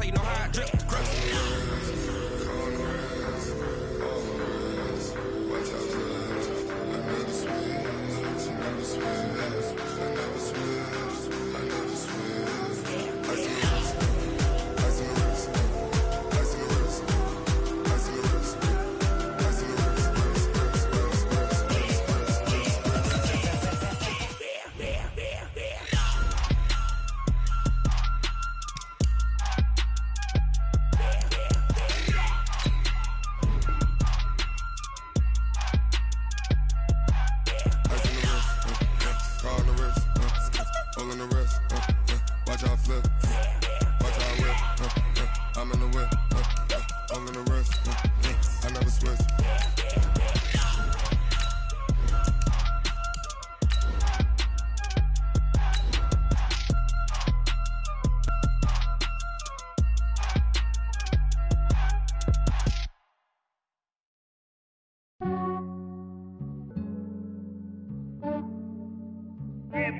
so you know how I drip.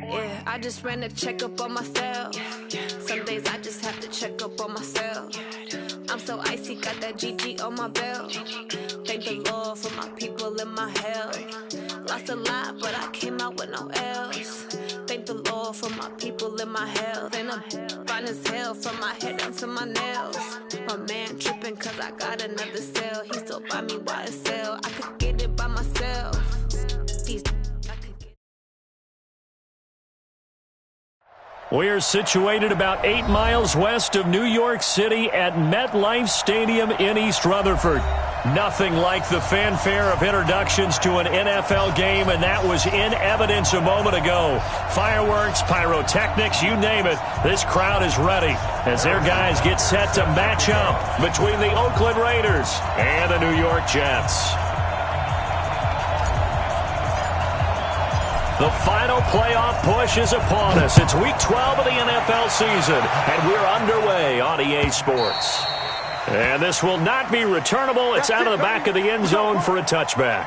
Yeah, I just ran a checkup on myself. Some days I just have to check up on myself. I'm so icy, got that GG on my belt. Thank the Lord for my people and my health. Lost a lot, but I came out with no L's. Thank the Lord for my people and my health. And I'm fine as hell from my head down to my nails. My man tripping cause I got another cell. He still buy me YSL. I could get it by myself. These We're situated about 8 miles west of New York City at MetLife Stadium in East Rutherford. Nothing like the fanfare of introductions to an NFL game, and that was in evidence a moment ago. Fireworks, pyrotechnics, you name it. This crowd is ready as their guys get set to match up between the Oakland Raiders and the New York Jets. The final playoff push is upon us. It's Week 12 of the NFL season, and we're underway on EA Sports. And this will not be returnable. It's out of the back of the end zone for a touchback.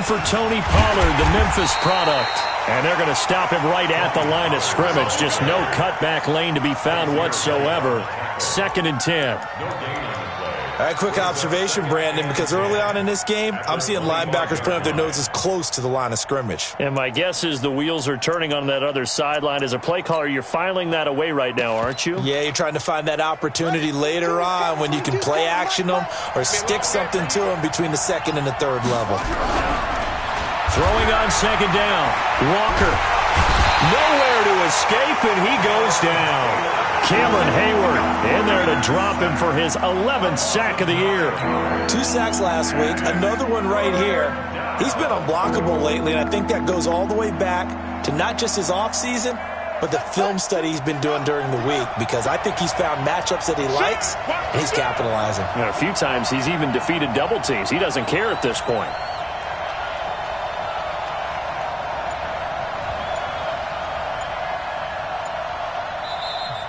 For Tony Pollard, the Memphis product. And they're going to stop him right at the line of scrimmage. Just no cutback lane to be found whatsoever. 2nd and 10. All right, quick observation, Brandon, because early on in this game, I'm seeing linebackers putting up their noses close to the line of scrimmage. And my guess is the wheels are turning on that other sideline. As a play caller, you're filing that away right now, aren't you? Yeah, you're trying to find that opportunity later on when you can play action them or stick something to them between the 2nd and the 3rd level. Throwing on 2nd down. Walker. Nowhere to escape, and he goes down. Cameron Hayward in there to drop him for his 11th sack of the year. 2 sacks last week, another one right here. He's been unblockable lately, and I think that goes all the way back to not just his offseason, but the film study he's been doing during the week, because I think he's found matchups that he likes, and he's capitalizing. And a few times he's even defeated double teams. He doesn't care at this point.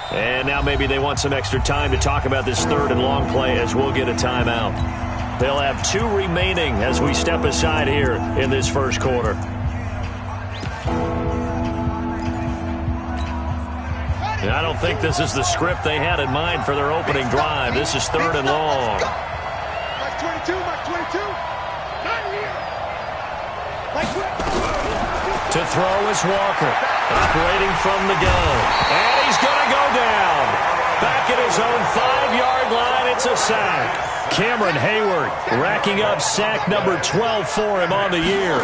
And now maybe they want some extra time to talk about this 3rd and long play as we'll get a timeout. They'll have 2 remaining as we step aside here in this first quarter. And I don't think this is the script they had in mind for their opening drive. This is 3rd and long. Mike 22, Mike 22. Not here. To throw is Walker. Operating from the gun. And he's going to go down. Back at his own 5-yard line, it's a sack. Cameron Hayward racking up sack number 12 for him on the year.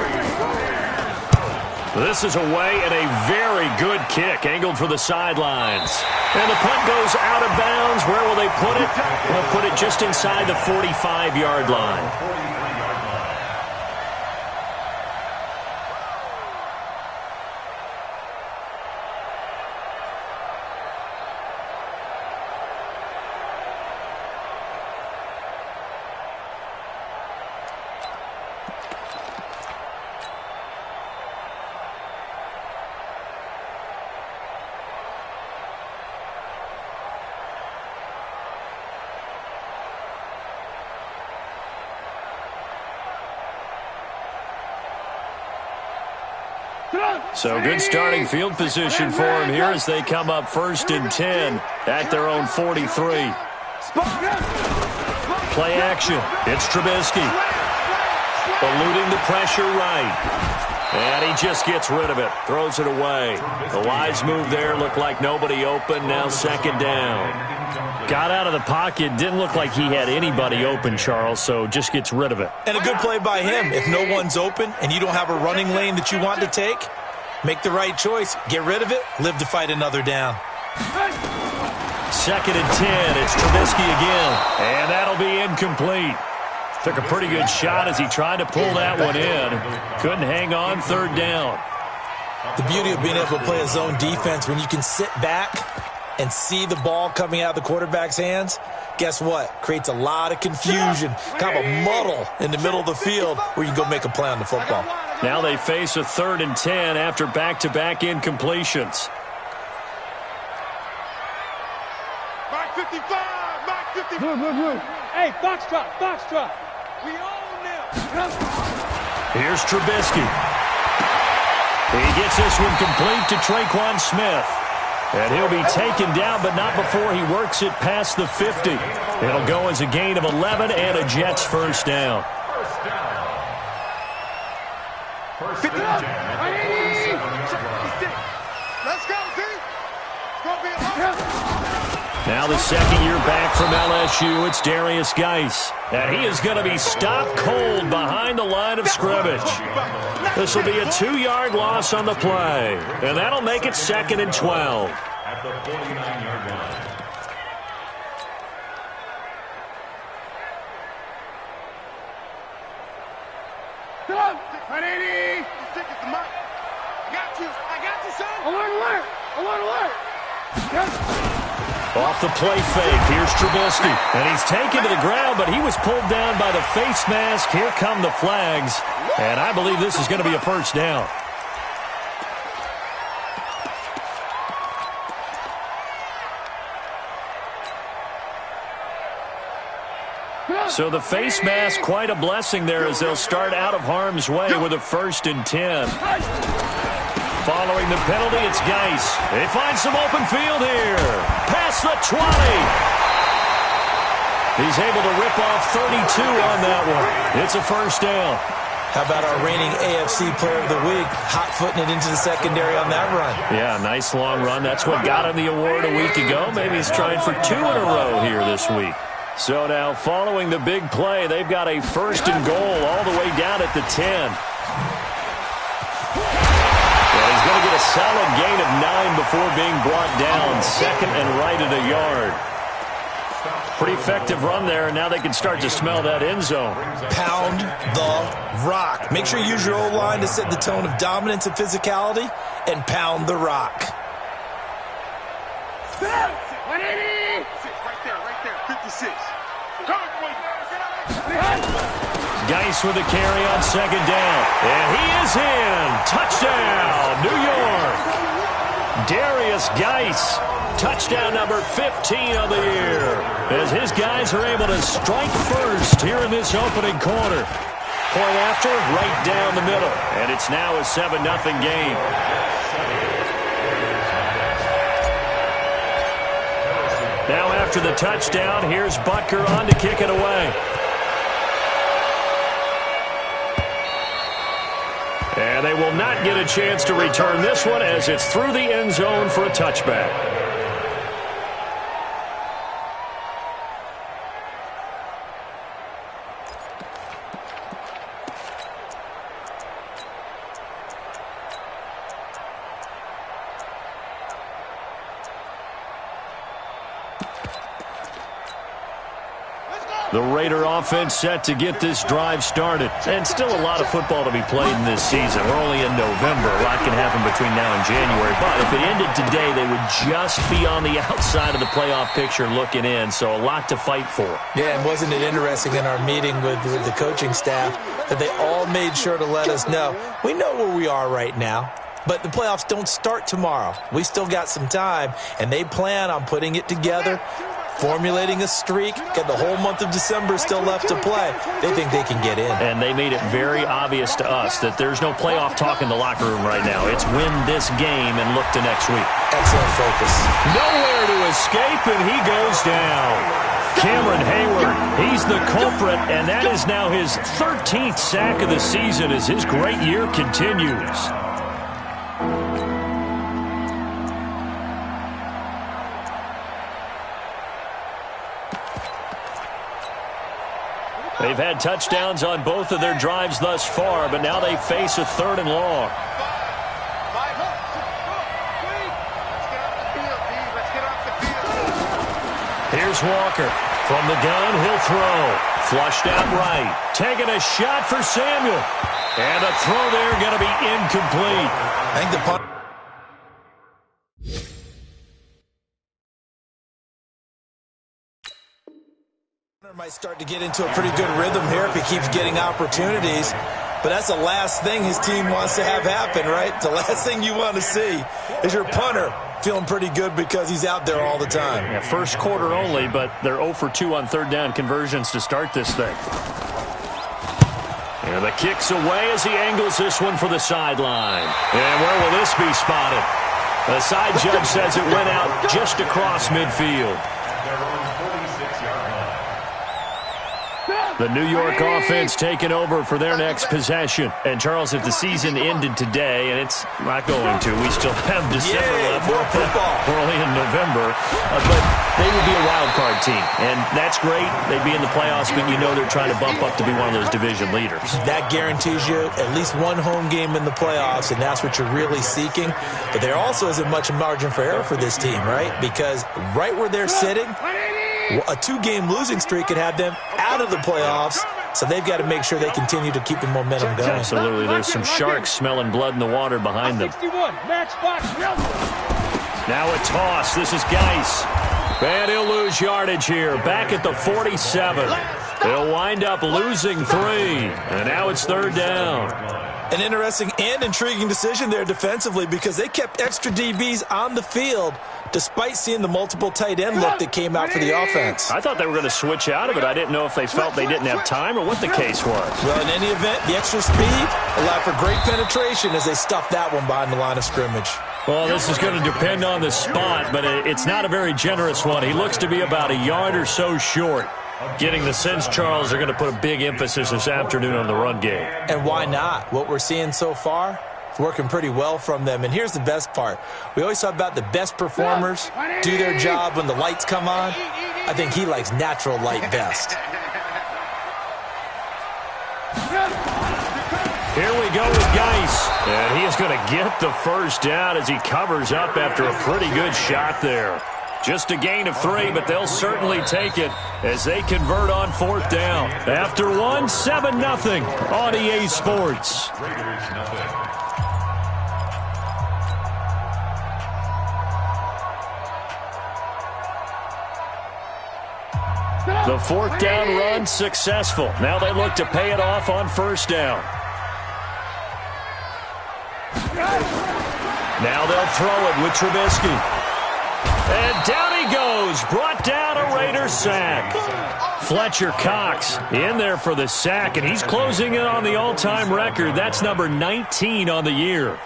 This is away and a very good kick angled for the sidelines. And the punt goes out of bounds. Where will they put it? They'll put it just inside the 45-yard line. So good starting field position for him here as they come up 1st and 10 at their own 43. Play action. It's Trubisky. Eluding the pressure right. And he just gets rid of it. Throws it away. The wise move there. Looked like nobody open. Now 2nd down. Got out of the pocket. Didn't look like he had anybody open, Charles, so just gets rid of it. And a good play by him. If no one's open and you don't have a running lane that you want to take, make the right choice. Get rid of it. Live to fight another down. 2nd and 10. It's Trubisky again. And that'll be incomplete. Took a pretty good shot as he tried to pull that one in. Couldn't hang on. 3rd down. The beauty of being able to play a zone defense when you can sit back and see the ball coming out of the quarterback's hands, guess what? Creates a lot of confusion, kind of a muddle in the middle of the field where you can go make a play on the football. Now they face a 3rd and 10 after back-to-back incompletions. Mark 55, Mark 55. Move. Hey, Foxtrot. We own them. Here's Trubisky. He gets this one complete to Traquan Smith. And he'll be taken down, but not before he works it past the 50. It'll go as a gain of 11 and a Jets 1st down. 50. Let's go, D. Now the 2nd year back from LSU, it's Darius Geis. And he is going to be stopped cold behind the line of scrimmage. This will be a 2-yard loss on the play. And that'll make it 2nd and 12. At the 49-yard line. Come on, 180. I got you, son. Alert. Off the play fake, here's Trubisky. And he's taken to the ground, but he was pulled down by the face mask. Here come the flags. And I believe this is going to be a 1st down. So the face mask, quite a blessing there as they'll start out of harm's way with a 1st and 10. Following the penalty, it's Geis. They find some open field here. Past the 20. He's able to rip off 32 on that one. It's a 1st down. How about our reigning AFC Player of the Week, hot-footing it into the secondary on that run? Yeah, nice long run. That's what got him the award a week ago. Maybe he's trying for 2 in a row here this week. So now, following the big play, they've got a 1st and goal all the way down at the 10. He's going to get a solid gain of 9 before being brought down. 2nd and right at a yard. Pretty effective run there, and now they can start to smell that end zone. Pound the rock. Make sure you use your O-line to set the tone of dominance and physicality, and pound the rock. 180. Right there, 56. Geis with a carry on 2nd down. And he is in. Touchdown, New York. Darius Geis. Touchdown number 15 of the year. As his guys are able to strike first here in this opening quarter. Point after, right down the middle. And it's now a 7-0 game. Now after the touchdown, here's Butker on to kick it away. And they will not get a chance to return this one as it's through the end zone for a touchback. The Raider offense set to get this drive started. And still a lot of football to be played in this season. We're only in November. A lot can happen between now and January. But if it ended today, they would just be on the outside of the playoff picture looking in. So a lot to fight for. Yeah, and wasn't it interesting in our meeting with the coaching staff that they all made sure to let us know, we know where we are right now. But the playoffs don't start tomorrow. We still got some time, and they plan on putting it together formulating a streak, got the whole month of December still left to play. They think they can get in. And they made it very obvious to us that there's no playoff talk in the locker room right now. It's win this game and look to next week. Excellent focus. Nowhere to escape, and he goes down. Cameron Hayward, he's the culprit, and that is now his 13th sack of the season as his great year continues. They've had touchdowns on both of their drives thus far, but now they face a 3rd and long. Here's Walker. From the gun, he'll throw. Flushed out right. Taking a shot for Samuel. And a throw there going to be incomplete. I think the punt might start to get into a pretty good rhythm here if he keeps getting opportunities. But that's the last thing his team wants to have happen, right? The last thing you want to see is your punter feeling pretty good because he's out there all the time. Yeah, first quarter only, but they're 0 for 2 on 3rd down conversions to start this thing. And the kick's away as he angles this one for the sideline. And where will this be spotted? The side judge says it went out just across midfield. The New York offense taking over for their next possession. And, Charles, if the season ended today, and it's not going to, we still have December left. We're only in November. But they would be a wild card team. And that's great. They'd be in the playoffs, but you know they're trying to bump up to be one of those division leaders. That guarantees you at least one home game in the playoffs, and that's what you're really seeking. But there also isn't much margin for error for this team, right? Because right where they're sitting, a 2-game losing streak could have them out of the playoffs, so they've got to make sure they continue to keep the momentum going. Absolutely. There's some sharks smelling blood in the water behind them. Now a toss. This is Geis. And he'll lose yardage here. Back at the 47. They'll wind up losing 3. And now it's 3rd down. An interesting and intriguing decision there defensively because they kept extra DBs on the field despite seeing the multiple tight end look that came out for the offense. I thought they were going to switch out of it. I didn't know if they felt they didn't have time or what the case was. Well, in any event, the extra speed allowed for great penetration as they stuffed that one behind the line of scrimmage. Well, this is going to depend on the spot, but it's not a very generous one. He looks to be about a yard or so short. Getting the sense, Charles, they're going to put a big emphasis this afternoon on the run game. And why not? What we're seeing so far, it's working pretty well from them. And here's the best part. We always talk about the best performers do their job when the lights come on. I think he likes natural light best. Here we go with Geis. And he is going to get the first down as he covers up after a pretty good shot there. Just a gain of 3, but they'll certainly take it as they convert on 4th down. After 1, 7-0 on EA Sports. The 4th down run successful. Now they look to pay it off on 1st down. Now they'll throw it with Trubisky. And down he goes, brought down a Raider sack. Fletcher Cox in there for the sack, and he's closing in on the all-time record. That's number 19 on the year.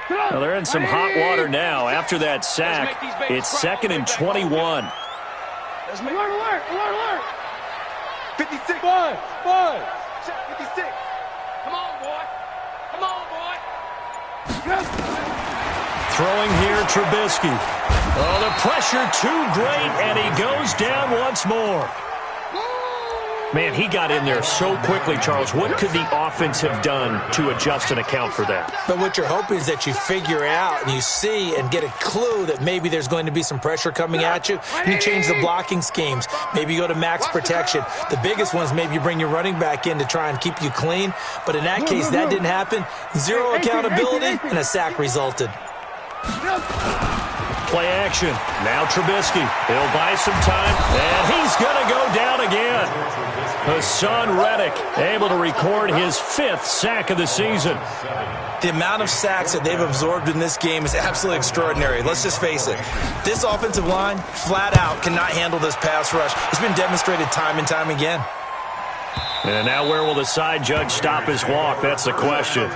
Well, they're in some hot water now. After that sack, it's 2nd and 21. Alert, alert, alert, alert. 56. 5. 56. Come on, boy. Come on, boy. Yes. Throwing here, Trubisky. Oh, the pressure too great, and he goes down once more. Man, he got in there so quickly, Charles. What could the offense have done to adjust and account for that? But what you're hoping is that you figure out and you see and get a clue that maybe there's going to be some pressure coming at you. You change the blocking schemes. Maybe you go to max protection. The biggest one is maybe you bring your running back in to try and keep you clean. But in that case, that didn't happen. Zero accountability, and a sack resulted. play action. Now Trubisky. He'll buy some time, and he's going to go down again. Hassan Reddick able to record his 5th sack of the season. The amount of sacks that they've absorbed in this game is absolutely extraordinary. Let's just face it. This offensive line, flat out, cannot handle this pass rush. It's been demonstrated time and time again. And now where will the side judge stop his walk? That's the question.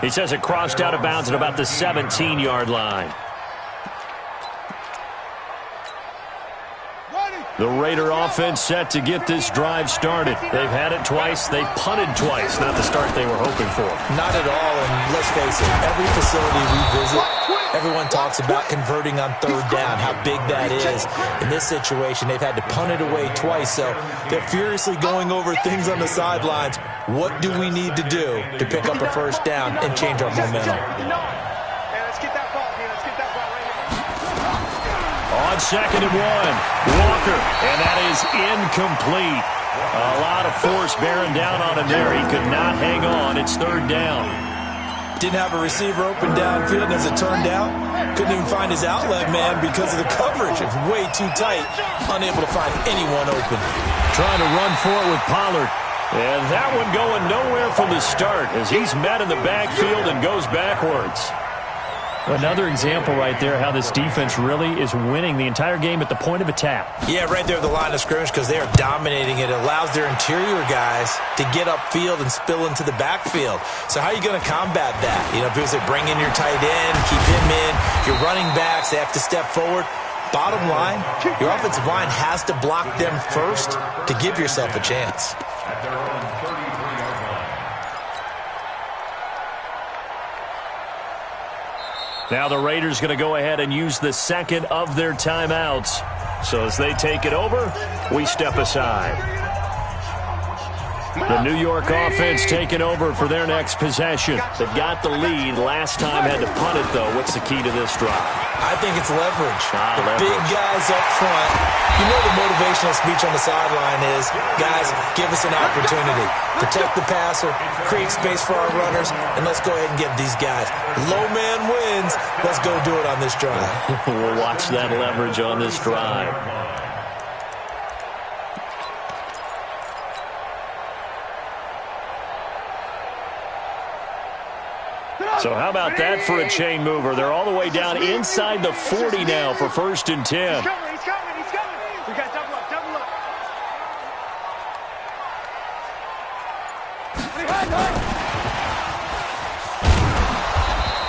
He says it crossed out of bounds at about the 17-yard line. The Raider offense set to get this drive started. They've had it twice. They've punted twice. Not the start they were hoping for. Not at all, and let's face it, every facility we visit, everyone talks about converting on 3rd down, how big that is. In this situation, they've had to punt it away twice, so they're furiously going over things on the sidelines. What do we need to do to pick up a 1st down and change our momentum? On 2nd and 1, Walker, and that is incomplete. A lot of force bearing down on him there. He could not hang on. It's 3rd down. Didn't have a receiver open downfield, and as it turned out, couldn't even find his outlet man because of the coverage. It's way too tight, unable to find anyone open. Trying to run for it with Pollard. And that one going nowhere from the start as he's met in the backfield and goes backwards. Another example right there how this defense really is winning the entire game at the point of attack. Yeah, right there at the line of scrimmage because they are dominating it. It allows their interior guys to get upfield and spill into the backfield. So how are you going to combat that? You know, people say bring in your tight end, keep him in. Your running backs, they have to step forward. Bottom line, your offensive line has to block them first to give yourself a chance. Now the Raiders going to go ahead and use the 2nd of their timeouts. So as they take it over, we step aside. The New York offense taking over for their next possession. They've got the lead. Last time had to punt it, though. What's the key to this drive? I think it's leverage. The leverage. Big guys up front. You know the motivational speech on the sideline is, guys, give us an opportunity. Protect the passer, create space for our runners, and let's go ahead and get these guys. Low man wins. Let's go do it on this drive. We'll watch that leverage on this drive. So how about that for a chain mover? They're all the way down inside the 40 now for 1st and 10. He's coming. We got double up.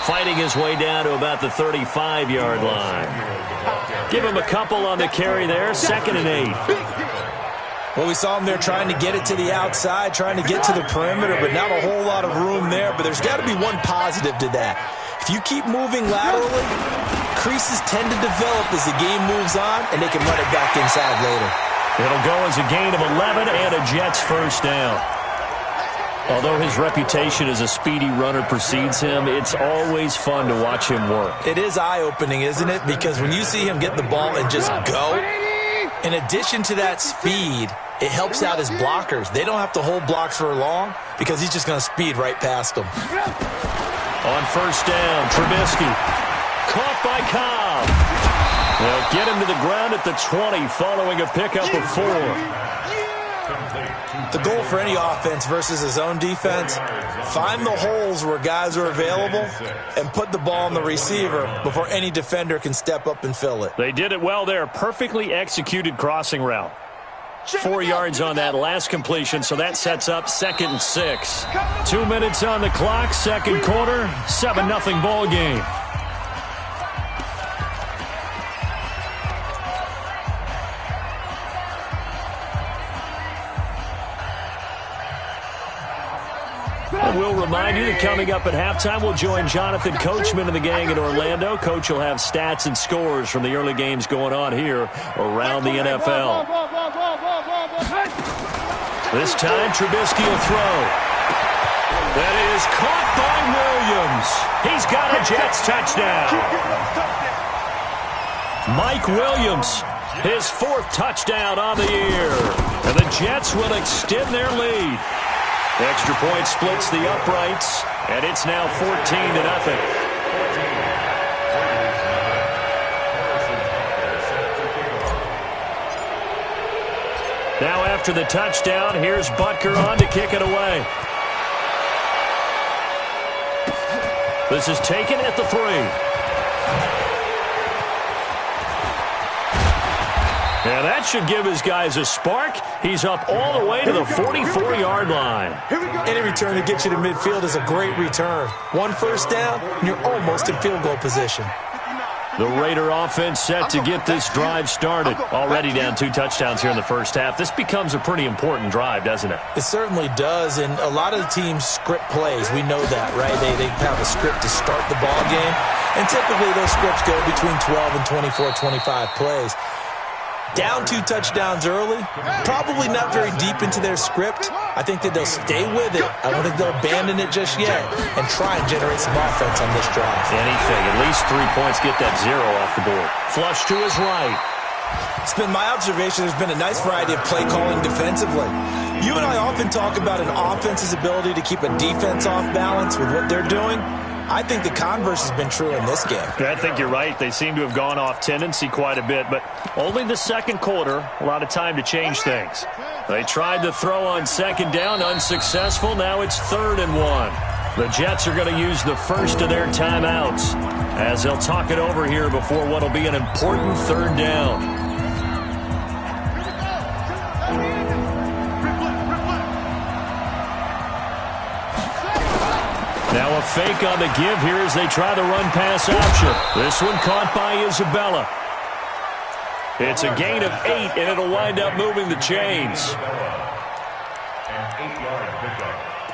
Fighting his way down to about the 35-yard line. Give him a couple on the carry there. 2nd and 8. Well, we saw him there trying to get it to the outside, trying to get to the perimeter, but not a whole lot of room there. But there's got to be one positive to that. If you keep moving laterally, creases tend to develop as the game moves on, and they can run it back inside later. It'll go as a gain of 11 and a Jets 1st down. Although his reputation as a speedy runner precedes him, it's always fun to watch him work. It is eye-opening, isn't it? Because when you see him get the ball and just go, in addition to that speed, it helps out his blockers. They don't have to hold blocks for long because he's just going to speed right past them. On 1st down, Trubisky. Caught by Cobb. They'll get him to the ground at the 20 following a pickup of 4. The goal for any offense versus his own defense, find the holes where guys are available and put the ball on the receiver before any defender can step up and fill it. They did it well there. Perfectly executed crossing route. 4 yards on that last completion, so that sets up 2nd and 6. 2 minutes on the clock, 2nd quarter, 7-0 ball game. We'll remind you that coming up at halftime, we'll join Jonathan Coachman and the gang in Orlando. Coach will have stats and scores from the early games going on here around the NFL. This time, Trubisky will throw. That is caught by Williams. He's got a Jets touchdown. Mike Williams, his 4th touchdown on the year. And the Jets will extend their lead. Extra point splits the uprights, and it's now 14-0. after the touchdown, here's Butker on to kick it away. This is taken at the 3. Yeah, that should give his guys a spark. He's up all the way to the 44-yard line. Any return to get you to midfield is a great return. 1 first down, and you're almost in field goal position. The Raider offense set to get this drive started. Already down 2 touchdowns here in the first half. This becomes a pretty important drive, doesn't it? It certainly does, and a lot of the teams script plays. We know that, right? They have a script to start the ball game, and typically those scripts go between 12 and 24, 25 plays. Down 2 touchdowns early, probably not very deep into their script. I think that they'll stay with it. I don't think they'll abandon it just yet and try and generate some offense on this drive. Anything. At least 3 points, get that 0 off the board. Flush to his right. It's been my observation there's been a nice variety of play calling defensively. You and I often talk about an offense's ability to keep a defense off balance with what they're doing. I think the converse has been true in this game. I think you're right. They seem to have gone off tendency quite a bit, but only the second quarter, a lot of time to change things. They tried to throw on second down, unsuccessful. Now it's 3rd and 1. The Jets are going to use the first of their timeouts as they'll talk it over here before what will be an important 3rd down. Now a fake on the give here as they try the run-pass option. This one caught by Isabella. It's a gain of 8, and it'll wind up moving the chains.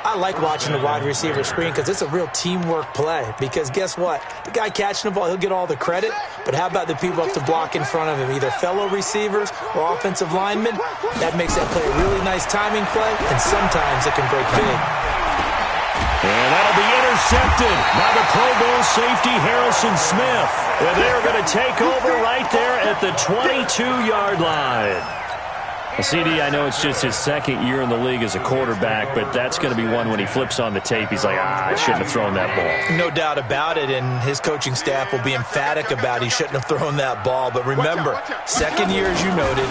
I like watching the wide receiver screen because it's a real teamwork play. Because guess what? The guy catching the ball, he'll get all the credit. But how about the people up to block in front of him, either fellow receivers or offensive linemen? That makes that play a really nice timing play, and sometimes it can break big. And that'll be intercepted by the Pro Bowl safety Harrison Smith. And they're going to take over right there at the 22-yard line. CD, I know it's just his 2nd year in the league as a quarterback, but that's going to be one when he flips on the tape. He's like, I shouldn't have thrown that ball. No doubt about it, and his coaching staff will be emphatic about he shouldn't have thrown that ball. But remember, 2nd year, as you noted,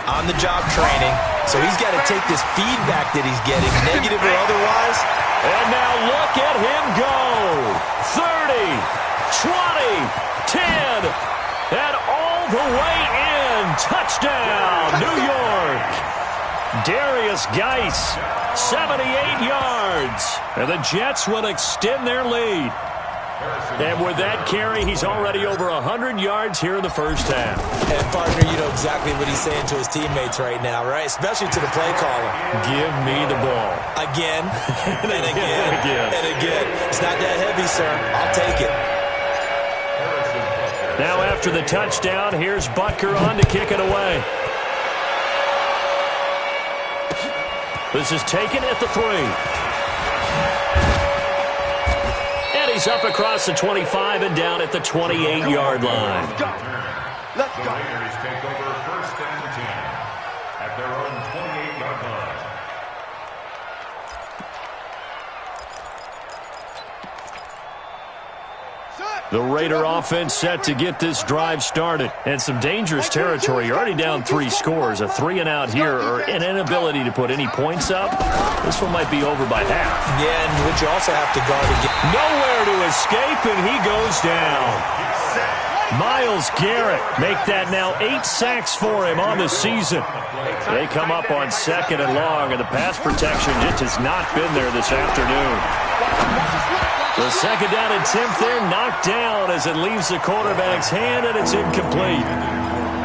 on-the-job training, so he's got to take this feedback that he's getting, negative or otherwise. And now look at him go. 30, 20, 10, and all the way in. Touchdown, New York. Darius Geis, 78 yards. And the Jets will extend their lead. And with that carry, he's already over 100 yards here in the first half. And, partner, you know exactly what he's saying to his teammates right now, right? Especially to the play caller. Give me the ball. Again, and again, and again. It's not that heavy, sir. I'll take it. Now after the touchdown, here's Butker on to kick it away. This is taken at the 3. And he's up across the 25 and down at the 28-yard line. Let's go. The Raiders take over 1st and 10 at their own 28-yard line. The Raider offense set to get this drive started. And some dangerous territory. You're already down 3 scores. A 3-and-out here or an inability to put any points up. This one might be over by half. Yeah, and what you also have to guard again. Nowhere to escape, and he goes down. Myles Garrett make that now 8 sacks for him on the season. They come up on 2nd and long, and the pass protection just has not been there this afternoon. The 2nd down attempt there knocked down as it leaves the quarterback's hand, and it's incomplete.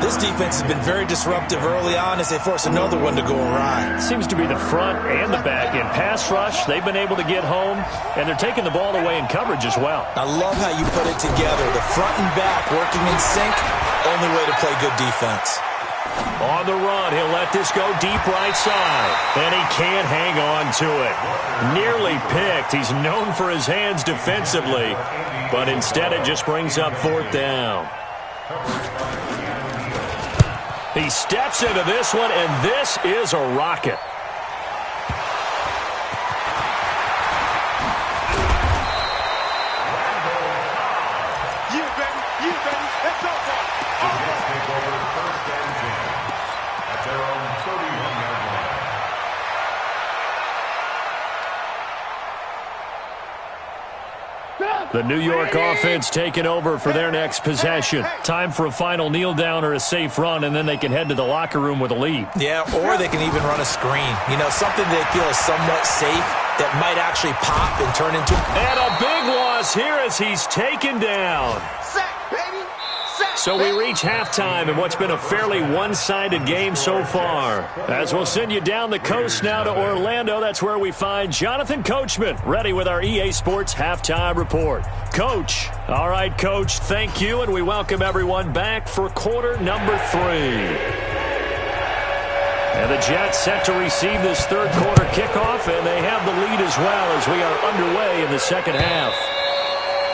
This defense has been very disruptive early on as they force another one to go awry. Seems to be the front and the back. In pass rush, they've been able to get home, and they're taking the ball away in coverage as well. I love how you put it together. The front and back working in sync, only way to play good defense. On the run, he'll let this go deep right side, and he can't hang on to it. Nearly picked. He's known for his hands defensively, but instead it just brings up 4th down. He steps into this one, and this is a rocket. It's over. Take over 1st and 10 at their own 31-yard line. The New York offense taking over for their next possession. Time for a final kneel down or a safe run, and then they can head to the locker room with a lead. Yeah, or they can even run a screen. You know, something they feel is somewhat safe that might actually pop and turn into... And a big loss here as he's taken down. So we reach halftime in what's been a fairly one-sided game so far. As we'll send you down the coast now to Orlando, that's where we find Jonathan Coachman, ready with our EA Sports Halftime Report. Coach. All right, Coach, thank you, and we welcome everyone back for quarter number 3. And the Jets set to receive this third quarter kickoff, and they have the lead as well as we are underway in the second half.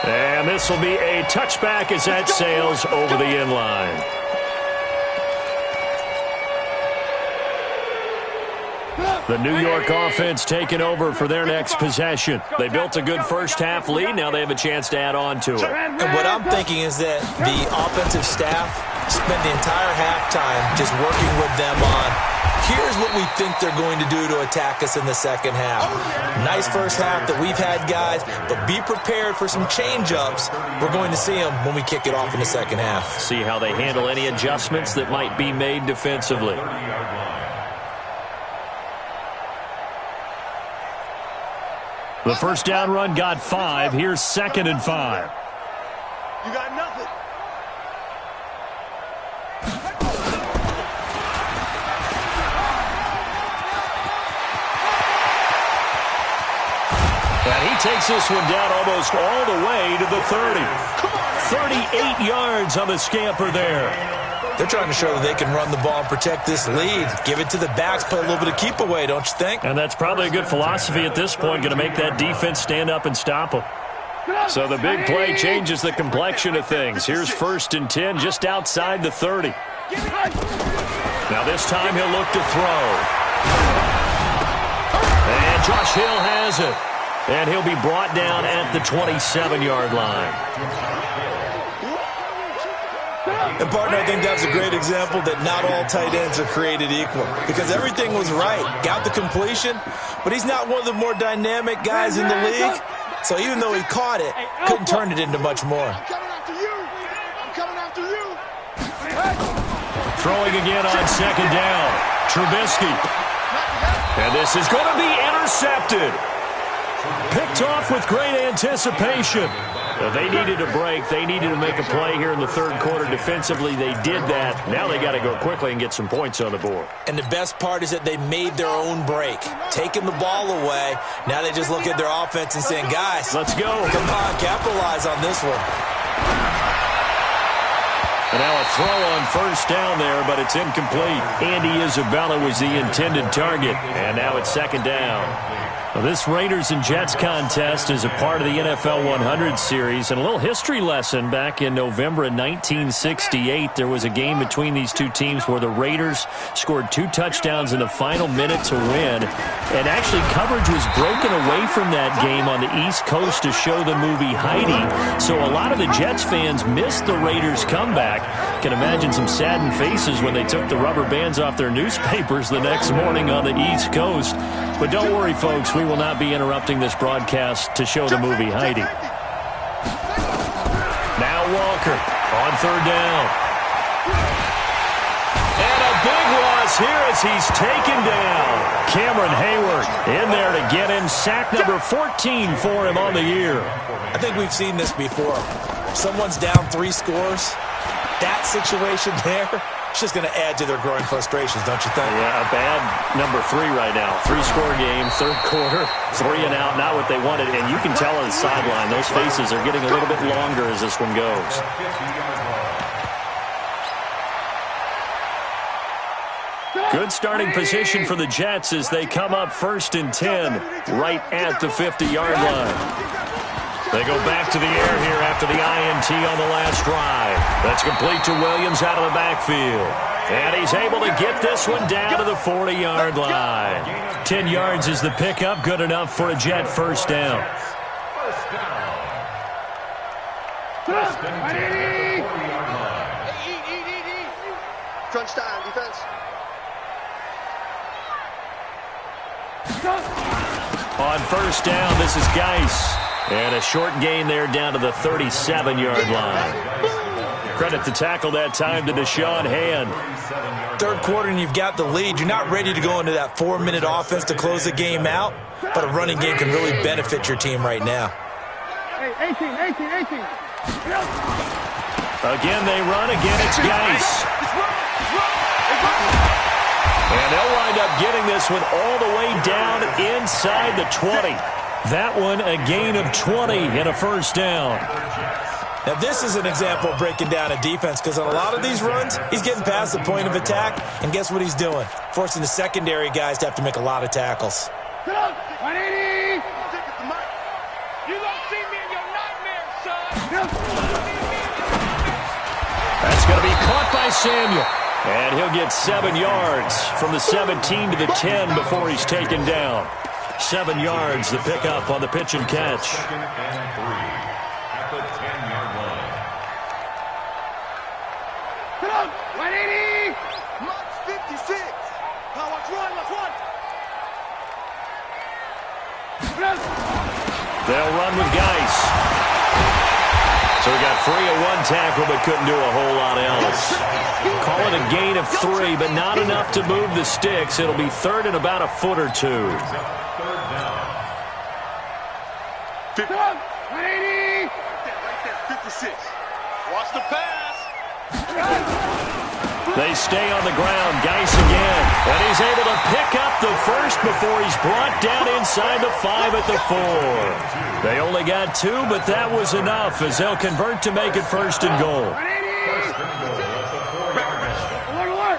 And this will be a touchback as that sails over the end line. The New York offense taking over for their next possession. They built a good first-half lead. Now they have a chance to add on to it. And what I'm thinking is that the offensive staff spent the entire halftime just working with them on, here's what we think they're going to do to attack us in the second half. Nice first half that we've had, guys, but be prepared for some change-ups. We're going to see them when we kick it off in the second half. See how they handle any adjustments that might be made defensively. The first down run got 5. Here's 2nd and 5. You got nothing. And he takes this one down almost all the way to the 30. 38 yards on the scamper there. They're trying to show that they can run the ball and protect this lead. Give it to the backs, play a little bit of keep away, don't you think? And that's probably a good philosophy at this point, going to make that defense stand up and stop them. So the big play changes the complexion of things. Here's 1st and 10 just outside the 30. Now this time he'll look to throw. And Josh Hill has it. And he'll be brought down at the 27-yard line. And, partner, I think that's a great example that not all tight ends are created equal because everything was right. Got the completion, but he's not one of the more dynamic guys in the league. So even though he caught it, couldn't turn it into much more. I'm coming after you. I'm coming after you. Throwing again on 2nd down. Trubisky. And this is going to be intercepted. Picked off with great anticipation. They needed a break. They needed to make a play here in the third quarter. Defensively, they did that. Now they got to go quickly and get some points on the board. And the best part is that they made their own break. Taking the ball away. Now they just look at their offense and saying, guys, let's go. Come on, capitalize on this one. And now a throw on 1st down there, but it's incomplete. Andy Isabella was the intended target. And now it's 2nd down. Well, this Raiders and Jets contest is a part of the NFL 100 series. And a little history lesson, back in November of 1968, there was a game between these two teams where the Raiders scored 2 touchdowns in the final minute to win. And actually coverage was broken away from that game on the East Coast to show the movie Heidi. So a lot of the Jets fans missed the Raiders' comeback. Can imagine some saddened faces when they took the rubber bands off their newspapers the next morning on the East Coast. But don't worry, folks, we will not be interrupting this broadcast to show the movie Heidi. Now Walker on 3rd down. And a big loss here as he's taken down. Cameron Hayward in there to get him. Sack number 14 for him on the year. I think we've seen this before. If someone's down 3 scores, that situation there, it's just going to add to their growing frustrations, don't you think? Yeah, a bad number 3 right now. 3-score game, third quarter, 3 and out, not what they wanted. And you can tell on the sideline, those faces are getting a little bit longer as this one goes. Good starting position for the Jets as they come up 1st and 10 right at the 50-yard line. They go back to the air here after the INT on the last drive. That's complete to Williams out of the backfield. And he's able to get this one down to the 40-yard line. 10 yards is the pickup, good enough for a Jet 1st down. Crunch time, defense. On 1st down, this is Geis. And a short gain there down to the 37-yard line. Credit the tackle that time to Deshaun Hand. Third quarter and you've got the lead. You're not ready to go into that 4-minute offense to close the game out, but a running game can really benefit your team right now. Hey, 18. Again, they run. Again, it's Geis. And they'll wind up getting this one all the way down inside the 20. That one a gain of 20 and a first down. Now, this is an example of breaking down a defense because on a lot of these runs, he's getting past the point of attack, and guess what he's doing? Forcing the secondary guys to have to make a lot of tackles. 180! You don't see me in your nightmares, son! That's going to be caught by Samuel. And he'll get 7 yards from the 17 to the 10 before he's taken down. 7 yards, the pickup on the pitch and catch. Second and 3 at the 10-yard line. 180! March 56! Let's run! They'll run with Geis. So he got free of one tackle but couldn't do a whole lot else. Call it a gain of 3, but not enough to move the sticks. It'll be third and about a foot or two. Third down. 180! Right there, 56. Watch the pass. They stay on the ground. Geis again. And he's able to pick up the first before he's brought down inside the 5 at the 4. They only got 2, but that was enough as they'll convert to make it first and goal. Alert!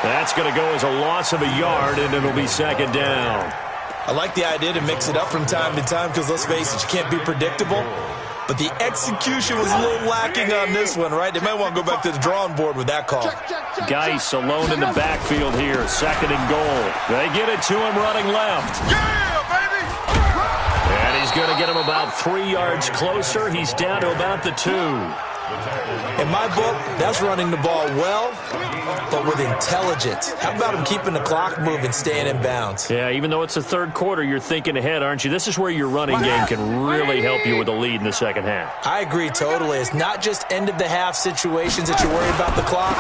That's going to go as a loss of a yard, and it'll be second down. I like the idea to mix it up from time to time because, let's face it, you can't be predictable. But the execution was a little lacking on this one, right? They might want to go back to the drawing board with that call. Geis alone in the backfield here, second and goal. They get it to him running left. Yeah, baby! And he's going to get him about 3 yards closer. He's down to about the 2. In my book, that's running the ball well, but with intelligence. How about him keeping the clock moving, staying in bounds? Yeah, even though it's the third quarter, you're thinking ahead, aren't you? This is where your running game can really help you with a lead in the second half. I agree totally. It's not just end-of-the-half situations that you're worried about the clock.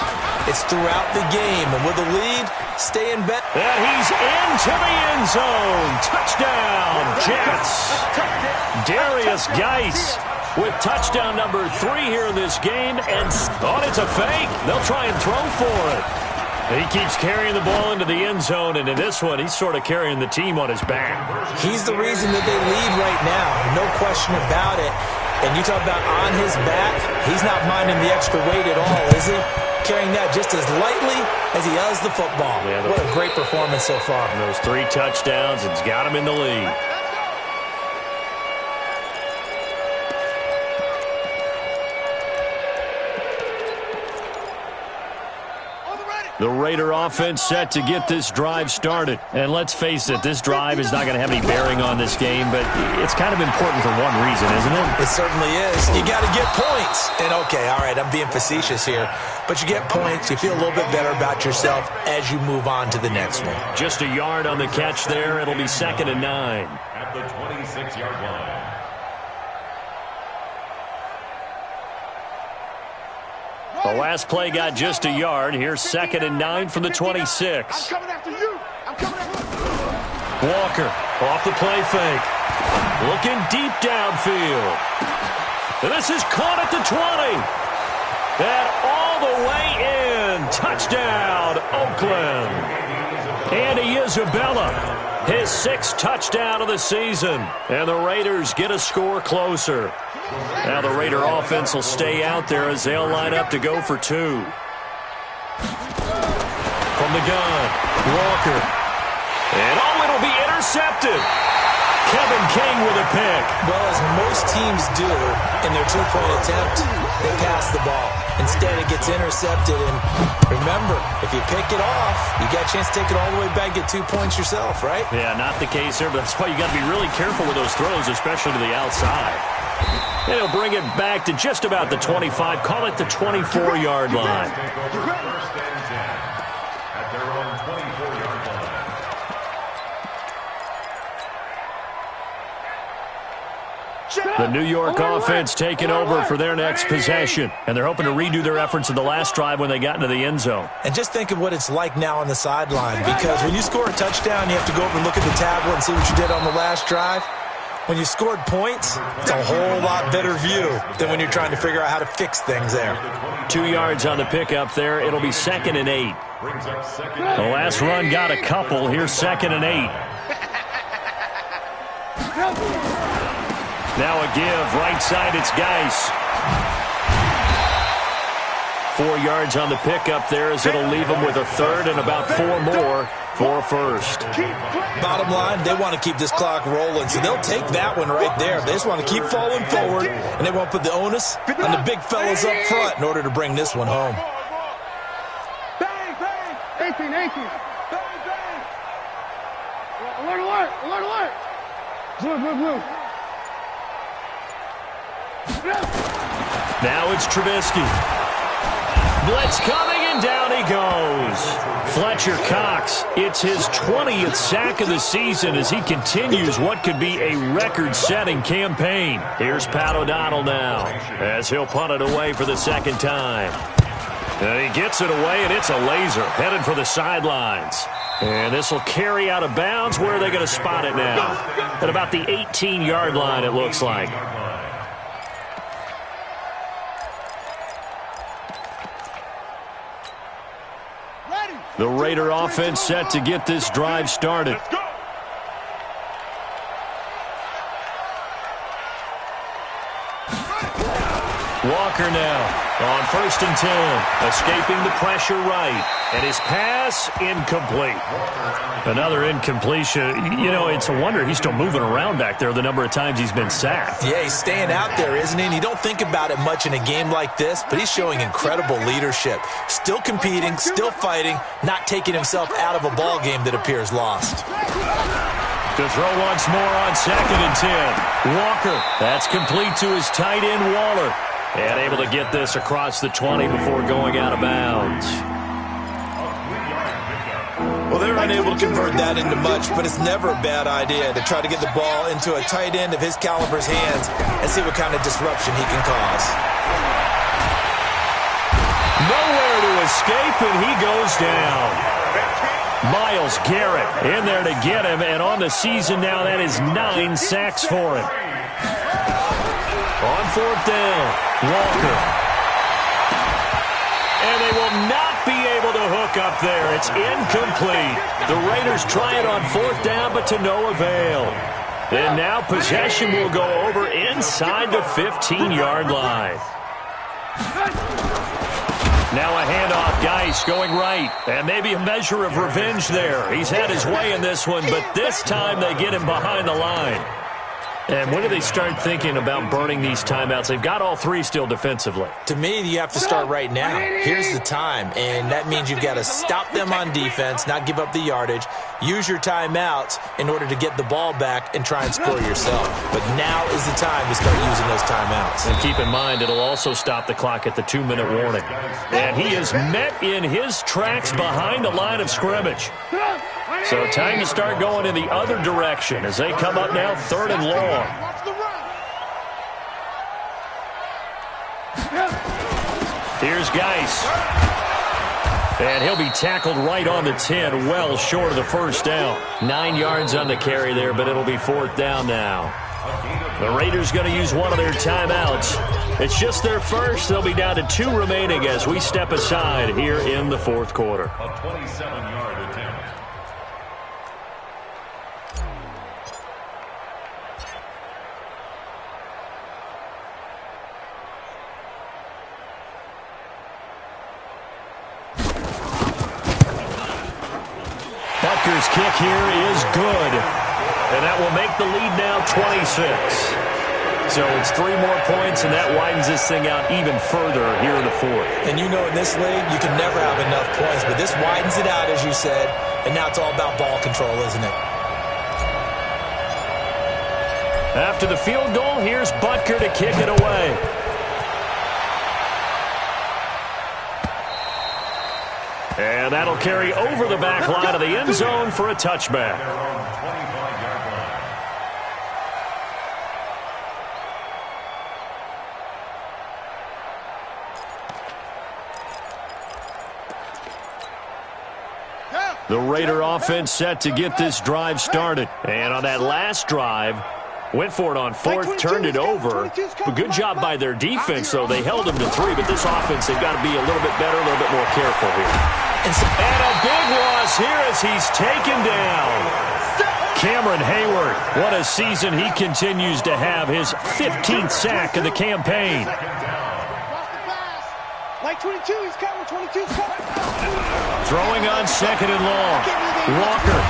It's throughout the game. And with a lead, stay in bed. And he's into the end zone. Touchdown, Jets. Darius Geis with touchdown number 3 here in this game. And it's a fake. They'll try and throw for it. He keeps carrying the ball into the end zone, and in this one, he's sort of carrying the team on his back. He's the reason that they lead right now. No question about it. And you talk about on his back, he's not minding the extra weight at all, is he? Carrying that just as lightly as he does the football. Yeah, what a great performance so far. Those 3 touchdowns, it's got him in the lead. The Raider offense set to get this drive started. And let's face it, this drive is not going to have any bearing on this game, but it's kind of important for one reason, isn't it? It certainly is. You got to get points. And okay, all right, I'm being facetious here, but you get points, you feel a little bit better about yourself as you move on to the next one. Just a yard on the catch there. It'll be second and 9. At the 26-yard line. The last play got just a yard. Here's second and 9 from the 26. I'm coming after you. Walker off the play fake. Looking deep downfield. And this is caught at the 20. And all the way in. Touchdown, Oakland. Andy Isabella, his 6th touchdown of the season. And the Raiders get a score closer. Now the Raider offense will stay out there as they'll line up to go for 2. From the gun, Walker. And it'll be intercepted. Kevin King with a pick. Well, as most teams do in their 2-point attempt, they pass the ball. Instead, it gets intercepted. And remember, if you pick it off, you got a chance to take it all the way back, get 2 points yourself, right? Yeah, not the case here, but that's why you got to be really careful with those throws, especially to the outside. And he'll bring it back to just about the 25. Call it the 24-yard line. First and 10. The New York offense taking over for their next possession, and they're hoping to redo their efforts in the last drive when they got into the end zone. And just think of what it's like now on the sideline, because when you score a touchdown, you have to go over and look at the tablet and see what you did on the last drive. When you scored points, it's a whole lot better view than when you're trying to figure out how to fix things there. 2 yards on the pickup there. It'll be 2nd and 8. The last run got a couple. Here's 2nd and 8. Now a give. Right side, it's Geis. 4 yards on the pickup there as it'll leave them with a third and about 4 more for a first. Bottom line, they want to keep this clock rolling, so they'll take that one right there. They just want to keep falling forward, and they won't put the onus on the big fellas up front in order to bring this one home. Bang, bang. 18. Bang, bang. Alert. Blue. Now it's Trubisky. Blitz coming, and down he goes. Fletcher Cox, it's his 20th sack of the season as he continues what could be a record-setting campaign. Here's Pat O'Donnell now as he'll punt it away for the second time. And he gets it away, and it's a laser headed for the sidelines. And this will carry out of bounds. Where are they going to spot it now? At about the 18-yard line, it looks like. The Raider offense set to get this drive started. Walker now on 1st and 10, escaping the pressure right, and his pass incomplete. Another incompletion. You know, it's a wonder he's still moving around back there the number of times he's been sacked. Yeah, he's staying out there, isn't he? And you don't think about it much in a game like this, but he's showing incredible leadership. Still competing, still fighting, not taking himself out of a ball game that appears lost. To throw once more on 2nd and 10. Walker, that's complete to his tight end, Waller. And able to get this across the 20 before going out of bounds. Well, they're unable to convert that into much, but it's never a bad idea to try to get the ball into a tight end of his caliber's hands and see what kind of disruption he can cause. Nowhere to escape, and he goes down. Myles Garrett in there to get him, and on the season now, that is 9 sacks for him. On 4th down, Walker. And they will not be able to hook up there. It's incomplete. The Raiders try it on 4th down, but to no avail. And now possession will go over inside the 15-yard line. Now a handoff, Geis going right. And maybe a measure of revenge there. He's had his way in this one, but this time they get him behind the line. And when do they start thinking about burning these timeouts? They've got all 3 still defensively. To me, you have to start right now. Here's the time, and that means you've got to stop them on defense, not give up the yardage, use your timeouts in order to get the ball back and try and score yourself. But now is the time to start using those timeouts. And keep in mind, it'll also stop the clock at the 2-minute warning. And he is met in his tracks behind the line of scrimmage. So time to start going in the other direction as they come up now 3rd and long. Here's Geis. And he'll be tackled right on the 10, well short of the first down. 9 yards on the carry there, but it'll be 4th down now. The Raiders going to use one of their timeouts. It's just their first. They'll be down to 2 remaining as we step aside here in the 4th quarter. A 27-yard attempt. Butker's kick here is good. And that will make the lead now 26. So it's 3 more points, and that widens this thing out even further here in the 4th. And you know in this league, you can never have enough points, but this widens it out, as you said, and now it's all about ball control, isn't it? After the field goal, here's Butker to kick it away. And that'll carry over the back line of the end zone for a touchback. The Raider offense set to get this drive started. And on that last drive, went for it on fourth, turned it over. But good job by their defense, though. They held them to 3, but this offense, they've got to be a little bit better, a little bit more careful here. And a big loss here as he's taken down. Cameron Hayward, what a season he continues to have, his 15th sack of the campaign. Like 22, he's coming. 22's coming. Throwing on second and long. Walker.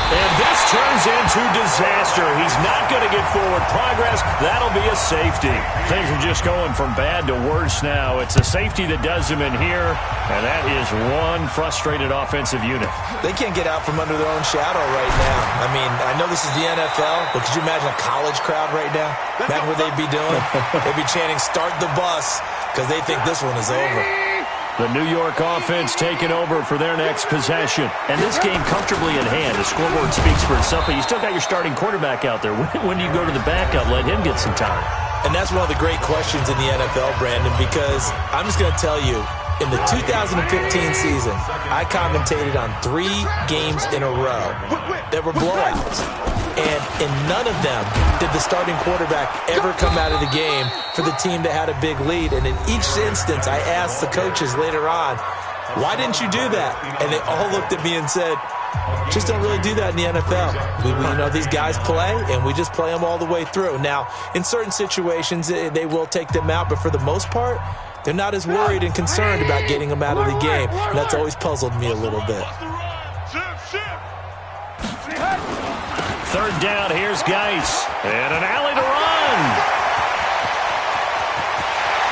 And this turns into disaster. He's not going to get forward progress. That'll be a safety. Things are just going from bad to worse now. It's a safety that does him in here, and that is one frustrated offensive unit. They can't get out from under their own shadow right now. I mean, I know this is the NFL, but could you imagine a college crowd right now? Imagine what they'd be doing. They'd be chanting, "Start the bus," because they think this one is over. The New York offense taking over for their next possession. And this game comfortably in hand. The scoreboard speaks for itself, but you still got your starting quarterback out there. When do you go to the backup, let him get some time? And that's one of the great questions in the NFL, Brandon, because I'm just going to tell you, in the 2015 season, I commentated on 3 games in a row that were blowouts. And in none of them did the starting quarterback ever come out of the game for the team that had a big lead. And in each instance, I asked the coaches later on, why didn't you do that? And they all looked at me and said, just don't really do that in the NFL. We know these guys play, and we just play them all the way through. Now, in certain situations, they will take them out, but for the most part, they're not as worried and concerned about getting them out of the game. And that's always puzzled me a little bit. Third down, here's Geis. And an alley to run.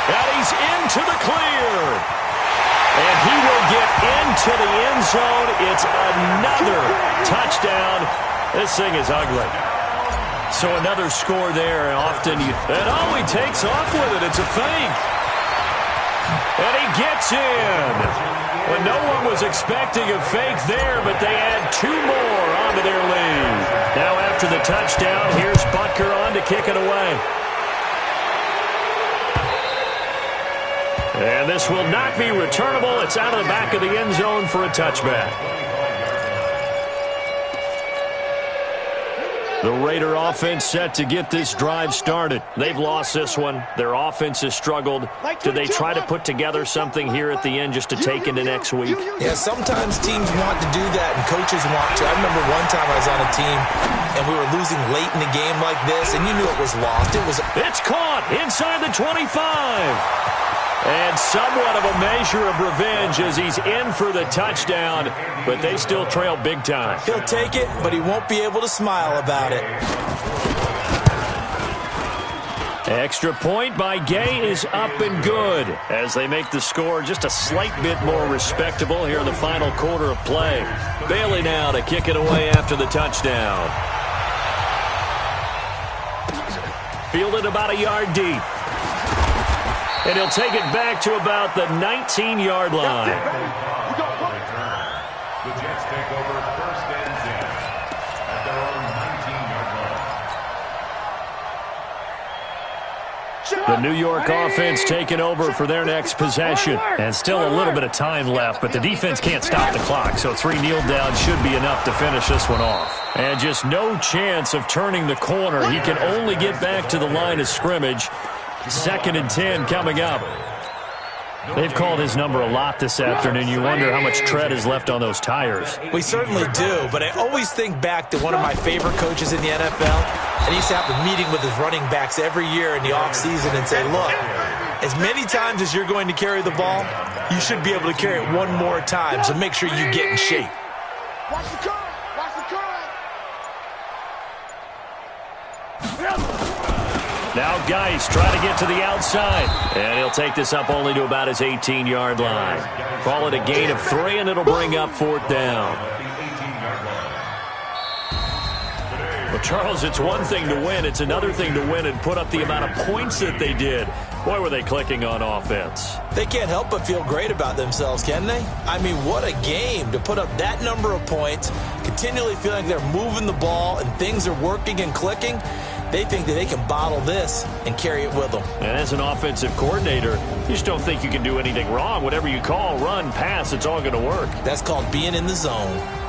And he's into the clear. And he will get into the end zone. It's another touchdown. This thing is ugly. So another score there, and often he takes off with it. It's a fake. And he gets in. Well, no one was expecting a fake there, but they add 2 more onto their lead. Now after the touchdown, here's Butker on to kick it away. And this will not be returnable. It's out of the back of the end zone for a touchback. The Raider offense set to get this drive started. They've lost this one. Their offense has struggled. Do they try to put together something here at the end just to take into next week? Yeah, sometimes teams want to do that and coaches want to. I remember one time I was on a team and we were losing late in the game like this, and you knew it was lost. It's caught inside the 25. And somewhat of a measure of revenge as he's in for the touchdown, but they still trail big time. He'll take it, but he won't be able to smile about it. Extra point by Gay is up and good as they make the score just a slight bit more respectable here in the final quarter of play. Bailey now to kick it away after the touchdown. Fielded about a yard deep. And he'll take it back to about the 19-yard line. The Jets take over first and 10 at their own 19-yard line. The New York offense taking over for their next possession. And still a little bit of time left, but the defense can't stop the clock, so 3 kneel downs should be enough to finish this one off. And just no chance of turning the corner. He can only get back to the line of scrimmage. 2nd and 10 coming up. They've called his number a lot this afternoon. You wonder how much tread is left on those tires. We certainly do, but I always think back to one of my favorite coaches in the NFL, and he used to have a meeting with his running backs every year in the offseason and say, look, as many times as you're going to carry the ball, you should be able to carry it one more time, so make sure you get in shape. Watch the curve. Watch the curve. Now Geis trying to get to the outside. And he'll take this up only to about his 18-yard line. Call it a gain of 3, and it'll bring up 4th down. Well, Charles, it's one thing to win. It's another thing to win and put up the amount of points that they did. Boy, were they clicking on offense. They can't help but feel great about themselves, can they? I mean, what a game to put up that number of points, continually feeling like they're moving the ball and things are working and clicking. They think that they can bottle this and carry it with them. And as an offensive coordinator, you just don't think you can do anything wrong. Whatever you call, run, pass, it's all going to work. That's called being in the zone.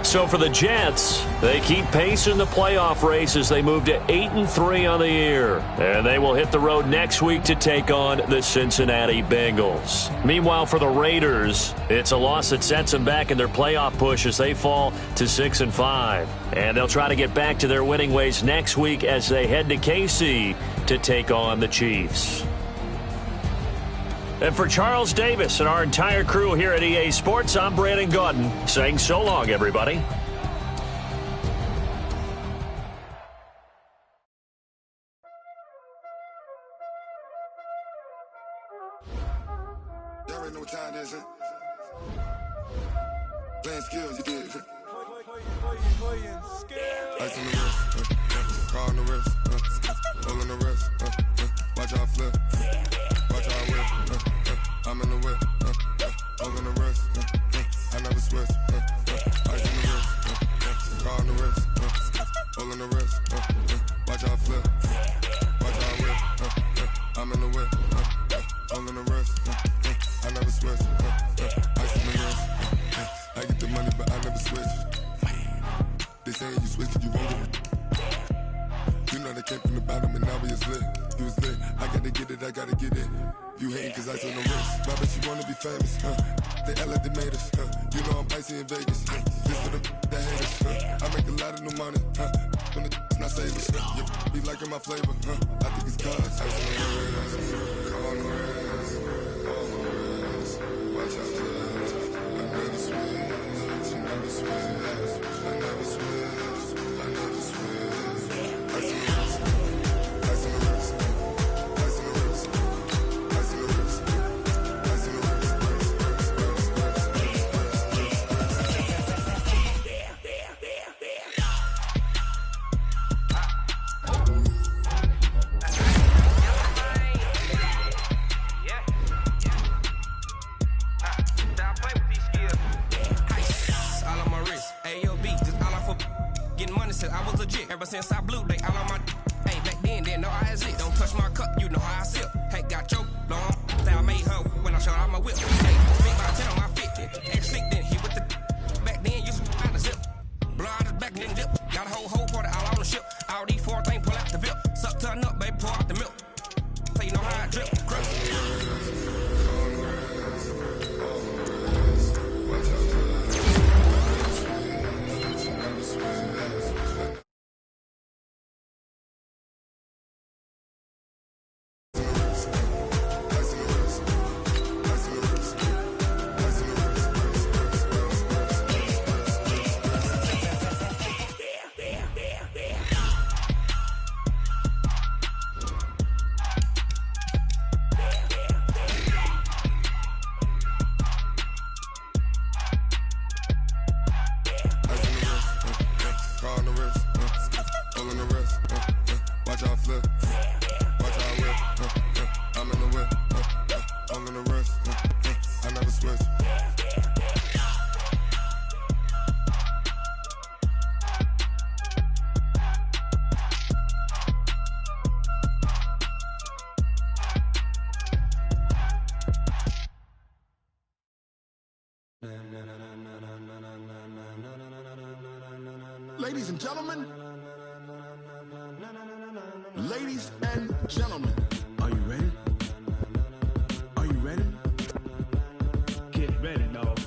So for the Jets, they keep pace in the playoff race as they move to 8-3 on the year. And they will hit the road next week to take on the Cincinnati Bengals. Meanwhile, for the Raiders, it's a loss that sets them back in their playoff push as they fall to 6-5. And they'll try to get back to their winning ways next week as they head to KC to take on the Chiefs. And for Charles Davis and our entire crew here at EA Sports, I'm Brandon Gaudin saying so long, everybody. Y'all already know what time it is, huh? Playing skills, you did. Ice on the wrist, car on the wrist, roll on the wrist, watch out flip, watch out whip, I'm in the whip, roll on the wrist, I never switch, ice on the wrist, car on the wrist, roll on the wrist, watch out flip, watch out whip, I'm in the whip, roll on the wrist, I never switch, ice on the wrist, I get the money but I never switch. They saying you switch, you won't get it. You know they came from the bottom and now we is lit. You was lit, I gotta get it, I gotta get it. You hating cause I on the wrist. But I bet you wanna be famous, They act like they made us, You know I'm icy in Vegas, This for the that hate us, I make a lot of new money, When it's not savers, You be liking my flavor, I think it's cause I on the wrist, on the wrist, on the wrist. Watch out, I never switch, you never switch. I never switch, I never switch. Ice on the wrist, ice on the wrist, ice on the wrist, ice on the wrist, ice on the wrist, I was legit ever since I blew they all on my hey back then didn't know I had it. Don't touch my cup, you know how I sip. Hey, got choked long. Say I made her when I showed out my whip. Hey, spent about 10 on my 50. Ex-slick then hit with the back then used to out the zip. Blow out his back then dip. Got a whole party all on the ship. All these four things pull out the VIP. Suck turn up, baby, pour out the milk. So you know how I drip. Ladies and gentlemen, ladies and gentlemen, are you ready? Are you ready? Get ready, dog.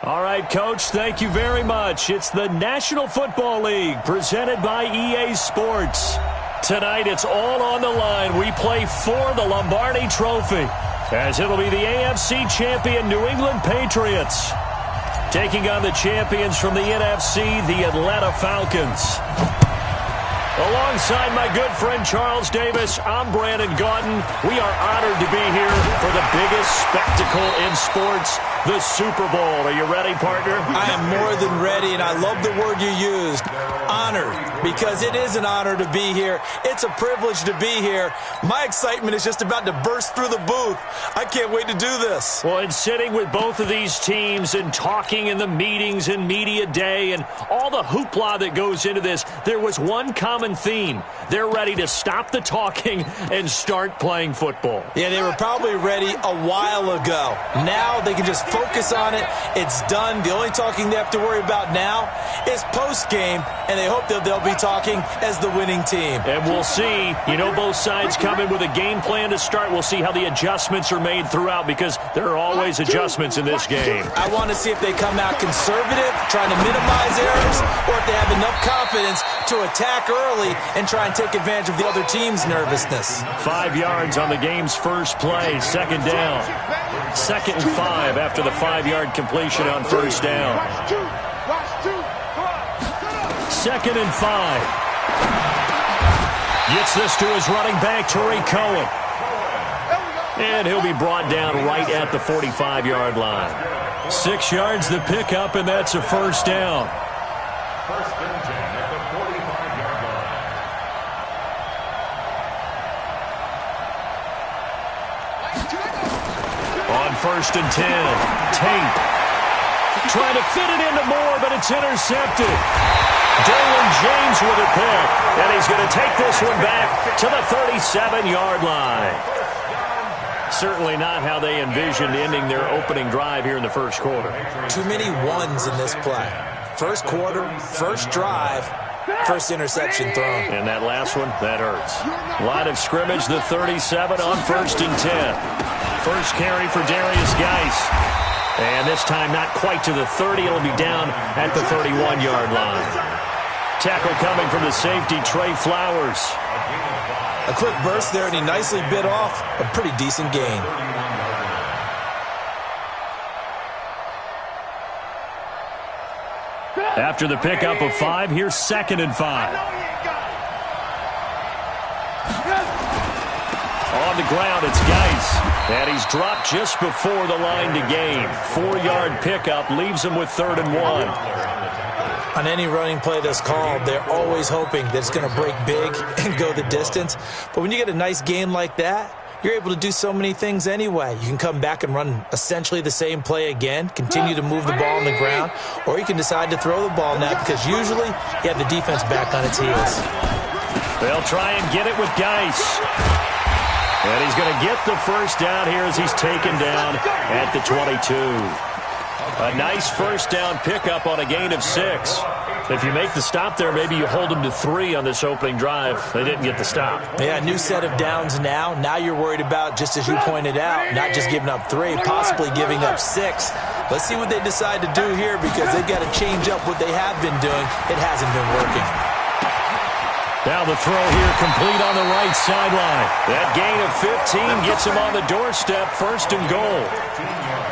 All right, Coach, thank you very much. It's the National Football League presented by EA Sports. Tonight, it's all on the line. We play for the Lombardi Trophy, as it'll be the AFC champion New England Patriots taking on the champions from the NFC, the Atlanta Falcons. Alongside my good friend Charles Davis, I'm Brandon Gaudin. We are honored to be here for the biggest spectacle in sports the Super Bowl. Are you ready, partner? I am more than ready, and I love the word you used, honored, because it is an honor to be here. It's a privilege to be here. My excitement is just about to burst through the booth. I can't wait to do this. Well, and sitting with both of these teams and talking in the meetings and media day and all the hoopla that goes into this, there was one common theme. They're ready to stop the talking and start playing football. Yeah, they were probably ready a while ago. Now they can just focus on it. It's done. The only talking they have to worry about now is post-game, and they hope that they'll be talking as the winning team. And we'll see. You know, both sides come in with a game plan to start. We'll see how the adjustments are made throughout, because there are always adjustments in this game. I want to see if they come out conservative, trying to minimize errors, or if they have enough confidence to attack early and try and take advantage of the other team's nervousness. 5 yards on the game's first play, second down. 2nd and 5 after the 5-yard completion on first down. 2nd and 5. Gets this to his running back, Tariq Cohen. And he'll be brought down right at the 45-yard line. 6 yards the pickup, and that's a first down. First and 10 at the 45-yard line. On first and 10, Tate trying to fit it into Moore, but it's intercepted. Derwin James with a pick, and he's going to take this one back to the 37-yard line. Certainly not how they envisioned ending their opening drive here in the first quarter. Too many ones in this play. First quarter, first drive, first interception thrown. And that last one, that hurts. Line of scrimmage, the 37 on first and 10. First carry for Darius Geis. And this time not quite to the 30. It'll be down at the 31-yard line. Tackle coming from the safety, Trey Flowers. A quick burst there, and he nicely bit off a pretty decent gain. After the pickup of 5, here's 2nd and 5. On the ground, it's Geis. And he's dropped just before the line to gain. 4-yard pickup leaves him with 3rd and 1. On any running play that's called, they're always hoping that it's going to break big and go the distance. But when you get a nice gain like that, you're able to do so many things anyway. You can come back and run essentially the same play again, continue to move the ball on the ground, or you can decide to throw the ball now, because usually you have the defense back on its heels. They'll try and get it with Geis. And he's going to get the first down here as he's taken down at the 22. A nice first down pickup on a gain of 6. If you make the stop there, maybe you hold them to 3 on this opening drive. They didn't get the stop. Yeah, new set of downs now. Now you're worried about, just as you pointed out, not just giving up 3, possibly giving up 6. Let's see what they decide to do here, because they've got to change up what they have been doing. It hasn't been working. Now the throw here complete on the right sideline. That gain of 15 gets him on the doorstep, 1st and goal.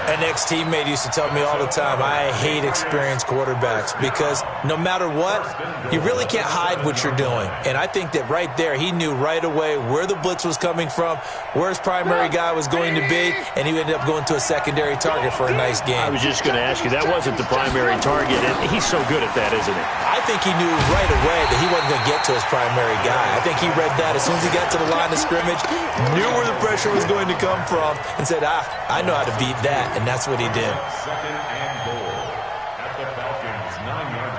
An ex-teammate used to tell me all the time, I hate experienced quarterbacks, because no matter what, you really can't hide what you're doing. And I think that right there, he knew right away where the blitz was coming from, where his primary guy was going to be, and he ended up going to a secondary target for a nice game. I was just going to ask you, that wasn't the primary target, and he's so good at that, isn't he? I think he knew right away that he wasn't going to get to his primary guy. I think he read that as soon as he got to the line of scrimmage, knew where the pressure was going to come from, and said, I know how to beat that. And that's what he did. 2nd and goal at the Falcons' 9-yard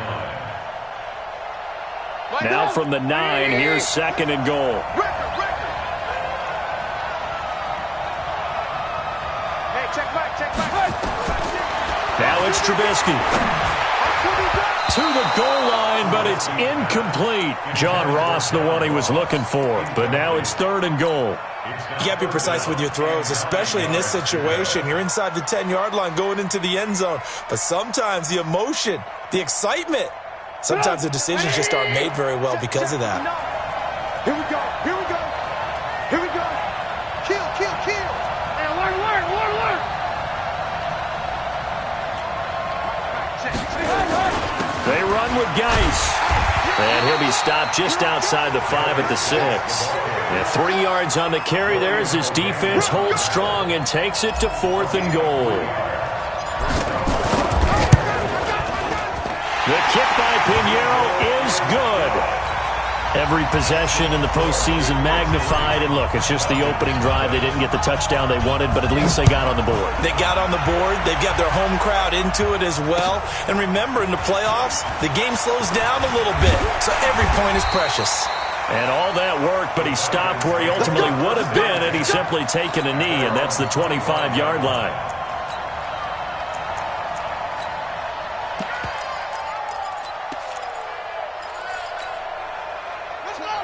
line. Now from the 9, here's 2nd and goal. Hey, check back. Now it's Trubisky. To the goal line, but it's incomplete. John Ross, the one he was looking for. But now it's 3rd and goal. You got to be precise with your throws, especially in this situation. You're inside the 10-yard line going into the end zone. But sometimes the emotion, the excitement, sometimes the decisions just aren't made very well because of that. Here we go. Kill. And alert. They run with Geis. And he'll be stopped just outside the 5 at the 6. And 3 yards on the carry there as his defense holds strong and takes it to 4th and goal. kick by Pinheiro is good. Every possession in the postseason magnified. And look, it's just the opening drive. They didn't get the touchdown they wanted, but at least they got on the board. They got on the board. They've got their home crowd into it as well. And remember, in the playoffs, the game slows down a little bit. So every point is precious. And all that worked, but he stopped where he ultimately would have been had he simply taken a knee, and that's the 25-yard line.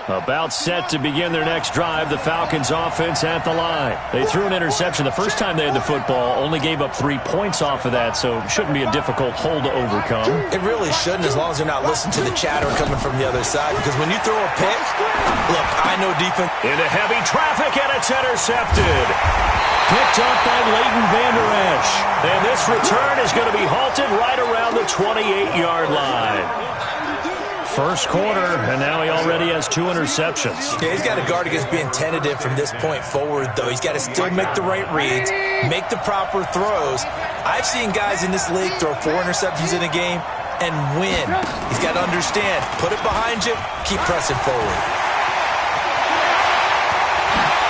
About set to begin their next drive, the Falcons offense at the line. They threw an interception the first time they had the football, only gave up 3 points off of that, so it shouldn't be a difficult hole to overcome. It really shouldn't, as long as you're not listening to the chatter coming from the other side, because when you throw a pick, look, I know defense. Into heavy traffic, and it's intercepted. Picked up by Leighton Vander Esch. And this return is going to be halted right around the 28-yard line. First quarter, and now he already has 2 interceptions. Yeah, he's got to guard against being tentative from this point forward, though. He's got to still make the right reads, make the proper throws. I've seen guys in this league throw 4 interceptions in a game and win. He's got to understand, put it behind you, keep pressing forward.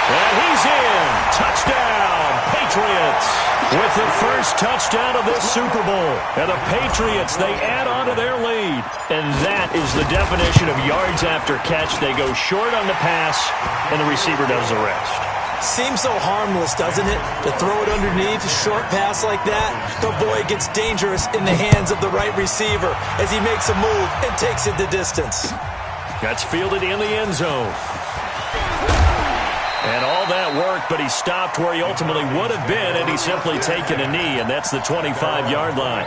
And he's in. Touchdown, Patriots. With the first touchdown of this Super Bowl. And the Patriots, they add on to their lead. And that is the definition of yards after catch. They go short on the pass, and the receiver does the rest. Seems so harmless, doesn't it? To throw it underneath, a short pass like that. But boy, it gets dangerous in the hands of the right receiver as he makes a move and takes it the distance. That's fielded in the end zone. And all that worked, but he stopped where he ultimately would have been had he simply taken a knee, and that's the 25-yard line.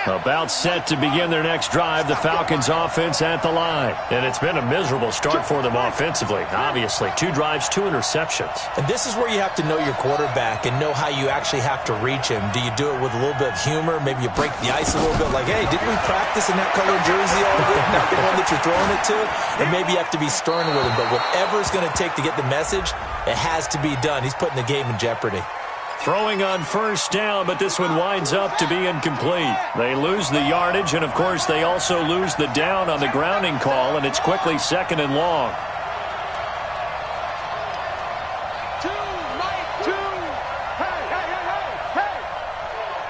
About set to begin their next drive, the Falcons offense at the line. And it's been a miserable start for them offensively, obviously. 2 drives, 2 interceptions. And this is where you have to know your quarterback and know how you actually have to reach him. Do you do it with a little bit of humor? Maybe you break the ice a little bit like, hey, didn't we practice in that color jersey all week? Not the one that you're throwing it to? And maybe you have to be stern with him. But whatever it's going to take to get the message, it has to be done. He's putting the game in jeopardy. Throwing on first down, but this one winds up to be incomplete. They lose the yardage, and of course they also lose the down on the grounding call, and it's quickly 2nd and long.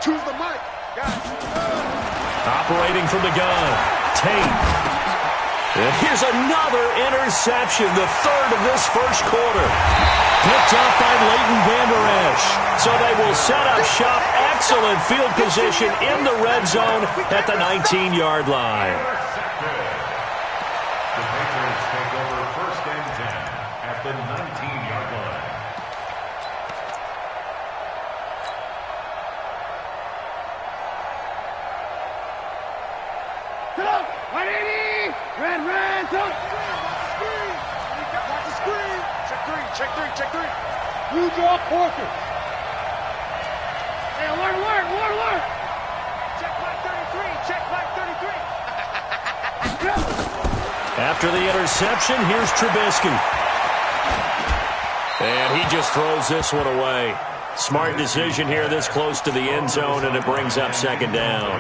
Choose the mic. Operating from the gun, Tate. And here's another interception, the 3rd of this first quarter. Picked up by Leighton Vander Esch. So they will set up shop. Excellent field position in the red zone at the 19-yard line. The Patriots take over 1st and 10 at the 19-yard line. Get up! 180! Red, zone! Screen! Watch the screen! Check 3. You draw Porter. Hey, alert! Check flag 33! After the interception, here's Trubisky. And he just throws this one away. Smart decision here this close to the end zone, and it brings up 2nd down.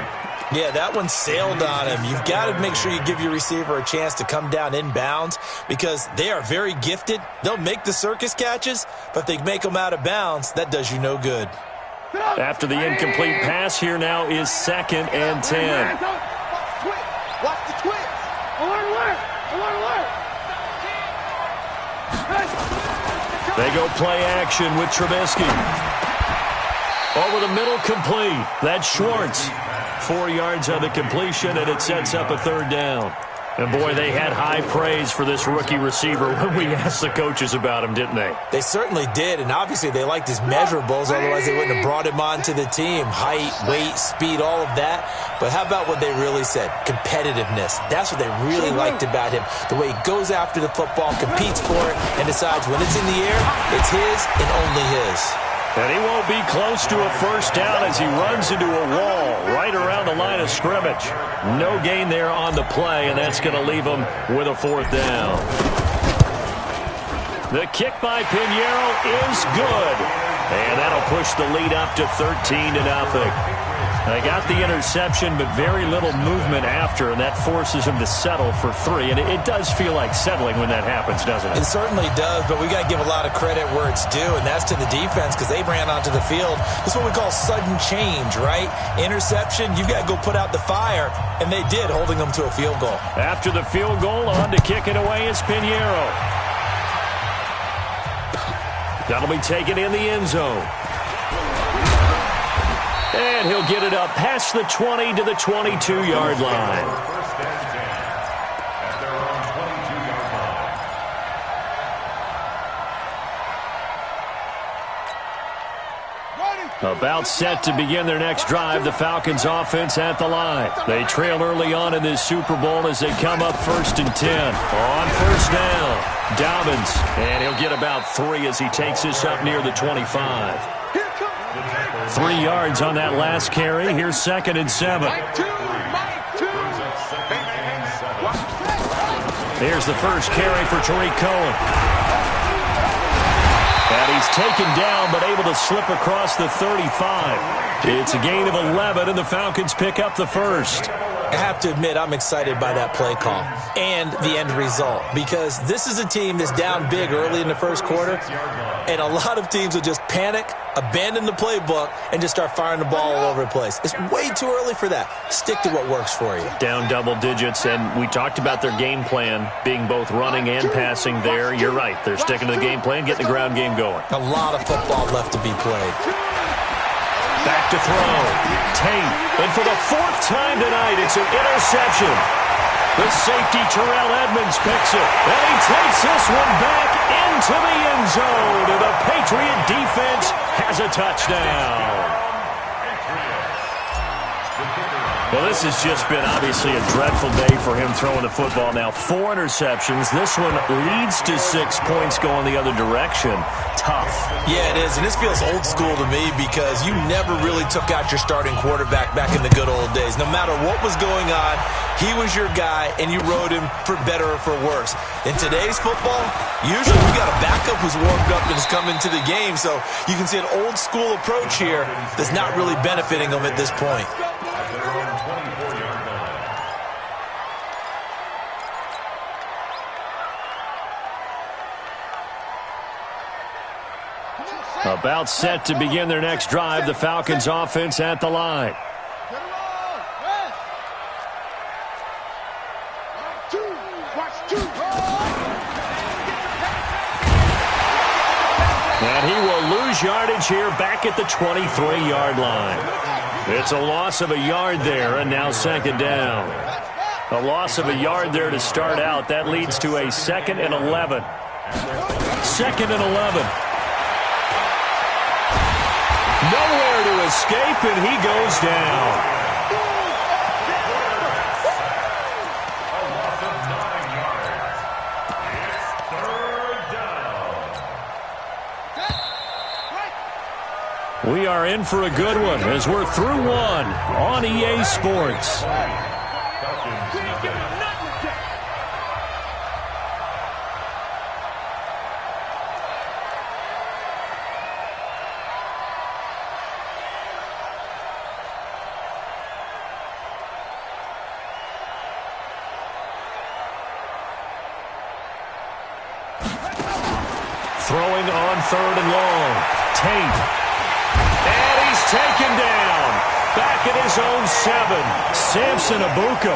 Yeah, that one sailed on him. You've got to make sure you give your receiver a chance to come down inbounds because they are very gifted. They'll make the circus catches, but if they make them out of bounds, that does you no good. After the incomplete pass, here now is 2nd and 10. Watch the twist. Alert! They go play action with Trubisky. Over the middle, complete. That's Schwartz. 4 yards on the completion, and it sets up a 3rd down. And, boy, they had high praise for this rookie receiver when we asked the coaches about him, didn't they? They certainly did, and obviously they liked his measurables, otherwise they wouldn't have brought him onto the team. Height, weight, speed, all of that. But how about what they really said? Competitiveness. That's what they really liked about him. The way he goes after the football, competes for it, and decides when it's in the air, it's his and only his. And he won't be close to a 1st down as he runs into a wall right around the line of scrimmage. No gain there on the play, and that's going to leave him with a 4th down. The kick by Pinheiro is good. And that'll push the lead up to 13-0. They got the interception, but very little movement after, and that forces them to settle for 3. And it does feel like settling when that happens, doesn't it? It certainly does, but we got to give a lot of credit where it's due, and that's to the defense because they ran onto the field. This is what we call sudden change, right? Interception, you got to go put out the fire, and they did, holding them to a field goal. After the field goal, on to kick it away is Pinheiro. That'll be taken in the end zone. And he'll get it up past the 20 to the 22-yard line. First and 10 at their own 22-yard line. About set to begin their next drive, the Falcons offense at the line. They trail early on in this Super Bowl as they come up 1st and 10. On first down, Dobbins. And he'll get about 3 as he takes this up near the 25. 3 yards on that last carry. Here's 2nd and 7. Here's the first carry for Tariq Cohen. And he's taken down, but able to slip across the 35. It's a gain of 11, and the Falcons pick up the first. I have to admit, I'm excited by that play call and the end result because this is a team that's down big early in the first quarter, and a lot of teams will just panic, abandon the playbook, and just start firing the ball all over the place. It's way too early for that. Stick to what works for you. Down double digits, and we talked about their game plan being both running and passing there. You're right. They're sticking to the game plan, getting the ground game going. A lot of football left to be played. Back to throw. Tate. And for the 4th time tonight, it's an interception. The safety, Terrell Edmonds, picks it. And he takes this one back into the end zone. And the Patriot defense has a touchdown. Well, this has just been obviously a dreadful day for him throwing the football. Now 4 interceptions. This one leads to 6 points going the other direction. Tough. Yeah, it is, and this feels old school to me because you never really took out your starting quarterback back in the good old days. No matter what was going on, he was your guy, and you rode him for better or for worse. In today's football, usually we got a backup who's warmed up and has come into the game, so you can see an old school approach here that's not really benefiting them at this point. About set to begin their next drive, the Falcons offense at the line. And he will lose yardage here back at the 23-yard line. It's a loss of a yard there, and now 2nd down. A loss of a yard there to start out. That leads to a 2nd and 11. 2nd and 11. Nowhere to escape, and he goes down. A loss of 9 yards. It's 3rd down. We are in for a good one as we're through one on EA Sports. Throwing on 3rd and long. Tate. And he's taken down. Back at his own 7. Samson Abuka.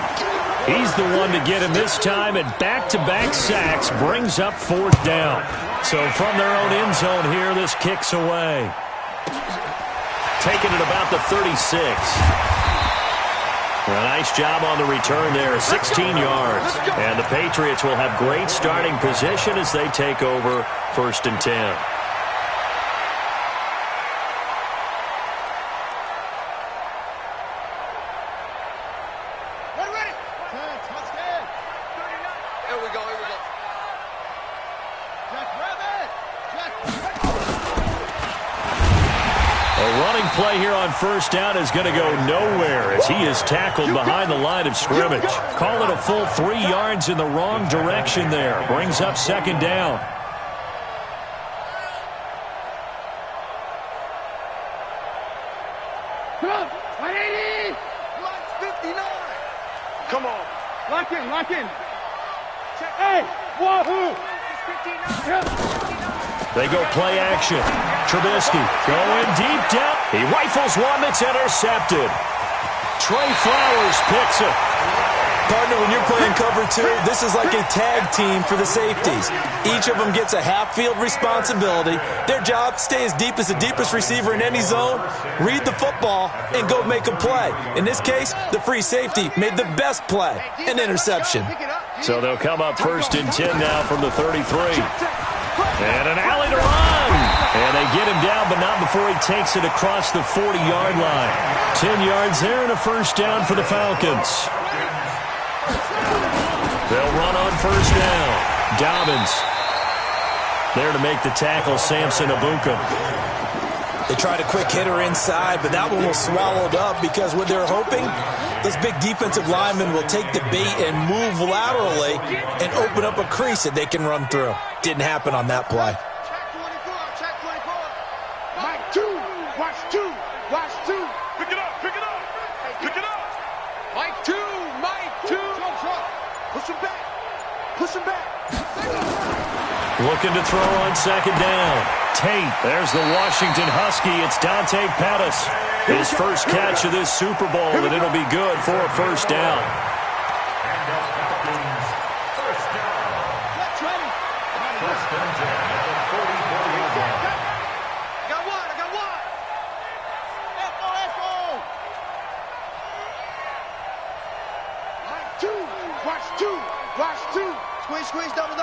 He's the one to get him this time, and back-to-back sacks brings up 4th down. So from their own end zone here, this kicks away. Taking it about the 36. A nice job on the return there, 16 yards. And the Patriots will have great starting position as they take over 1st and 10. Play here on 1st down is going to go nowhere as he is tackled behind the line of scrimmage. Call it a full 3 yards in the wrong direction there. Brings up 2nd down. Lock in, lock in. Hey, wahoo! They go play action. Trubisky going deep down. He rifles one that's intercepted. Trey Flowers picks it. Partner, when you're playing cover two, this is like a tag team for the safeties. Each of them gets a half-field responsibility. Their job, stay as deep as the deepest receiver in any zone, read the football, and go make a play. In this case, the free safety made the best play, an interception. So they'll come up 1st and 10 now from the 33. And an alley to run. And they get him down, but not before he takes it across the 40-yard line. 10 yards there and a first down for the Falcons. They'll run on 1st down. Dobbins there to make the tackle, Samson Abuka. They tried a quick hitter inside, but that one was swallowed up because what they're hoping, those big defensive linemen will take the bait and move laterally and open up a crease that they can run through. Didn't happen on that play. Check 24. Mike 2. Watch 2. Watch 2. Pick it up. Pick it up. Pick it up. Mike 2. Mike 2. Push him back. Push him back. Looking to throw on 2nd down. Tate, there's the Washington Husky. It's Dante Pettis. His first catch of this Super Bowl, and it'll be good for a first down. Squeeze, double.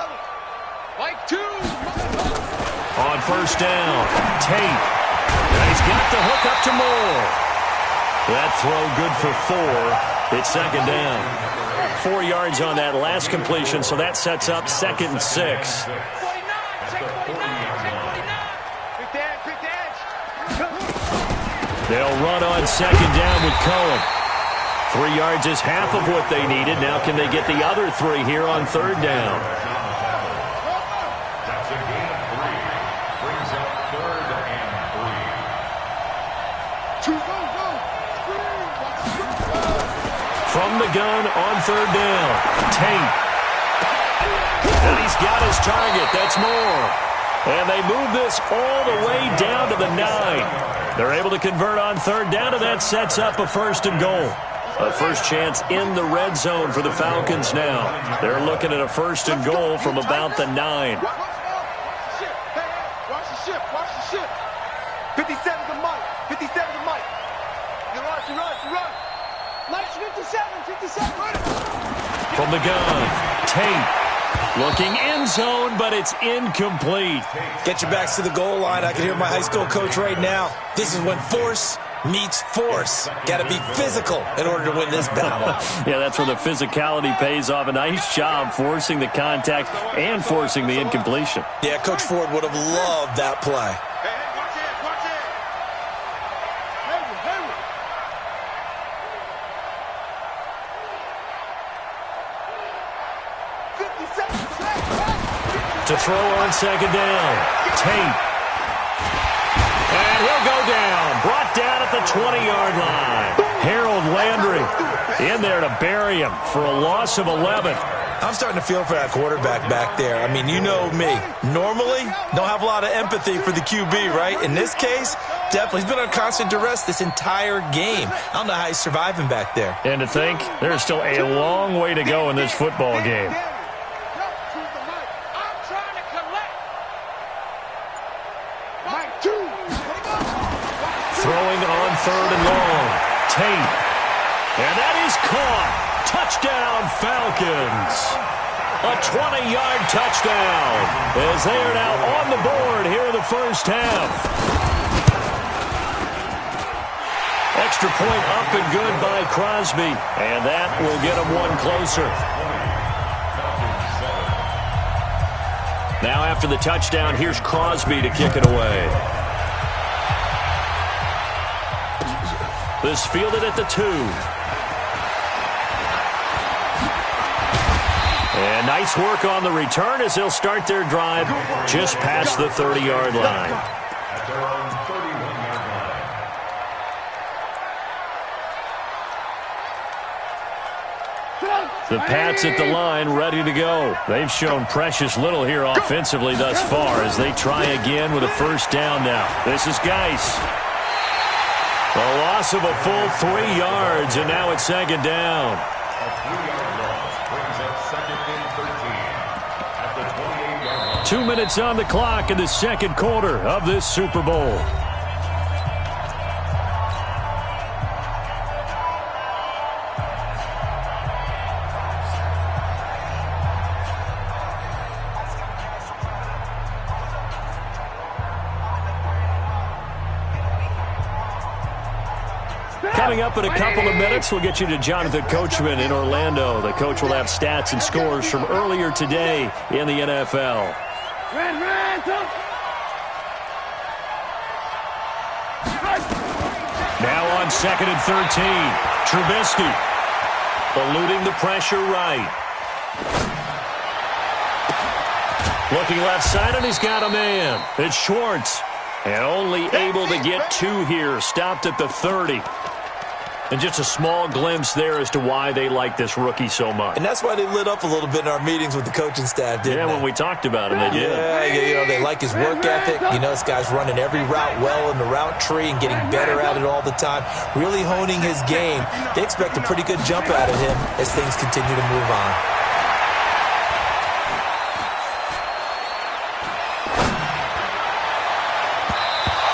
Mike 2. On 1st down, Tate. And he's got the hook up to Moore. That throw good for 4. It's 2nd down. 4 yards on that last completion, so that sets up 2nd and 6. They'll run on 2nd down with Cohen. 3 yards is half of what they needed. Now can they get the other 3 here on 3rd down? That's a gain of 3. Brings up 3rd and 3. From the gun on 3rd down, Tate. And he's got his target. That's Moore. And they move this all the way down to the 9. They're able to convert on 3rd down, and that sets up a 1st and goal. A first chance in the red zone for the Falcons now. They're looking at a 1st and goal from about the 9. Watch the ship. 57 to Mike. 57 to Mike. You run. Mike's 57. From the gun, Tate. Looking end zone, but it's incomplete. Get your backs to the goal line. I can hear my high school coach right now. This is when force meets force. Got to be physical in order to win this battle. Yeah, that's where the physicality pays off. A nice job forcing the contact and forcing the incompletion. Yeah, Coach Ford would have loved that play. Watch it. To throw on 2nd down, Tate. And he'll go down. Brought down at the 20-yard line. Harold Landry in there to bury him for a loss of 11. I'm starting to feel for that quarterback back there. I mean, you know me. Normally, don't have a lot of empathy for the QB, right? In this case, definitely. He's been on constant duress this entire game. I don't know how he's surviving back there. And to think, there's still a long way to go in this football game. Throwing on 3rd and long. Tate. And that is caught. Touchdown, Falcons. A 20-yard touchdown as they are now on the board here in the first half. Extra point up and good by Crosby. And that will get them one closer. Now after the touchdown, here's Crosby to kick it away. This fielded at the 2. And nice work on the return as they'll start their drive just past the 30-yard line. At their own 31-yard line. The Pats at the line, ready to go. They've shown precious little here offensively thus far as they try again with a first down now. This is Geis. A loss of a full 3 yards, and now it's second down. A 3-yard loss brings up second and 13 at the 28-yard line. 2 minutes on the clock in the second quarter of this Super Bowl. Coming up in a couple of minutes, we'll get you to Jonathan Coachman in Orlando. The coach will have stats and scores from earlier today in the NFL. Now on second and 13, Trubisky eluding the pressure right. Looking left side, and he's got a man. It's Schwartz. And only able to get 2 here. Stopped at the 30. And just a small glimpse there as to why they like this rookie so much. And that's why they lit up a little bit in our meetings with the coaching staff, didn't they? When we talked about him, they did. Yeah, they like his work ethic. This guy's running every route well in the route tree and getting better at it all the time. Really honing his game. They expect a pretty good jump out of him as things continue to move on.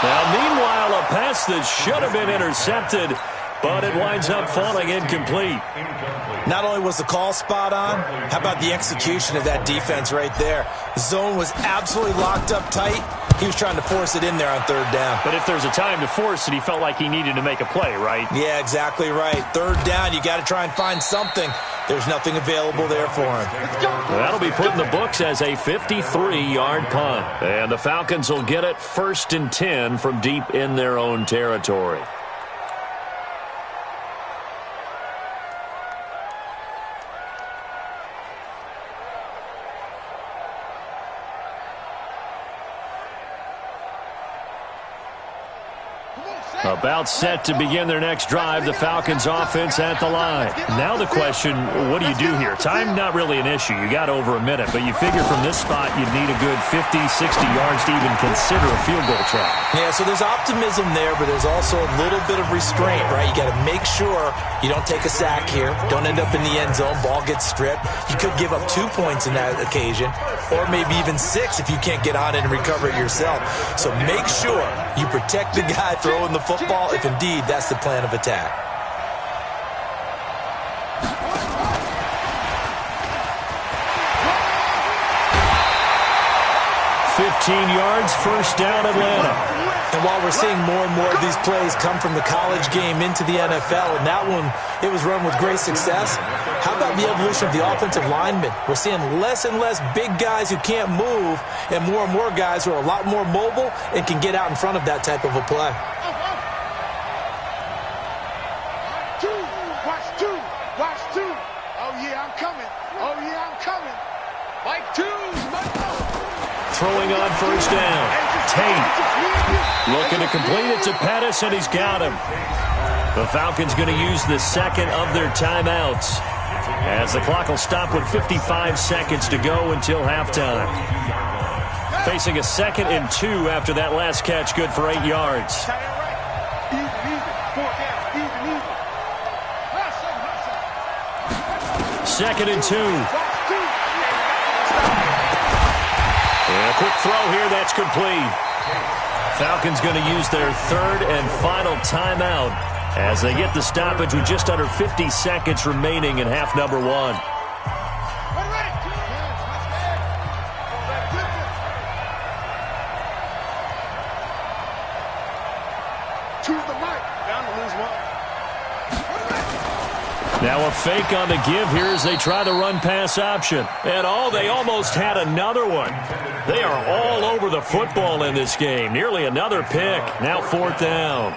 Now, meanwhile, a pass that should have been intercepted, but it winds up falling incomplete. Not only was the call spot on, how about the execution of that defense right there? The zone was absolutely locked up tight. He was trying to force it in there on third down. But if there's a time to force it, he felt like he needed to make a play, right? Yeah, exactly right. Third down, you got to try and find something. There's nothing available there for him. That'll be put in the books as a 53-yard punt. And the Falcons will get it 1st and 10 from deep in their own territory. About set to begin their next drive, the Falcons offense at the line. Now the question, what do you do here? Time not really an issue. You got over a minute, but you figure from this spot you'd need a good 50, 60 yards to even consider a field goal try. Yeah, so there's optimism there, but there's also a little bit of restraint, right? You got to make sure you don't take a sack here. Don't end up in the end zone. Ball gets stripped. You could give up 2 points in that occasion, or maybe even 6 if you can't get on it and recover it yourself. So make sure you protect the guy throwing the football if indeed that's the plan of attack. Yards, first down, Atlanta. And while we're seeing more and more of these plays come from the college game into the NFL, and that one, it was run with great success, how about the evolution of the offensive linemen? We're seeing less and less big guys who can't move and more guys who are a lot more mobile and can get out in front of that type of a play. Watch two. Oh, yeah, I'm coming. Mike 2. Throwing on first down. Tate looking to complete it to Pettis, and he's got him. The Falcons going to use the second of their timeouts as the clock will stop with 55 seconds to go until halftime. Facing a 2nd and 2 after that last catch, good for 8 yards. Second and 2. And a quick throw here, that's complete. Falcons going to use their 3rd and final timeout as they get the stoppage with just under 50 seconds remaining in half number 1. Now a fake on the give here as they try the run-pass option. And they almost had another one. They are all over the football in this game. Nearly another pick. Now 4th down.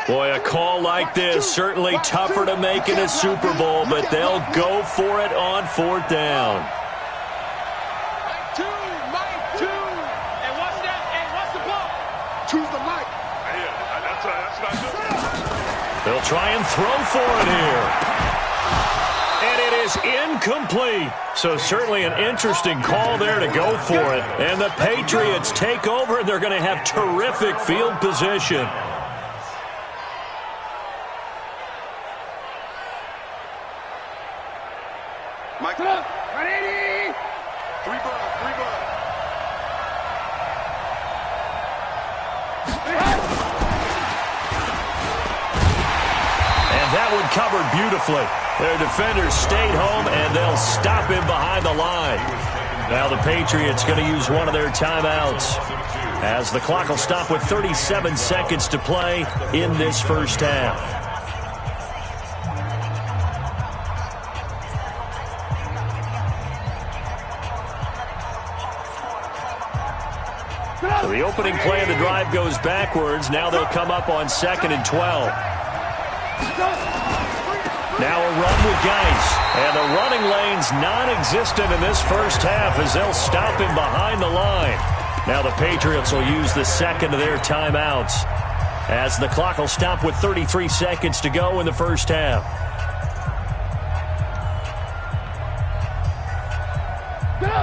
Boy, a call like this, certainly tougher to make in a Super Bowl, but they'll go for it on 4th down. They'll try and throw for it here. And it is incomplete. So certainly an interesting call there to go for it. And the Patriots take over, and they're going to have terrific field position. Michael up. Ready? Three ball. And that one covered beautifully. Their defenders stayed home, and they'll stop him behind the line. Now the Patriots going to use one of their timeouts, as the clock will stop with 37 seconds to play in this first half. So the opening play of the drive goes backwards. Now they'll come up on 2nd and 12. Now a run with Geis. And the running lane's non-existent in this first half as they'll stop him behind the line. Now the Patriots will use the second of their timeouts, as the clock will stop with 33 seconds to go in the first half.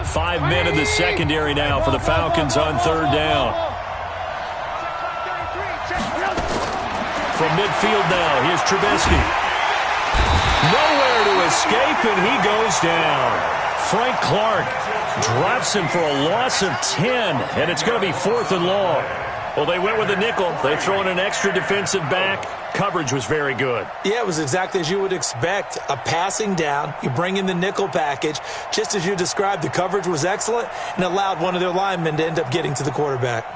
Five men in the secondary now for the Falcons on third down. From midfield now, here's Trubisky. Nowhere to escape, and he goes down. Frank Clark drops him for a loss of 10, and it's going to be 4th and long. Well, they went with a nickel. They throw in an extra defensive back. Coverage was very good. Yeah, it was exactly as you would expect. A passing down. You bring in the nickel package. Just as you described, the coverage was excellent and allowed one of their linemen to end up getting to the quarterback.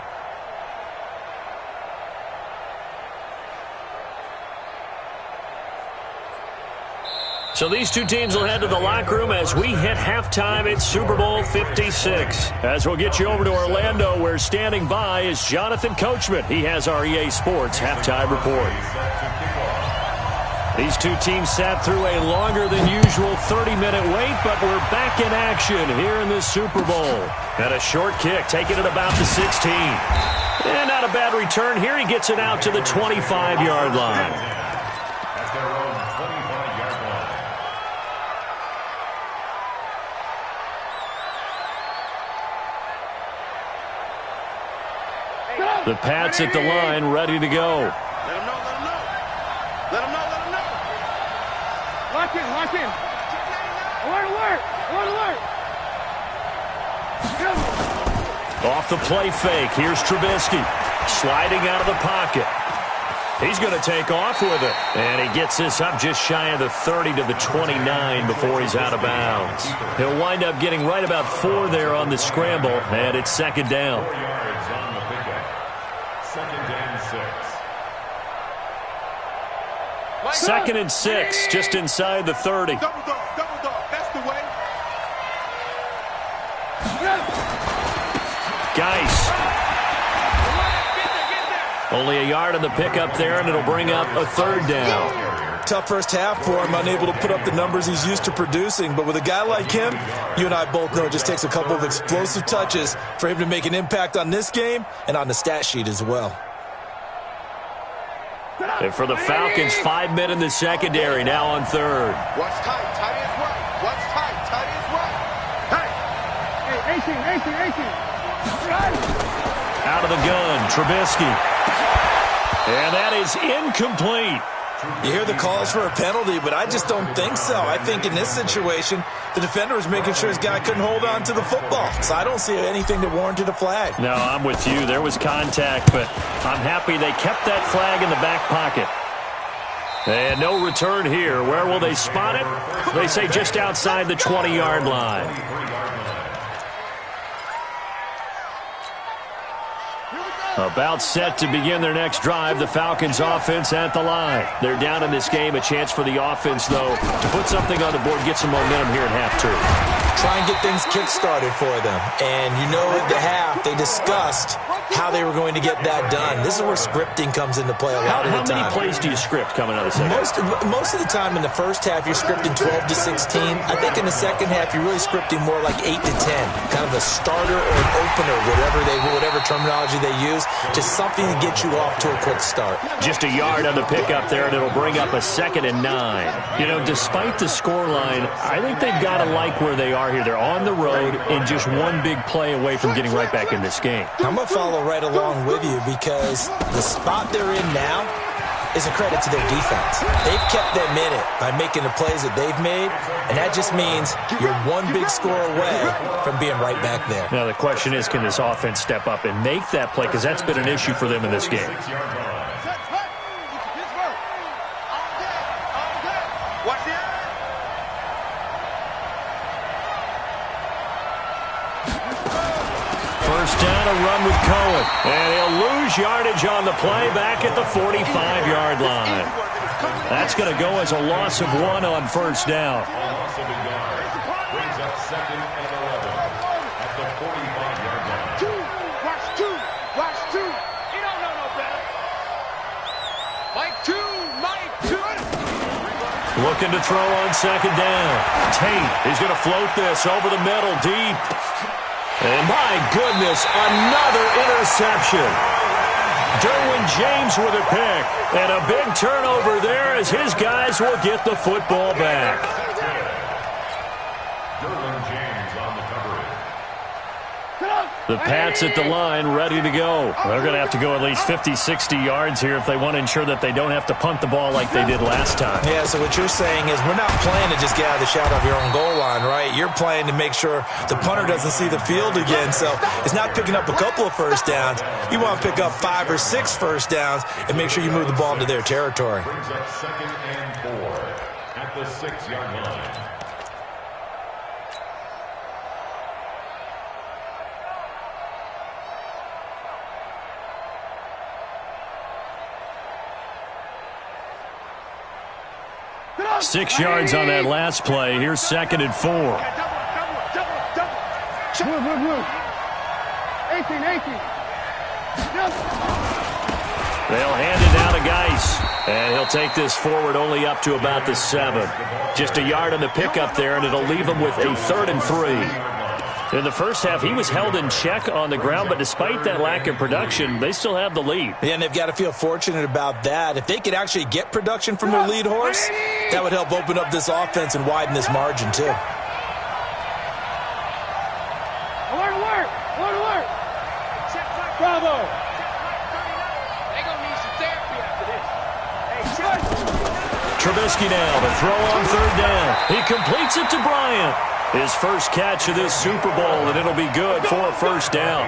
So these two teams will head to the locker room as we hit halftime at Super Bowl 56. As we'll get you over to Orlando, where standing by is Jonathan Coachman. He has our EA Sports halftime report. These two teams sat through a longer than usual 30-minute wait, but we're back in action here in the Super Bowl. And a short kick, taking it about the 16. And not a bad return here. He gets it out to the 25-yard line. That's their own 25-yard line. The Pats at the line, ready to go. Let him know. Lock in. Alert. Off the play fake, here's Trubisky. Sliding out of the pocket. He's going to take off with it. And he gets this up just shy of the 30 to the 29 before he's out of bounds. He'll wind up getting right about 4 there on the scramble, and it's 2nd down. 4 yards on the pickup. 2nd and 6. 2nd and 6, just inside the 30. Double dog. That's the way. Geis. Only a yard on the pickup there, and it'll bring up a 3rd down. Tough first half for him, unable to put up the numbers he's used to producing. But with a guy like him, you and I both know it just takes a couple of explosive touches for him to make an impact on this game and on the stat sheet as well. And for the Falcons, 5 men in the secondary now on 3rd. Watch tight is right. Watch tight is right. Hey, Out of the gun, Trubisky. And that is incomplete. You hear the calls for a penalty, but I just don't think so. I think in this situation, the defender was making sure his guy couldn't hold on to the football. So I don't see anything that warranted a flag. No, I'm with you. There was contact, but I'm happy they kept that flag in the back pocket. And no return here. Where will they spot it? They say just outside the 20-yard line. About set to begin their next drive, the Falcons offense at the line. They're down in this game. A chance for the offense, though, to put something on the board, get some momentum here in half 2. Try and get things kick-started for them. And you know at the half, they discussed how they were going to get that done. This is where scripting comes into play a lot of the time. How many plays do you script coming out of the second? Most of the time in the first half, you're scripting 12 to 16. I think in the second half, you're really scripting more like 8 to 10. Kind of a starter or an opener, whatever terminology they use. catches, just something to get you off to a quick start. Just a yard on the pickup there, and it'll bring up a 2nd and 9. You know, despite the scoreline, I think they've got to like where they are here. They're on the road and just one big play away from getting right back in this game. I'm going to follow right along with you because the spot they're in now is a credit to their defense. They've kept them in it by making the plays that they've made, and that just means you're one big score away from being right back there. Now the question is, can this offense step up and make that play? Because that's been an issue for them in this game. First down, a run with Cohen. And he'll lose yardage on the play back at the 45-yard line. That's going to go as a loss of 1 on first down. Loss of a yard. Brings up 2nd and 11 at the 45-yard line. Watch two. He don't know no better. Mike two. Looking to throw on 2nd down. Tate is going to float this over the middle, deep. And my goodness, another interception. Derwin James with a pick. And a big turnover there as his guys will get the football back. Derwin James on the coverage. The Pats at the line ready to go. They're going to have to go at least 50, 60 yards here if they want to ensure that they don't have to punt the ball like they did last time. Yeah, so what you're saying is we're not playing to just get out of the shadow of your own goal line, right? You're playing to make sure the punter doesn't see the field again. So it's not picking up a couple of first downs. You want to pick up 5 or 6 first downs and make sure you move the ball into their territory. Brings up 2nd and 4 at the 6-yard line. Double. 6 yards on that last play. Here's 2nd and 4. Double. 18. They'll hand it down to Geis. And he'll take this forward only up to about the 7. Just a yard on the pickup there, and it'll leave him with a 3rd and 3. In the first half, he was held in check on the ground, but despite that lack of production, they still have the lead. Yeah, and they've got to feel fortunate about that. If they could actually get production from their lead horse, that would help open up this offense and widen this margin, too. Work. Bravo. They're going to need some therapy after this. Hey, Trubisky now to throw on 3rd down. He completes it to Bryant. His first catch of this Super Bowl, and it'll be good for a first down.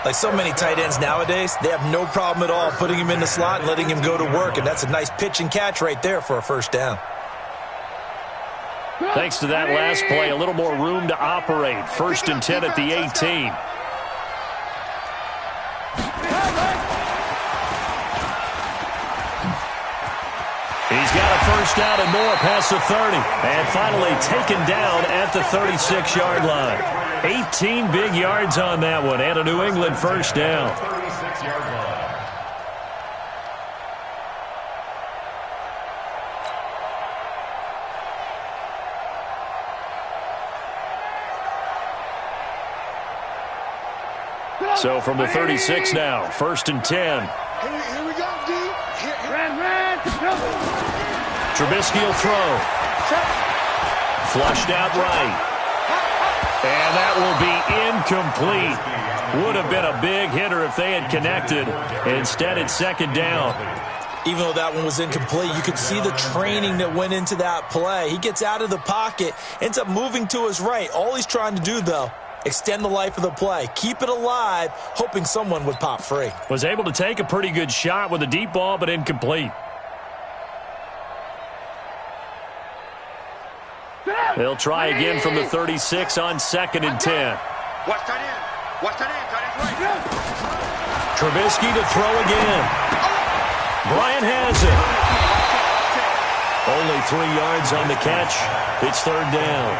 Like so many tight ends nowadays, they have no problem at all putting him in the slot and letting him go to work, and that's a nice pitch and catch right there for a first down. Thanks to that last play, a little more room to operate. 1st and 10 at the 18. He's got a first down and more past the 30. And finally taken down at the 36-yard line. 18 big yards on that one and a New England first down. 36-yard line. So from the 36 now, 1st and 10. Here we go, D. Red. Trubisky will throw. Flushed out right. And that will be incomplete. Would have been a big hitter if they had connected. Instead, it's 2nd down. Even though that one was incomplete, you could see the training that went into that play. He gets out of the pocket, ends up moving to his right. All he's trying to do, though, extend the life of the play. Keep it alive, hoping someone would pop free. Was able to take a pretty good shot with a deep ball, but incomplete. They'll try again from the 36 on 2nd and 10. Watch tight end. Tight end's right. Trubisky to throw again. Bryant has it. Only 3 yards on the catch. It's 3rd down.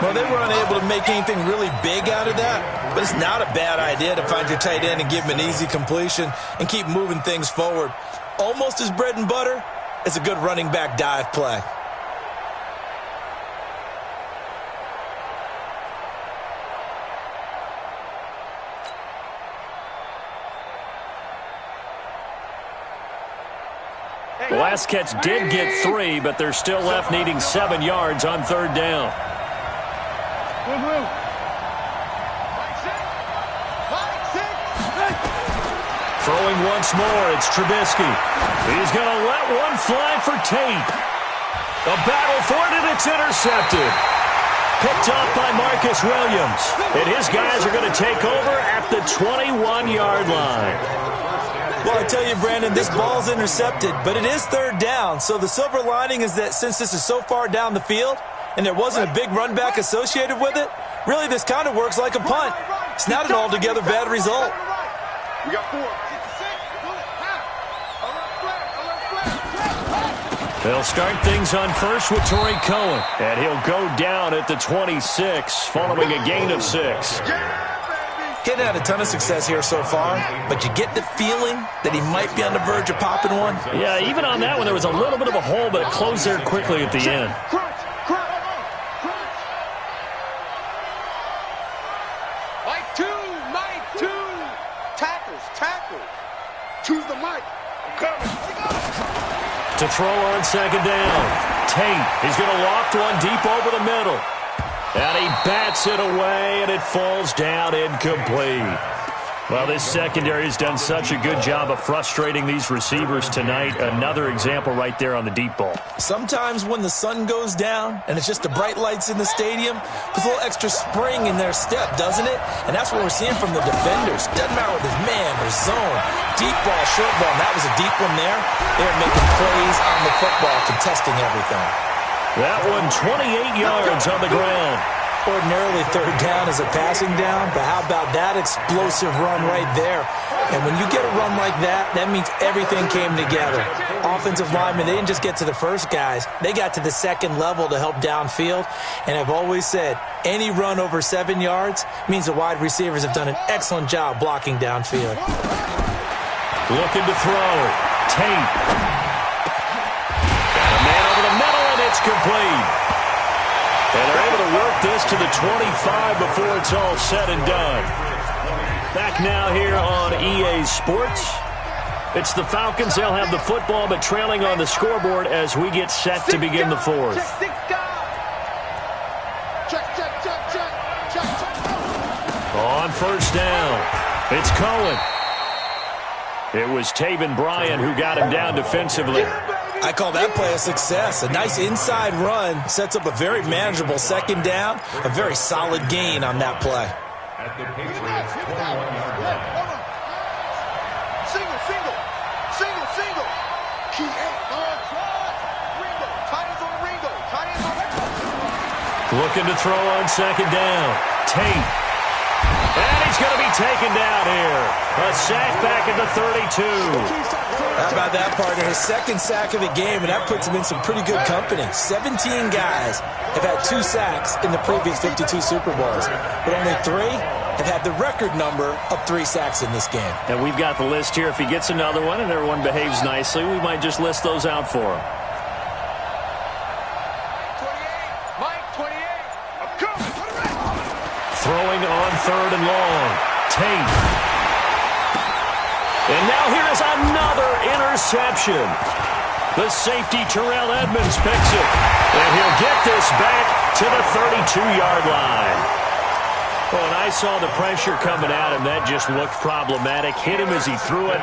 Well, they were unable to make anything really big out of that, but it's not a bad idea to find your tight end and give him an easy completion and keep moving things forward. Almost as bread and butter as a good running back dive play. The last catch did get 3, but they're still left needing 7 yards on 3rd down. Throwing once more, it's Trubisky. He's going to let one fly for Tate. A battle for it, and it's intercepted. Picked off by Marcus Williams. And his guys are going to take over at the 21-yard line. Well, I tell you, Brandon, this ball's intercepted, but it is 3rd down. So the silver lining is that since this is so far down the field and there wasn't a big run back associated with it, really this kind of works like a punt. It's not an altogether bad result. We got 4. They'll start things on first with Torrey Cohen. And he'll go down at the 26 following a gain of 6. He'd had a ton of success here so far, but you get the feeling that he might be on the verge of popping one. Yeah, even on that one, there was a little bit of a hole, but it closed there quickly at the end. Mike 2. Tackles. Choose the mic. I'm coming. To throw on 2nd down. Tate, he's going to loft one deep over the middle. And he bats it away, and it falls down incomplete. Well, this secondary has done such a good job of frustrating these receivers tonight. Another example right there on the deep ball. Sometimes when the sun goes down and it's just the bright lights in the stadium, there's a little extra spring in their step, doesn't it? And that's what we're seeing from the defenders. Doesn't matter whether it's man or zone. Deep ball, short ball, and that was a deep one there. They're making plays on the football, contesting everything. That one 28 yards on the ground. Ordinarily 3rd down is a passing down, but how about that explosive run right there? And when you get a run like that, that means everything came together. Offensive linemen, they didn't just get to the first guys. They got to the 2nd level to help downfield. And I've always said, any run over 7 yards means the wide receivers have done an excellent job blocking downfield. Looking to throw. Tate. Got a man over the middle, and it's complete. And they're able to work this to the 25 before it's all said and done. Back now here on EA Sports. It's the Falcons. They'll have the football, but trailing on the scoreboard as we get set to begin the 4th. On 1st down, it's Cohen. It was Taven Bryan who got him down defensively. I call that play a success. A nice inside run sets up a very manageable 2nd down. A very solid gain on that play. At the Patriots' 21-yard line. Single. Key 8. Ringo. Tight ends on Ringo. Looking to throw on 2nd down. Tate. And he's going to be taken down here. A sack back at the 32. How about that, partner? His 2nd sack of the game, and that puts him in some pretty good company. 17 guys have had 2 sacks in the previous 52 Super Bowls, but only 3 have had the record number of 3 sacks in this game. And we've got the list here. If he gets another one and everyone behaves nicely, we might just list those out for him. 28. Mike, 28. I'm coming. Throwing on 3rd and long. Tate. And now here is another interception. The safety, Terrell Edmonds, picks it. And he'll get this back to the 32-yard line. Well, when I saw the pressure coming at him, that just looked problematic. Hit him as he threw it,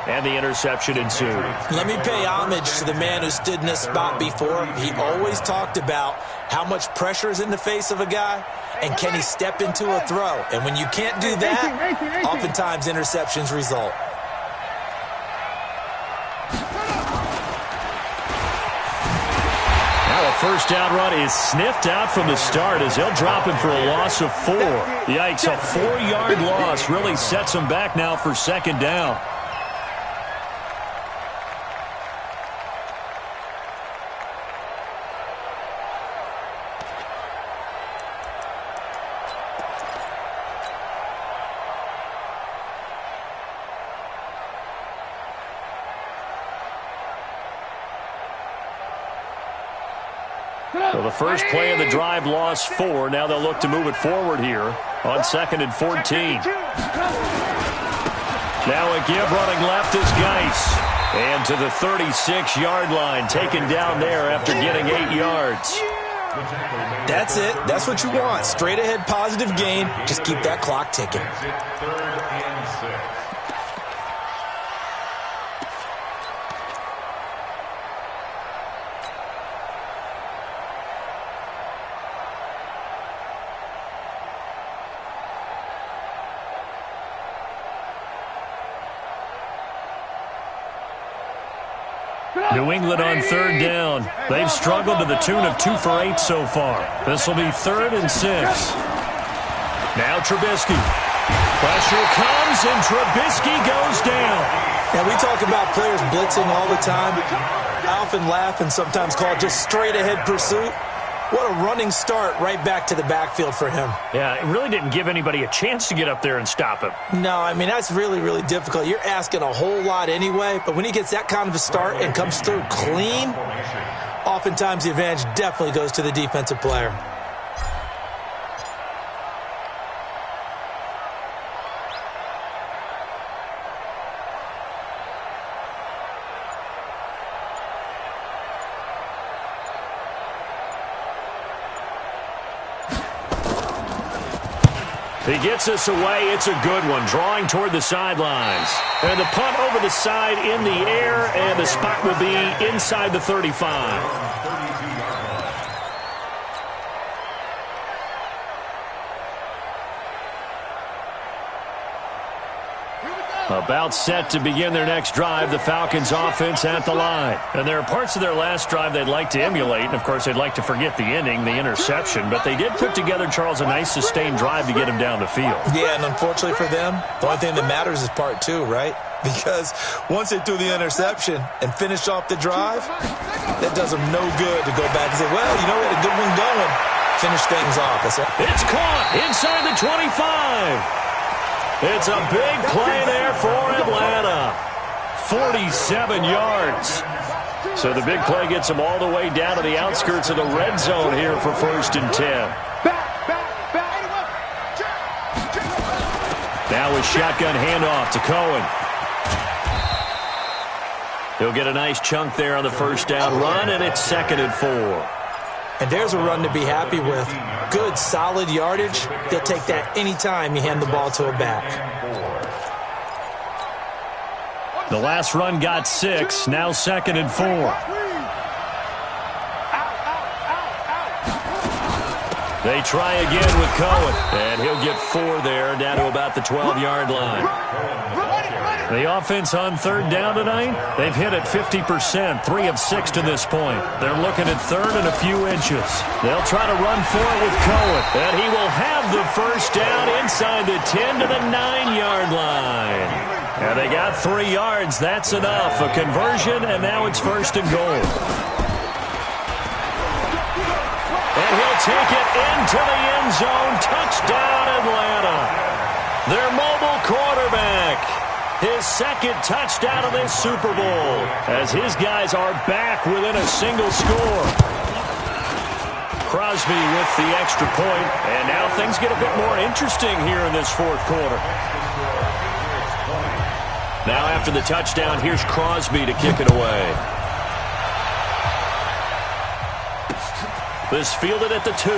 and the interception ensued. Let me pay homage to the man who stood in this spot before. He always talked about how much pressure is in the face of a guy, and can he step into a throw. And when you can't do that, oftentimes interceptions result. First down run is sniffed out from the start as they'll drop him for a loss of 4. Yikes, a 4-yard loss really sets him back now for 2nd down. So the first play of the drive lost 4. Now they'll look to move it forward here on 2nd and 14. Now a give running left is Geis. And to the 36-yard line, taken down there after getting 8 yards. That's it. That's what you want. Straight ahead positive gain. Just keep that clock ticking. Third and 6. New England on third down. They've struggled to the tune of 2 for 8 so far. This will be 3rd and 6. Now Trubisky. Pressure comes, and Trubisky goes down. Now, we talk about players blitzing all the time. I often laugh and sometimes call it just straight-ahead pursuit. What a running start right back to the backfield for him. Yeah, it really didn't give anybody a chance to get up there and stop him. No, I mean, that's really, really difficult. You're asking a whole lot anyway, but when he gets that kind of a start and comes through clean, oftentimes the advantage definitely goes to the defensive player. He gets us away. It's a good one, drawing toward the sidelines. And the punt over the side in the air, and the spot will be inside the 35. About set to begin their next drive, the Falcons offense at the line. And there are parts of their last drive they'd like to emulate, and of course they'd like to forget the ending, the interception, but they did put together, Charles, a nice sustained drive to get him down the field. Yeah, and unfortunately for them, the only thing that matters is part 2, right? Because once they threw the interception and finished off the drive, that does them no good to go back and say, well, you know, we had a good one going. Finish things off. It's caught inside the 25. It's a big play there for Atlanta. 47 yards. So the big play gets them all the way down to the outskirts of the red zone here for 1st and 10. Now a shotgun handoff to Cohen. He'll get a nice chunk there on the first down run, and it's 2nd and 4. And there's a run to be happy with. Good, solid yardage. They'll take that anytime you hand the ball to a back. The last run got 6. Now 2nd and 4. They try again with Cohen. And he'll get 4 there, down to about the 12-yard line. The offense on 3rd down tonight, they've hit at 50%, 3 of 6 to this point. They're looking at 3rd and a few inches. They'll try to run for it with Cohen, and he will have the first down inside the 10 to the 9-yard line. And they got 3 yards. That's enough. A conversion, and now it's 1st and goal. And he'll take it into the end zone. Touchdown, Atlanta. Their mobile quarterback. His 2nd touchdown of this Super Bowl, as his guys are back within a single score. Crosby with the extra point, and now things get a bit more interesting here in this 4th quarter. Now after the touchdown, here's Crosby to kick it away. This fielded at the 2.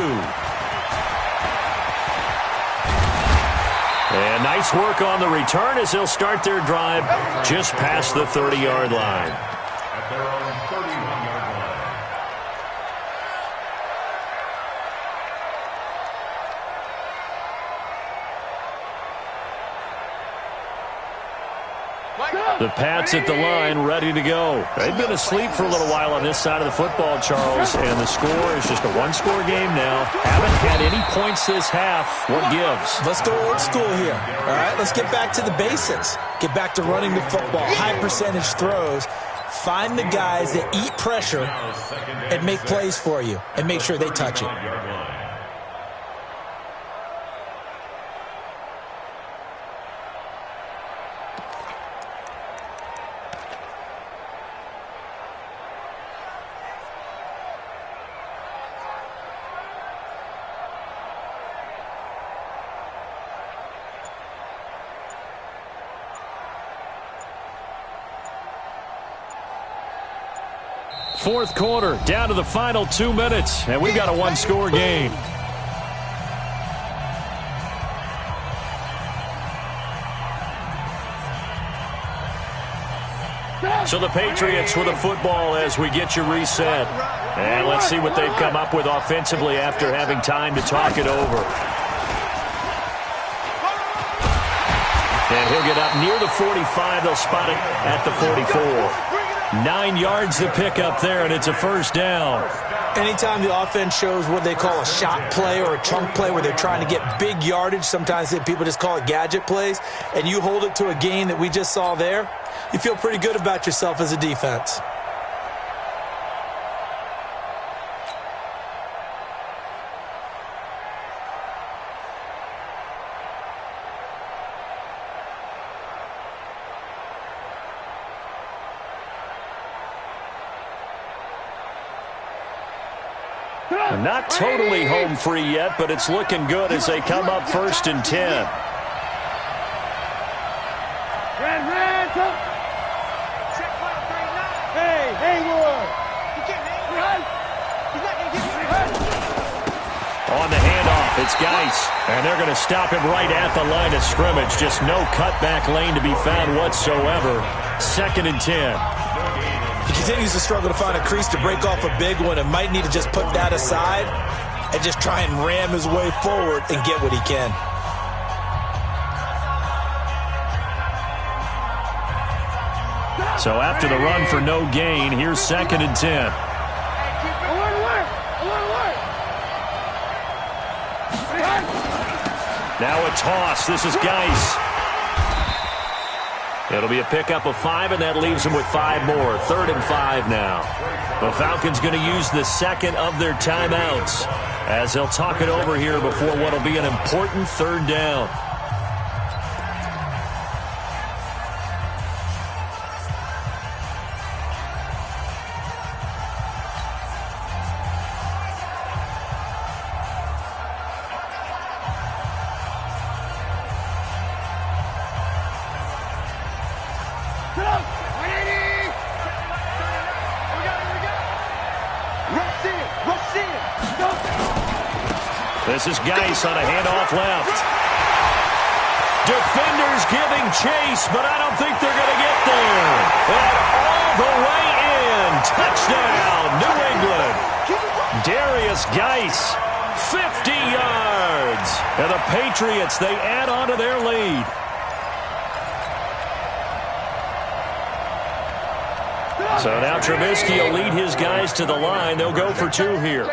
And nice work on the return as they'll start their drive just past the 30-yard line. At their own 31-yard line. The Pats at the line, ready to go. They've been asleep for a little while on this side of the football, Charles, and the score is just a one-score game now. Haven't had any points this half. What gives? Let's go old school here. All right, let's get back to the basics. Get back to running the football, high-percentage throws. Find the guys that eat pressure and make plays for you and make sure they touch it. fourth quarter, down to the final 2 minutes, and we've got a one-score game. So the Patriots with a football as we get you reset. And let's see what they've come up with offensively after having time to talk it over. And he'll get up near the 45. They'll spot it at the 44. 9 yards to pick up there, and it's a first down. Anytime the offense shows what they call a shot play or a chunk play where they're trying to get big yardage, sometimes people just call it gadget plays, and you hold it to a gain that we just saw there, you feel pretty good about yourself as a defense. Not totally home free yet, but it's looking good as they come up 1st and 10. On the handoff, it's Geis, and they're going to stop him right at the line of scrimmage. Just no cutback lane to be found whatsoever. 2nd and 10. He continues to struggle to find a crease to break off a big one and might need to just put that aside and just try and ram his way forward and get what he can. So after the run for no gain, here's 2nd and 10. Now a toss. This is Geis. It'll be a pickup of 5, and that leaves them with 5 more. 3rd and 5 now. The Falcons going to use the second of their timeouts as they'll talk it over here before what will be an important 3rd down. This is Geis on a handoff left. Defenders giving chase, but I don't think they're going to get there. And all the way in. Touchdown, New England. Darius Geis, 50 yards. And the Patriots, they add on to their lead. So now Trubisky will lead his guys to the line. They'll go for 2 here.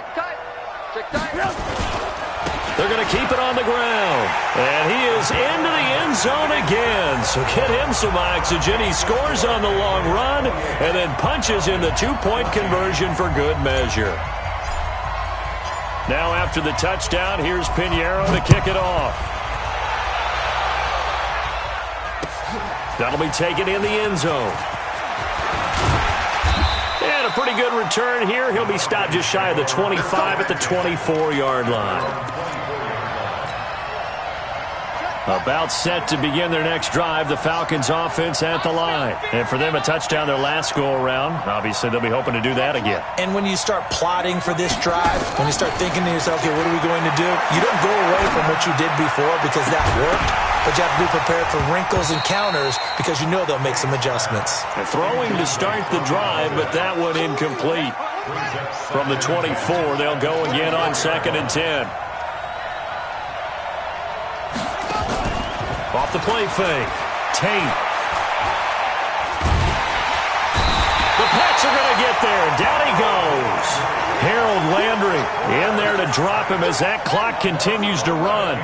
They're going to keep it on the ground. And he is into the end zone again. So get him some oxygen. He scores on the long run and then punches in the 2-point conversion for good measure. Now after the touchdown, here's Pinheiro to kick it off. That'll be taken in the end zone. And a pretty good return here. He'll be stopped just shy of the 25 at the 24-yard line. About set to begin their next drive, the Falcons offense at the line. And for them, a touchdown their last go-around. Obviously, they'll be hoping to do that again. And when you start plotting for this drive, when you start thinking to yourself, okay, what are we going to do? You don't go away from what you did before because that worked, but you have to be prepared for wrinkles and counters because you know they'll make some adjustments. And throwing to start the drive, but that one incomplete. From the 24, they'll go again on 2nd and 10. Off the play fake. Tate. The Pats are going to get there. Down he goes. Harold Landry in there to drop him as that clock continues to run.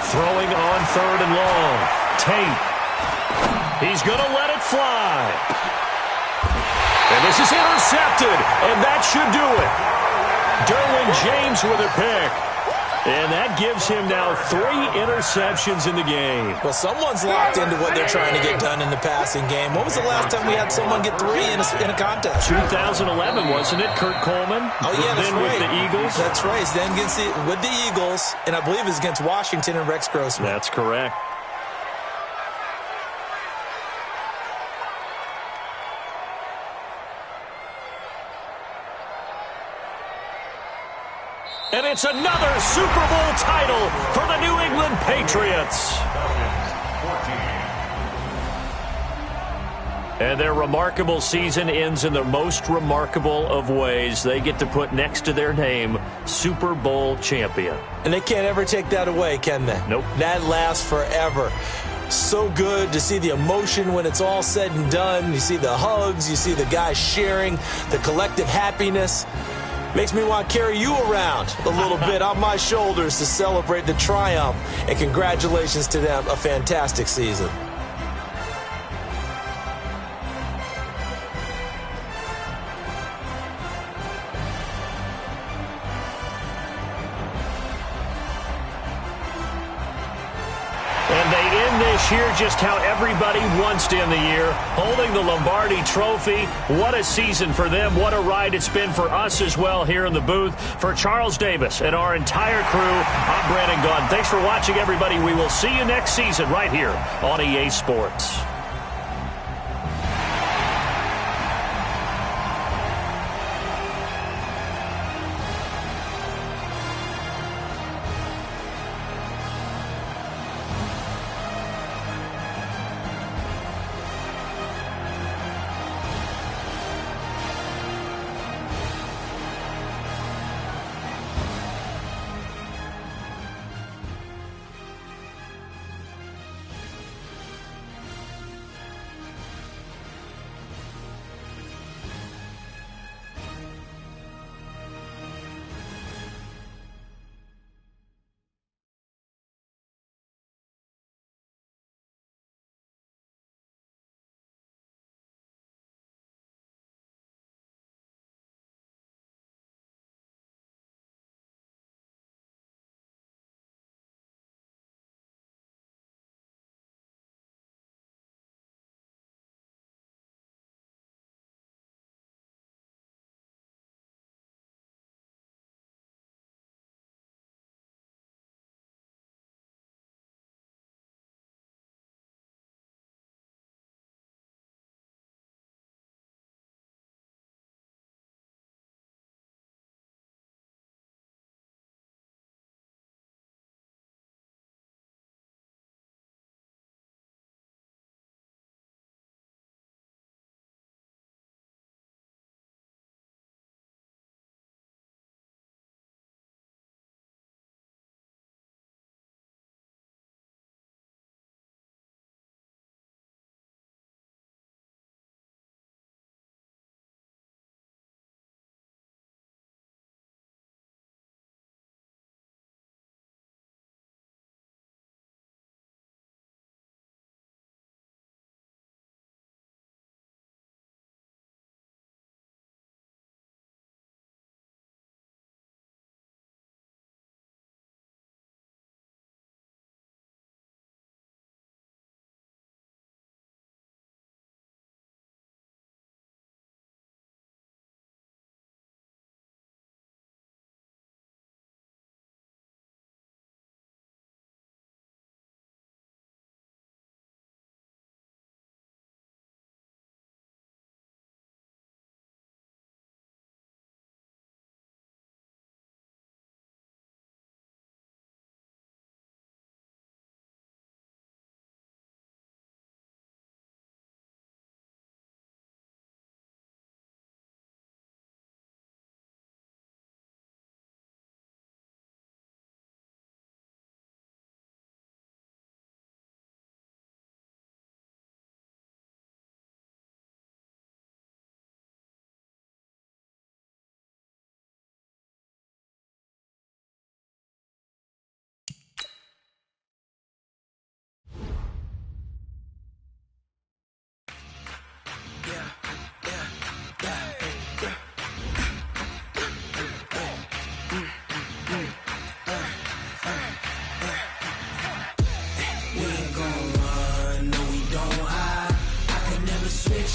Throwing on 3rd and long. Tate. He's going to let it fly. And this is intercepted, and that should do it. Derwin James with a pick. And that gives him now 3 interceptions in the game. Well, someone's locked into what they're trying to get done in the passing game. When was the last time we had someone get 3 in a contest? 2011, wasn't it? Kurt Coleman? Oh, yeah, that's then right. With the Eagles? That's right. Then with the Eagles, and I believe it's against Washington and Rex Grossman. That's correct. And it's another Super Bowl title for the New England Patriots. And their remarkable season ends in the most remarkable of ways. They get to put next to their name, Super Bowl champion. And they can't ever take that away, can they? Nope. That lasts forever. So good to see the emotion when it's all said and done. You see the hugs, you see the guys sharing, the collective happiness. Makes me want to carry you around a little bit on my shoulders to celebrate the triumph. And congratulations to them, a fantastic season. This year, just how everybody wants to end the year, holding the Lombardi Trophy. What a season for them. What a ride it's been for us as well here in the booth. For Charles Davis and our entire crew, I'm Brandon Gunn. Thanks for watching, everybody. We will see you next season right here on EA Sports.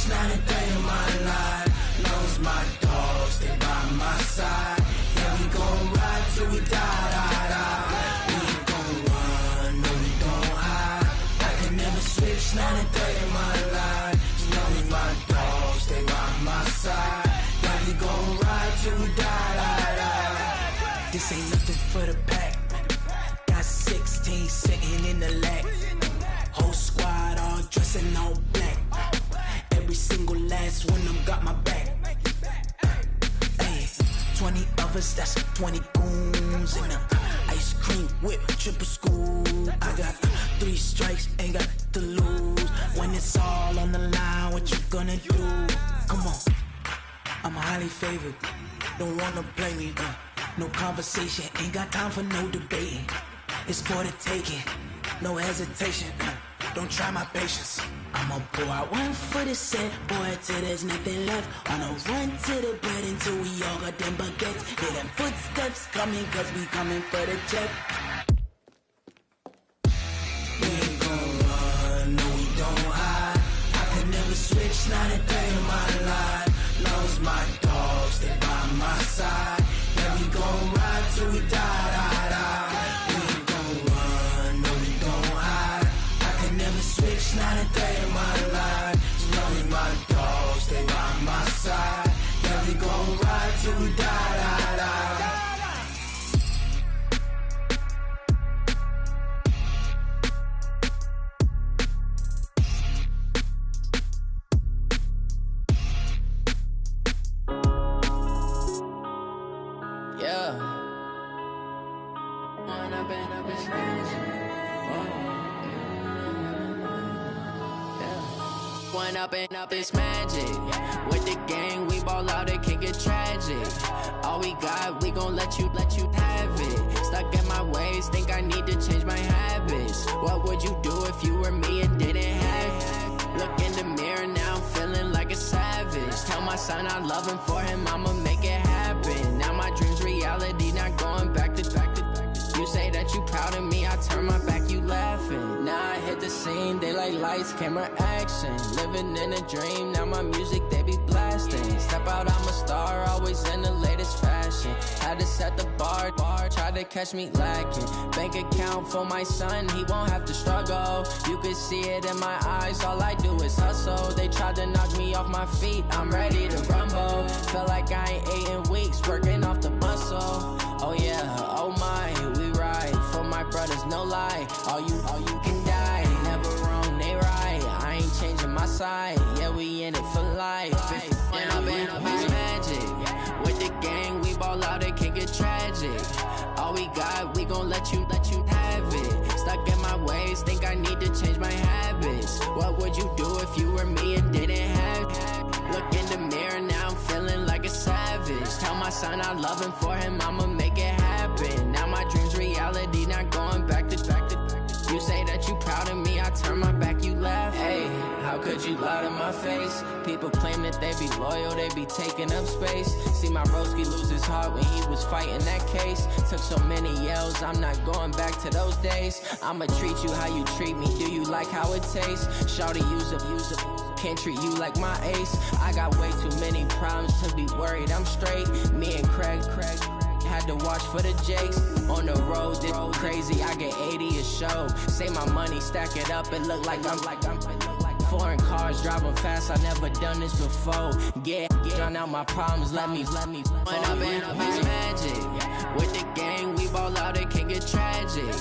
not a day in my life. Knows my dogs, they by my side. Yeah, we gon' ride till we die, die, die. We ain't gon' run, no, we don't hide. I can never switch, not a day in my life. As long as my dogs, they by my side. Yeah, we gon' ride till we die, die, die. This ain't lovers, that's 20 goons. And the ice cream whip, triple scoop. I got 3 strikes, ain't got to lose. When it's all on the line, what you gonna do? Come on, I'm highly favored. Don't wanna play me, no conversation, ain't got time for no debating. It's for the taking, no hesitation. Don't try my patience. I'ma pour out one for the set, boy, till there's nothing left. On a run to the bread until we all got them baguettes. Hear them footsteps coming, cause we coming for the check. We ain't gon' run, no we don't hide. I could never switch, not a day in my life. Long as my dogs stay by my side. Yeah, we gon' ride till we die, die, die. We ain't gon' run, no we don't hide. I could never switch, not a day in my life. As long as my dogs stay by my side. Yeah, we gon' ride till we die, die, die. Up this magic. With the gang, we ball out, it can get tragic. All we got, we gon' let you have it. Stuck in my ways, think I need to change my habits. What would you do if you were me and didn't have it? Look in the mirror, now I'm feeling like a savage. Tell my son I love him, for him I'ma make it happen. Now my dream's reality, not going back to. You say that you proud of me, I turn my back, you laughing. Now I hit the scene, they like lights, camera, action. Living in a dream, now my music, they be blasting. Step out, I'm a star, always in the latest fashion. Had to set the bar, try to catch me lacking. Bank account for my son, he won't have to struggle. You can see it in my eyes, all I do is hustle. They tried to knock me off my feet, I'm ready to rumble. Feel like I ain't ate in weeks, working off the muscle. Oh yeah, oh my, we ride for my brothers, no lie. All you can die, never wrong, they right. I ain't changing my side, yeah, we in it for life. When I've been up is magic. With the gang, we ball out, it can get tragic. All we got, we gon' let you have it. Stuck in my ways, think I need to change my habits. What would you do if you were me and didn't have it? Look in the mirror, now I'm feeling like a savage. Tell my son I love him, for him I'ma make it happen. Now my dream's reality, not going back to. You say that you proud of me, I turn my back, you laugh. Hey, how could you lie to my face? People claim that they be loyal, they be taking up space. See my broski lose his heart when he was fighting that case. Took so many yells, I'm not going back to those days. I'ma treat you how you treat me, do you like how it tastes? Shawty, use up, can't treat you like my ace. I got way too many problems to be worried, I'm straight. Me and Craig had to watch for the Jakes. On the road, this crazy, I get 80 a show. Say my money, stack it up, it look like I'm foreign cars, driving fast, I never done this before. Get drown out my problems, let me When I've been up is magic. With the gang, we ball out, it can get tragic.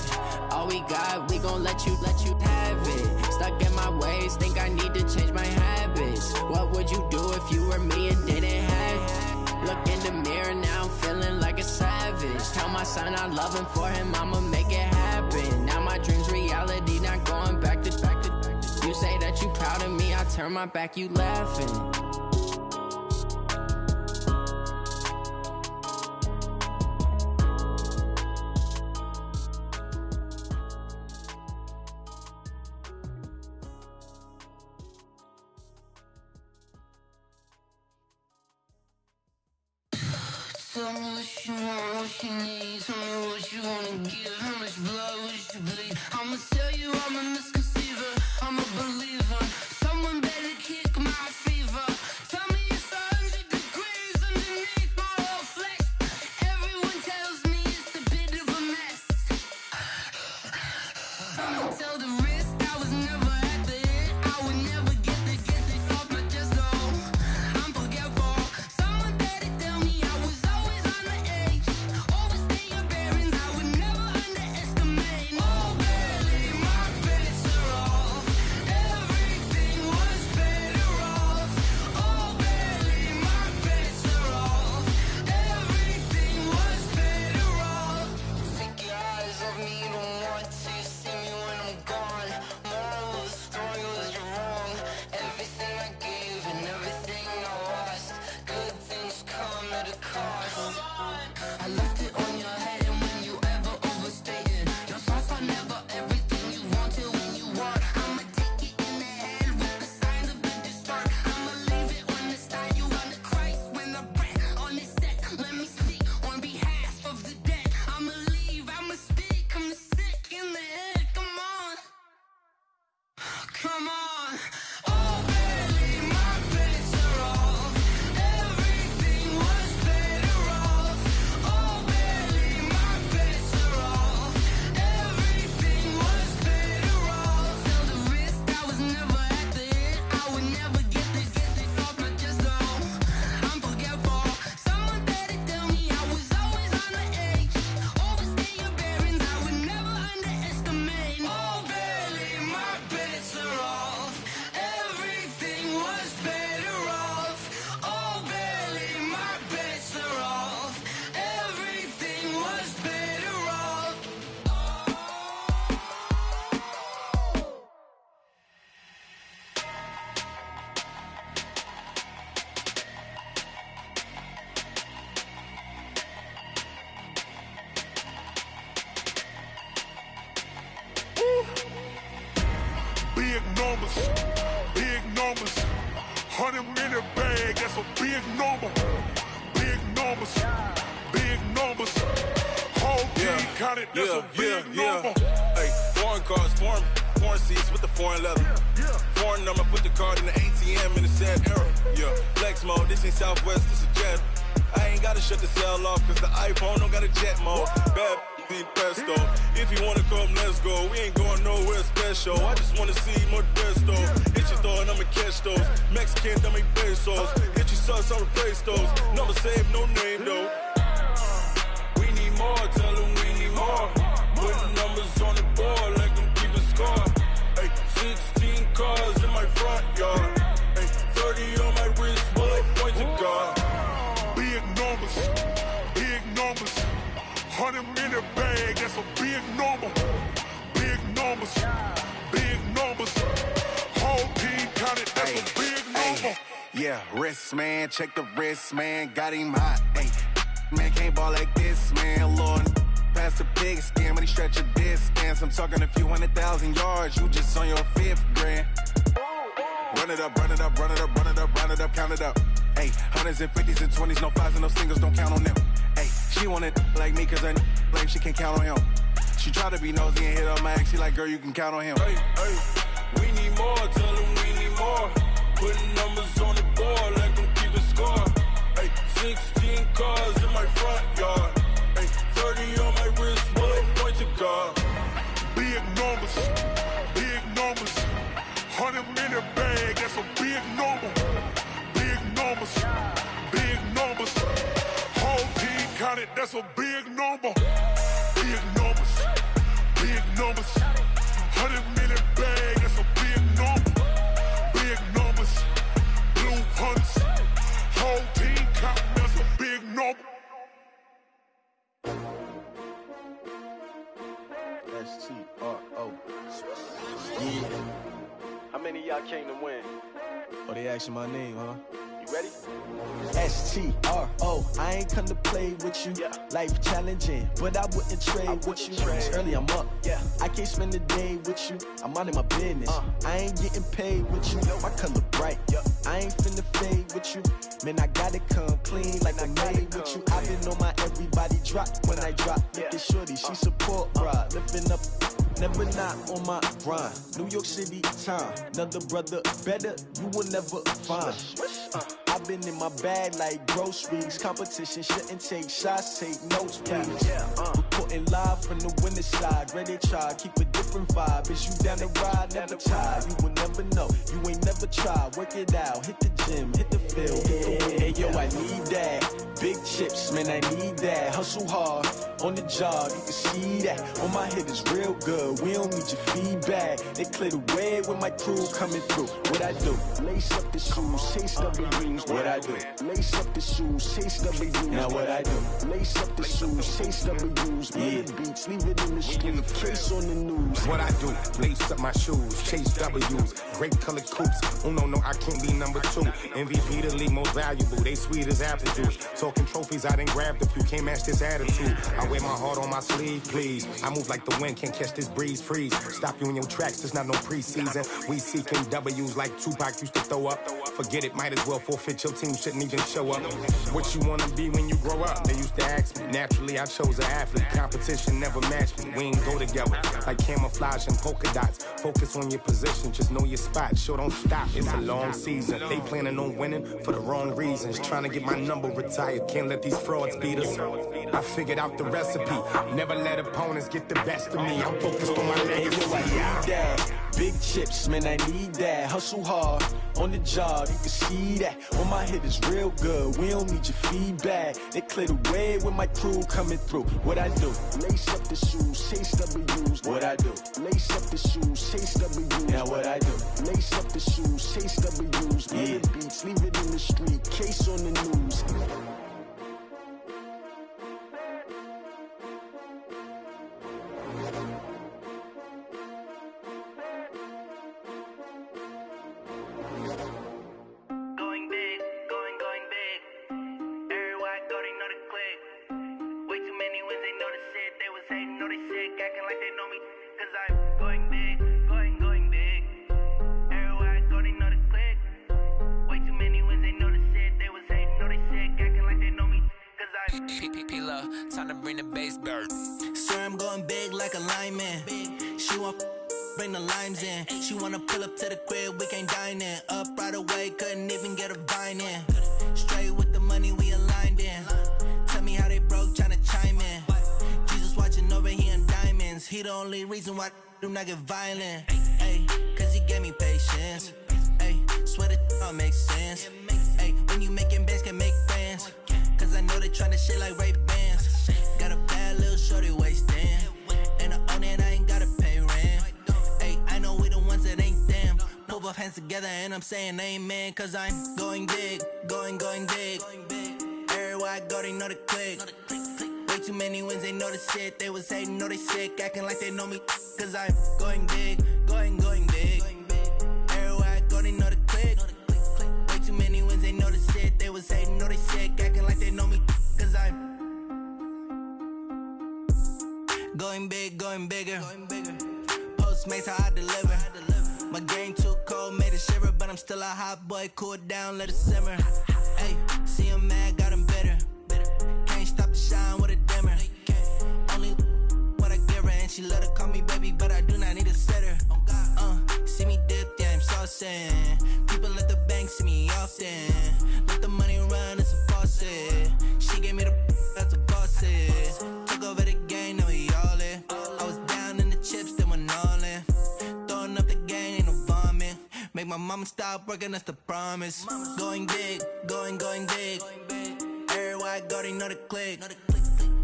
All we got, we gon' let you have it. Stuck in my ways, think I need to change my habits. What would you do if you were me and didn't have it? Look in the mirror, now I'm feeling like a savage. Tell my son I love him, for him I'ma make it happen. Now my dream's reality, not going back to. You say that you proud of me, I turn my back, you laughing. Tell me what you want, what you need. Tell me what you wanna give. How much blood would you bleed? I'ma tell you I'm a misconceiver, I'm a believer. Someone better kick my fever. Tell me it's 100 degrees underneath my whole flesh. Everyone tells me it's a bit of a mess. I'ma tell the risk I was never at the end. I would never get the off my chest, though. I'm forgetful. Someone better tell me I was always on the edge. Overstay your bearings, I would never underestimate. Oh, barely, my brakes are off. Come on. Oh, barely, my bets are off. Everything was better off. Oh, barely, my bets are off. Everything was better off. Felt the risk, I was never at the end. I would never get this off my chest, though. I'm forgetful. Someone better tell me I was always on the edge. Overstay your bearings, I would never underestimate. Oh, barely, my bets are off. Everything was better off. Oh, barely, my bets are off. Everything was better off. Big numbers, big numbers. 100-minute bag, that's a big number. Big numbers, big numbers. Whole team counted, that's a big number. Hey, foreign cars, foreign seats with the foreign leather. Foreign number, put the card in the ATM in the sad era. Yeah, flex mode, this ain't Southwest, this is Jet. I ain't gotta shut the cell off, cause the iPhone don't got a jet mode. Bad need pesto. If you wanna come, let's go. We ain't going nowhere special. I just wanna see more desto. Hit your throw and I'ma catch those. Mexican, dame pesos. Hit your sauce, I'll replace those. Number save, no name though. We need more, tell them we need more. Putting numbers on the board, like them keep a score. Hey, 16 cars in my front yard. Hey, 30 on my wrist, bullet point to God. Big numbers, big numbers. 100-minute bag, that's a big number. Big numbers, big numbers. Whole team counted, that's a big number. Yeah, wrist man, check the wrist man, got him hot. Ay, man can't ball like this, man. Lord, past the big scan when he stretch a distance. I'm talking a few 100,000 yards, you just on your 5th grand. Run it up, run it up, run it up, run it up, run it up, count it up. Ay, hundreds and 50s and 20s, no 5s and no singles, don't count on them. Ay, she want it like me cause her like she can't count on him. She try to be nosy and hit up my ex, she like, girl, you can count on him. Hey, hey, we need more, tell them we need more. Putting numbers on the board like them keep a score. Hey, 16 cars in my front yard. Hey, 30 on my wrist, bullet point to God. Big numbers, big numbers. 100-minute bag, that's a big number. Big numbers, big numbers. Whole team counted, that's a big number. Big numbers, big numbers. 100-minute bag, that's a big number. Big numbers, blue hunts. Whole team counting, that's a big number. S-T-R-O. Yeah. How many of y'all came to win? Oh, they asking my name, huh? You ready? S-T-R-O. I ain't come to play with you. Yeah. Life challenging, but I wouldn't trade with you. It's early, I'm up. Yeah. I can't spend the day with you. I'm minding my business. I ain't getting paid with you. My color bright. Yeah. I ain't finna fade with you. Man, I gotta come clean like I'm made with you. I've been on my everybody drop when I drop. Look at shorty, she support ride. Lifting up, never not on my grind. New York City time. Another brother better, you will never find. I've been in my bag like groceries. Competition shouldn't take shots, take notes, please. Reporting live from the winter side. Ready to try, keep a different vibe. Is you down the ride, never tired. You will never know, you ain't never tried. Work it out, hit the gym, hit the field, hit the wind. Hey yo, I need that. Big chips, man, I need that. Hustle hard, on the job, you can see that. On my head is real good, we don't need your feedback. They clear the way with my crew coming through. What I do? Lace up the shoes, chase W's. What I do? Lace up the shoes, chase W's. Now what I do? Lace up the shoes, chase W's. Yeah. Beats, leave it in the street, case on the news. What I do? Lace up my shoes, chase W's. Great colored coops. Oh no, I can't be number 2. MVP the league most valuable. They sweet as apple juice. Talking trophies, I didn't grab the few. Can't match this attitude. I I wear my heart on my sleeve, please. I move like the wind, can't catch this breeze, freeze. Stop you in your tracks, there's not no preseason. We seeking W's like Tupac used to throw up. Forget it, might as well forfeit, your team shouldn't even show up. What you wanna be when you grow up? They used to ask me. Naturally, I chose an athlete. Competition never matched me. We ain't go together like camouflage and polka dots. Focus on your position, just know your spot. Sure, don't stop, it's a long season. They planning on winning for the wrong reasons. Trying to get my number retired, can't let these frauds beat us. I figured out the recipe. Never let opponents get the best of me. I'm focused on my legacy. Big chips, man, I need that. Hustle hard on the job, you can see that. On my head is real good, we don't need your feedback. They clear the way with my crew coming through. What I do? Lace up the shoes, chase W's. What I do? Lace up the shoes, chase W's. Now what I do? Lace up the shoes, chase W's. Yeah. The beats, leave it in the street, case on the news. Time to bring the bass bird. Sir, I'm going big like a lineman. She want bring the limes in. She wanna pull up to the crib, we can't dine in. Up right away, couldn't even get a vine in. Straight with the money, we aligned in. Tell me how they broke, tryna chime in. Jesus watching over here in diamonds. He the only reason why I do not get violent. Ay, cause he gave me patience. Ay, swear that all makes sense. Ay, when you making bands, can make friends. Cause I know they tryna shit like Ray-Bans. Got a bad little shorty wasting. And I own it, I ain't gotta pay rent. Ay, I know we the ones that ain't them. Pull both hands together and I'm saying amen. Cause I'm going big, going big. Everywhere I go, they know the click. Way too many wins, they know the shit. They was hating, know they sick, acting like they know me. Cause I'm going big, going big. Everywhere I go, they know the click. Way too many wins, they know the shit. They was hating, know they sick, acting like they know me. Cause I'm going big, going bigger. Postmates, how I deliver. My game too cold, made it shiver. But I'm still a hot boy, cool it down, let it simmer. Hey, see him mad, got him bitter. Can't stop the shine with a dimmer. Only what I give her, and she love to call me baby, but I do not need a sitter. See me dip, yeah, I'm saucing. People at the bank see me often. Let the money run, it's a faucet. She gave me the that's a bosses. Took over the game, now we all in. I was down in the chips, then went all in. Throwing up the game, ain't no vomit. Make my mama stop working, that's the promise. Going big, going big. Everywhere I go, they know the click.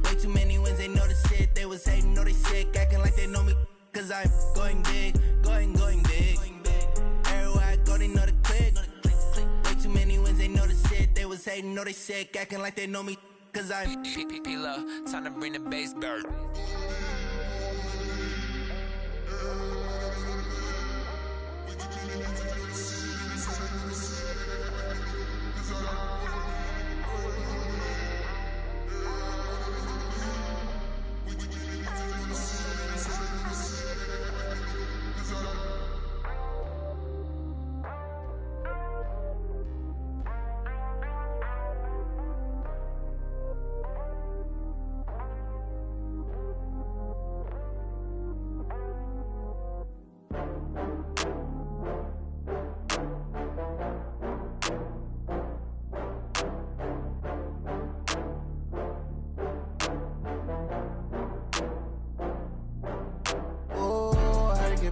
Way too many wins, they know the shit. They was hating, know they sick, acting like they know me. Cause I'm going big, going big. Everywhere I go, they know the click. Way too many wins, they know the shit. They was hating, know they sick, acting like they know me. Cause I'm P-P-P-Love, time to bring the bass bird.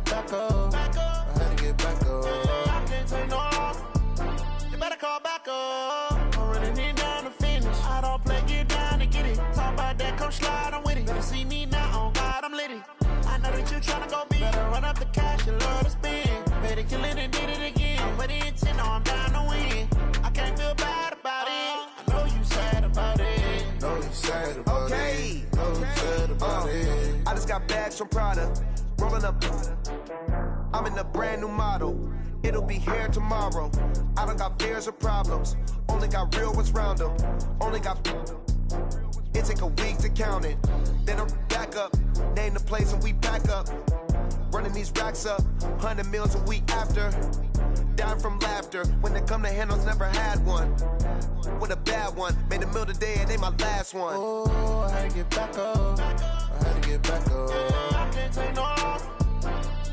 Back up. I had to get back up. I can't take no off. You better call back up. I'm running it down to finish. I don't play, get down to get it. Talk about that, come slide, I'm with it. Better see me now, on God, I'm lit it. I know that you tryna go big. Better run up the cash, you love to spend. Better kill it and did it again. I'm with the intent, no, I'm down to win. I can't feel bad about it. I know you sad about it. Know you sad about it. Know you sad about it. I just got bags from Prada. Rolling up, I'm in a brand new model. It'll be here tomorrow. I don't got fears or problems. Only got real ones round them. Only got. It take a week to count it. Then I'm back up, name the place and we pack up. Running these racks up, 100 meals a week after. Dying from laughter, when they come to handles, never had one. With a bad one, made a meal today and they my last one. Oh, I had to get back up. I had to get back up. I can't take no off.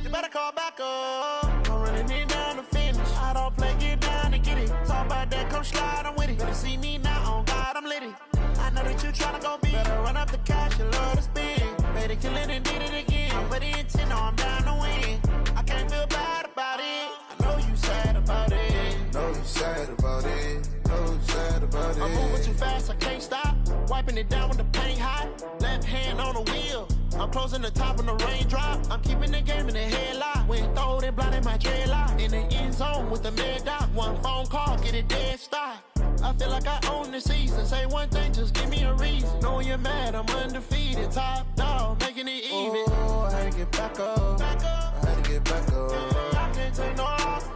You better call back up. I'm running it down to finish. I don't play, get down to get it. Talk about that, come slide, I'm with it. Better see me now, on God, I'm litty. I know that you tryna go big. Better run up the cash and love to spend. Made it, kill it and did it again. But the intent, no, I'm down to win. I can't feel bad about it. I know you sad about it. Know you sad about it. Know you sad about it. I'm moving too fast, I can't stop. Wiping it down with the paint hot. Left hand on the wheel. I'm closing the top when the raindrop. I'm keeping the game in the headlock. When throwed and blinded my dreadlock. In the end zone with the mad dot. One phone call, get it dead stop. I feel like I own the season. Say one thing, just give me a reason. Knowing you're mad, I'm undefeated. Top dog, making it even. Oh, I had to get back up. I had to get back up. I can't take no off.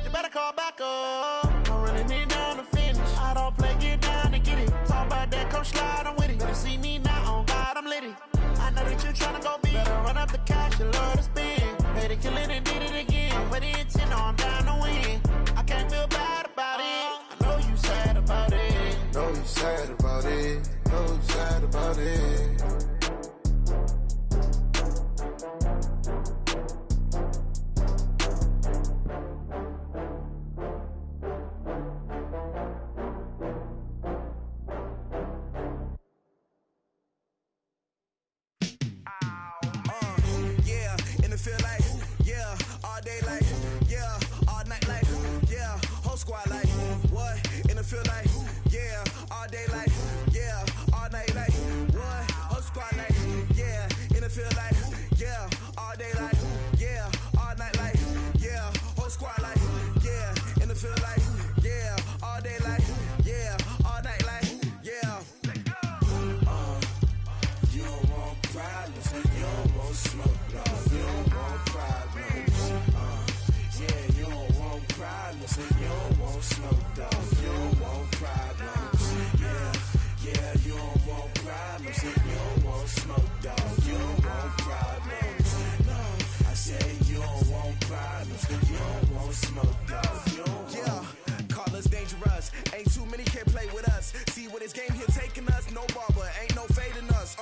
You better call back up. I'm running it down to finish. I don't play, get down to get it. Talk about that, come slide, I'm with it. Better see me now, on God, I'm litty. I know that you tryna go big. Better run up the cash and love to spend. Made it, kill it and did it again. But the intent, no, I'm down to win. I can't feel bad about it. I know you sad about it. Know you sad about it. Know you sad about it. Squad like, what? In the field like, yeah, all day like, yeah, all night like, what? Whole squad like, yeah, in the field like, yeah, all day like, yeah, all night like, yeah, whole squad like, yeah, in the field like, yeah, all day like, yeah, all night like, yeah. You don't want problems, you don't want smoke, dog. You don't want problems, yeah, you don't want problems, you don't want smoke, dog. You don't want problems, yeah, you don't want problems, you don't want smoke, dog. You don't want problems, no, I say you don't want problems, you don't want smoke, dog. You don't want. Call us dangerous, ain't too many can play with us. See where this game here taking us, no barber, ain't no fading us.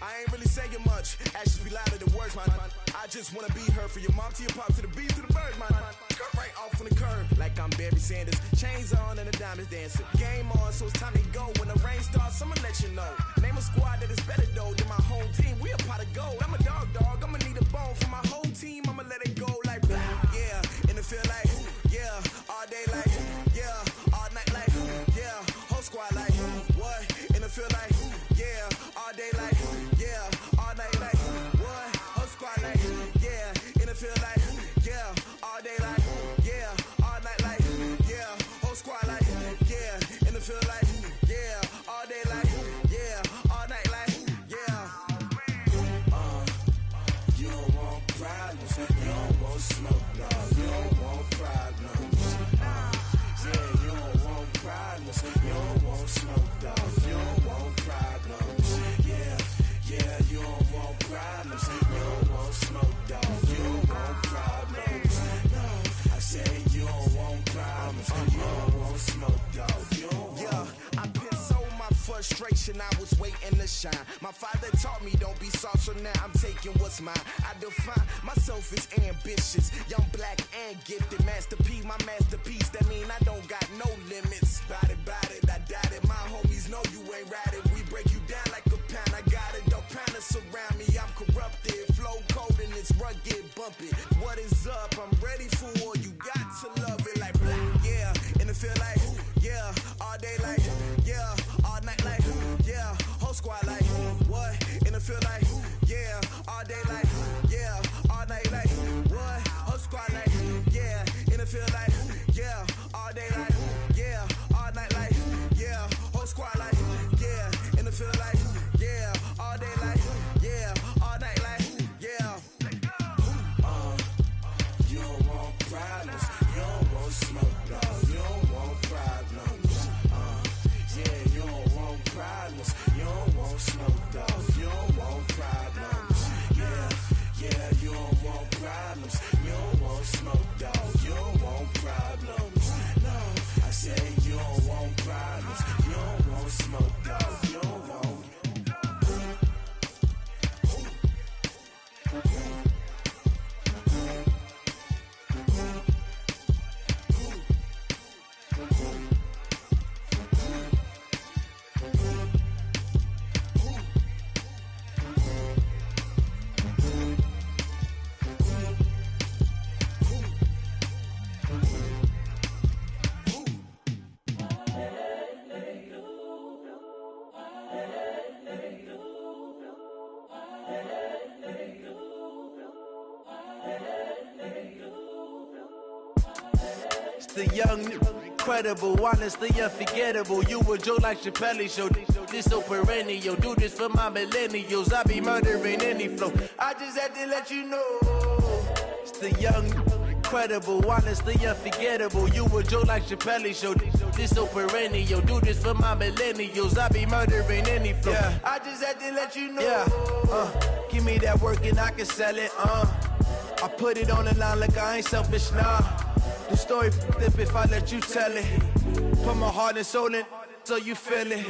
I ain't really saying much, actions be louder than words, man. I just wanna be heard from your mom to your pop to the bees to the birds, man. Cut right off on the curb, like I'm Barry Sanders. Chains on and the diamonds dancing. Game on, so it's time to go. When the rain starts, I'ma let you know. Name a squad that is better though than my home team. We a pot of gold. I'm a dog. I'ma need a bone for my whole team. I'ma let it go like blah. Yeah, in the field like, yeah, all day like, yeah, all night like, yeah, whole squad like, what? In the field like, yeah, all day like, yeah, all night like, what? Whole squad like, yeah, in the field like, yeah, all day like, yeah, all night like, yeah, whole squad like, yeah, in the field like, yeah, all day like, yeah, all night like, yeah. You don't want problems, you don't want smoke, dog. You don't want problems, yeah, you don't want problems, you don't want smoke, dog. You don't want problems, yeah, you don't want problems, you don't want smoke, dog. You don't want problems, no, I say you don't want problems, you don't want smoke, dog. You don't want. Yeah, I put so my frustration, I was waiting to shine. My father taught me don't be soft, so now I'm taking what's mine. I define myself as ambitious, young, black, and gifted. Master P, my masterpiece, that mean I don't got no limits. Bout it, I doubt it. My homies know you ain't ratted. We break you down like a pound. I got it, dog pounders surround me. I'm corrupted, flow cold and it's rugged, bumpy. What is up? I'm ready for war. You got to love it like black. Yeah, in the field like, yeah, all day like, yeah, all night like, yeah, whole squad like, what? In the field like, yeah, all day like, yeah, all night like, what? Whole squad like, yeah, in the field like, yeah, all day like, yeah, all night like. It's the young, incredible, honestly unforgettable. You a joke like Chappelle Show. This so perennial. Do this for my millennials. I be murdering any flow. I just had to let you know. It's the young, incredible, honestly unforgettable. You a joke like Chappelle Show. This so perennial. Do this for my millennials. I be murdering any flow. Yeah. I just had to let you know. Yeah. Give me that work and I can sell it. I put it on the line like I ain't selfish, nah. The story flip if I let you tell it. Put my heart and soul in so you feel it.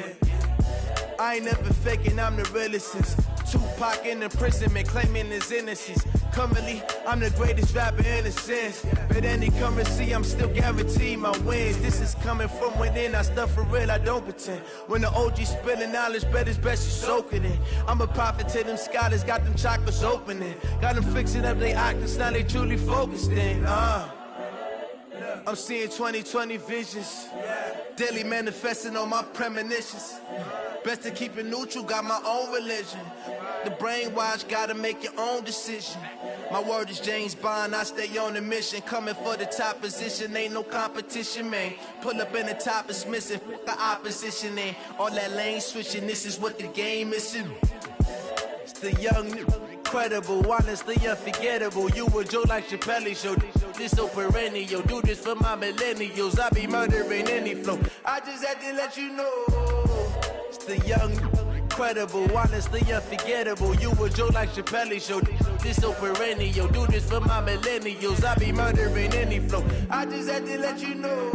I ain't never faking, I'm the realest since Tupac in imprisonment, claiming his innocence. Currently, I'm the greatest rapper in a sense. But any currency, I'm still guaranteed my wins. This is coming from within, I stuff for real, I don't pretend. When the OG spilling knowledge, bet it's best you soak it in. I'm a prophet to them scholars, got them chakras opening. Got them fixing up they octaves, now they truly focused in. I'm seeing 2020 visions. Daily manifesting on my premonitions. Best to keep it neutral, got my own religion. The brainwash, gotta make your own decision. My word is James Bond, I stay on a mission. Coming for the top position, ain't no competition, man. Pull up in the top is missing, fuck the opposition, ain't all that lane switching, this is what the game is. It's the young, incredible, honestly unforgettable. You a joke like Chappelle Show. This so perennial. Do this for my millennials. I be murdering any flow. I just had to let you know. It's the young, incredible, honestly unforgettable. You a joke like Chappelle Show. This so perennial. Do this for my millennials. I be murdering any flow. I just had to let you know.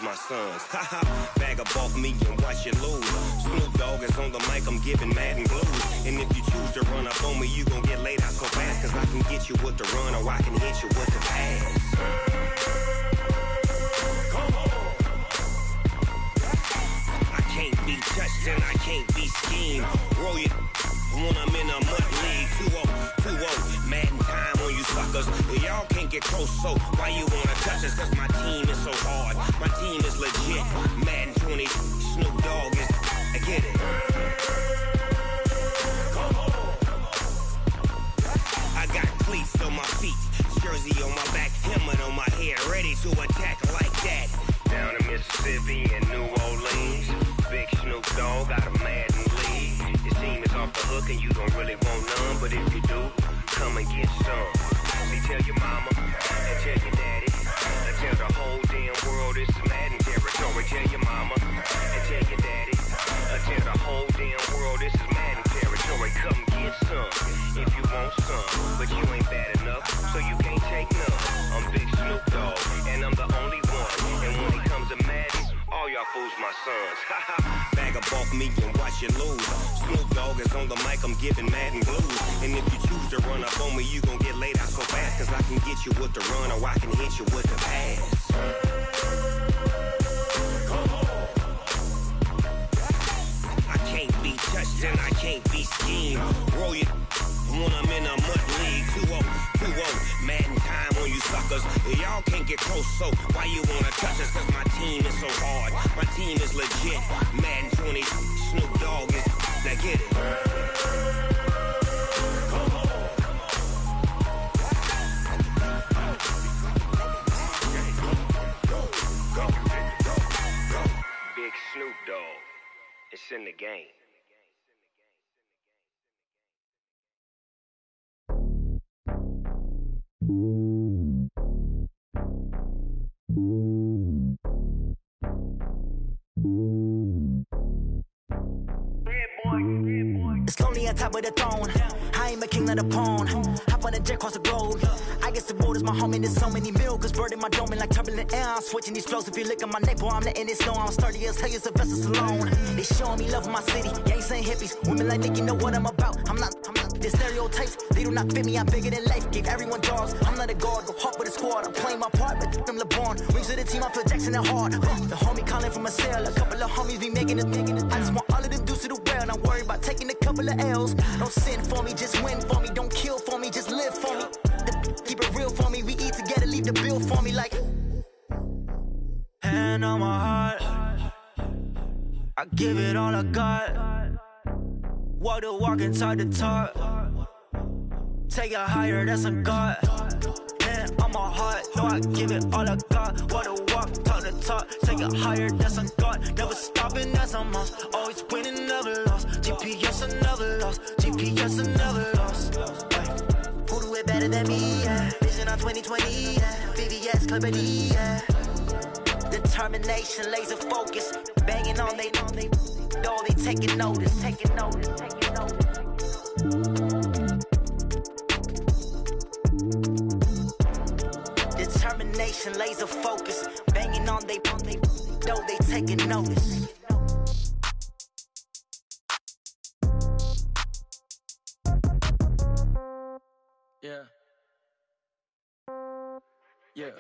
My sons, bag up off me and watch you lose. Snoop Dogg is on the mic, I'm giving Madden blues. And if you choose to run up on me, you gon' get laid out so fast. Cause I can get you with the run or I can hit you with the pass. I can't be touched and I can't be schemed. Roll you when I'm in a mud league. 2-0, Madden time on you suckers. Y'all can't get close, so why you wanna touch us? Cause my team is so hard, my team is legit. Madden 20, Snoop Dogg is, I get it. I got cleats on my feet, jersey on my back, helmet on my head, ready to attack like that. Down in Mississippi and New Orleans, big Snoop Dogg got a Madden lead. Your team is off the hook and you don't really want none, but if you do, come and get some. See, tell your mama and tell your daddy, and tell the whole damn world this is Madden territory. Tell your mama and tell your daddy, and tell the whole damn world this is Madden territory. Come get some if you want some, but you ain't bad enough, so you can't take none. I'm Big Snoop Dogg, and I'm the only one. And when it comes to Madden, all y'all fools my sons. Bag up off me and watch you lose. Snoop Dogg is on the mic, I'm giving Madden blues. And if you choose to run up on me, you gon' get laid out so fast. Cause I can get you with the run or I can hit you with the pass. I can't be touched and I can't be schemed. Roll you when I'm in a mud league. 2-0, Madden time on you suckers. Y'all can't get close, so why you wanna touch us? Cause my team is so hard, my team is legit. Madden 20, Snoop Dogg is, now get it. in the game. Slowly on top of the throne, I am a king of the pawn. Hop on a jet across the globe. I guess the world is my home and there's so many milkers bird in my dome and like turbulent air. I'm switching these flows. If you look at my neck, boy, I'm letting it snow. I'm sturdy as hell, as a vessel alone. They showing me love in my city. Gangs ain't hippies. Women like Nick, you know what I'm about. I'm not the stereotypes. They do not fit me. I'm bigger than life. Gave everyone jobs. I'm not a guard. Go hard with a squad. I'm playing my part, but them LeBron. Rings to the team. I feel Jackson and hard. The homie calling from a cell. A couple of homies be making it. I just want all of them dudes to do well. Not worry about taking a couple of L's. Don't sin for me, just win for me. Don't kill for me, just live for me. Keep it real for me. We eat together, leave the bill for me like. Hand on my heart, I give it all I got. Walk the walk inside the talk. Take it higher, that's a God. Hand on my heart, no, I give it all I got. Walk the walk, talk the talk. Take it higher, that's a God. Never stopping, that's a must. Always winning, never lost. GPS, I never lost. GPS, I never lost. Who do it better than me? Yeah. Vision on 2020. Yeah. VVS, Clarity. Yeah. Determination, laser focus. Banging on they know they taking notice. Taking notice. Taking notice. Determination, laser focus. Banging on they know they taking notice. Yeah. Yeah.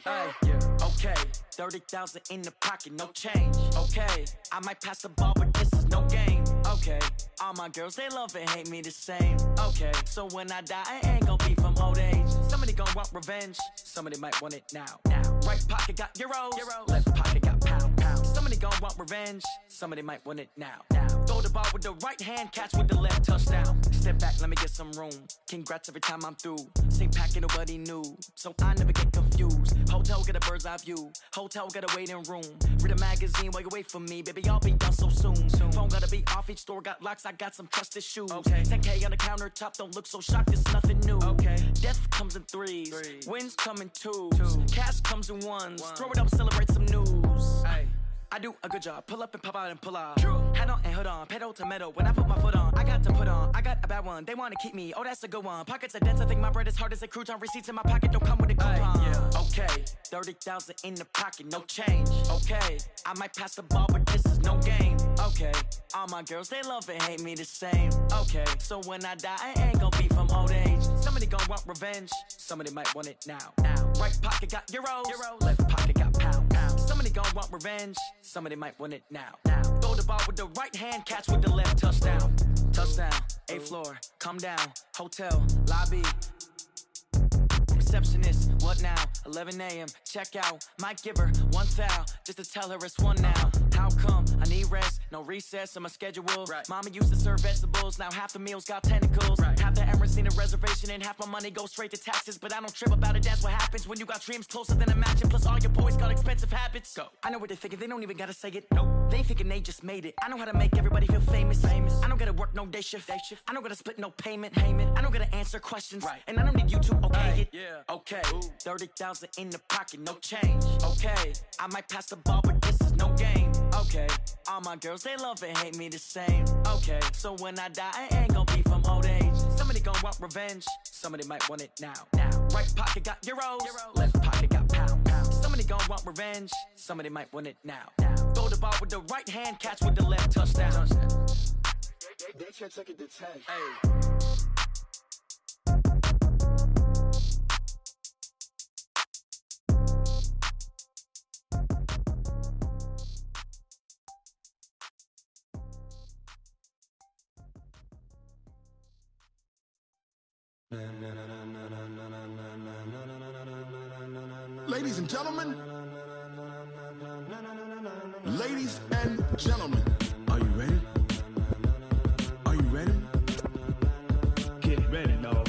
Hey, yeah. Okay. 30,000 in the pocket, no change. Okay. I might pass the ball, but this is no game. Okay. All my girls, they love and hate me the same. Okay. So when I die, I ain't gon' be from old age. Somebody gon' want revenge. Somebody might want it now. Right pocket got euros. Left pocket got pound. Somebody gon' want revenge. Somebody might want it now. Throw the ball with the right hand, catch with the left, touchdown. Step back, let me get some room. Congrats every time I'm through. Same packet, nobody knew, so I never get confused. Hotel get a bird's eye view. Hotel got a waiting room. Read a magazine while you wait for me, baby. I'll be done so soon. Phone gotta be off. Each store got locks. I got some trusted shoes. Okay. 10K on the countertop. Don't look so shocked. It's nothing new. Okay. Death comes in threes. Wins come in twos. Cash comes in ones. Throw it up, celebrate some news. Ay. I do a good job. Pull up and pop out and pull out. Head on and hood on. Pedal to metal. When I put my foot on, I got to put on. I got a bad one. They want to keep me. Oh, that's a good one. Pockets are dense. I think my bread is hard as a crouton. Receipts in my pocket don't come with a coupon. Yeah. Okay. 30,000 in the pocket. No change. Okay. I might pass the ball, but this is no game. Okay. All my girls, they love and hate me the same. Okay. So when I die, I ain't gon' be from old age. Somebody gon' want revenge. Somebody might want it now. Right pocket got euros. Left pocket got pound. Somebody gon' want revenge. Somebody might want it now. Throw the ball with the right hand, catch with the left, touchdown. Touchdown, 8th floor, come down, hotel, lobby. Receptionist, what now? 11 a.m., check out. Might give her one foul, just to tell her it's one now. How come? I need rest, no recess in my schedule. Right. Mama used to serve vegetables, now half the meals got tentacles. Right. Half the Emirates need a reservation and half my money goes straight to taxes. But I don't trip about it, that's what happens when you got dreams closer than a mansion. Plus all your boys got expensive habits. Go. I know what they're thinking, they don't even gotta say it. Nope. They thinking they just made it. I know how to make everybody feel famous. I don't gotta work no day shift. I don't gotta split no payment. I don't gotta answer questions. Right. And I don't need you to okay it. Yeah. Okay. 30,000 in the pocket, no change. Okay. I might pass the ball, but this is no game. Okay. All my girls, they love and hate me the same. Okay. So when I die, I ain't gon' be from old age. Somebody gon' want revenge. Somebody might want it now. Right pocket got euros. Left pocket got pound. Somebody gon' want revenge. Somebody might want it now. Throw the ball with the right hand, catch with the left, touchdown. They can't take it to 10. Hey. Ladies and gentlemen, ladies and gentlemen, are you ready? Are you ready? Get ready, dog.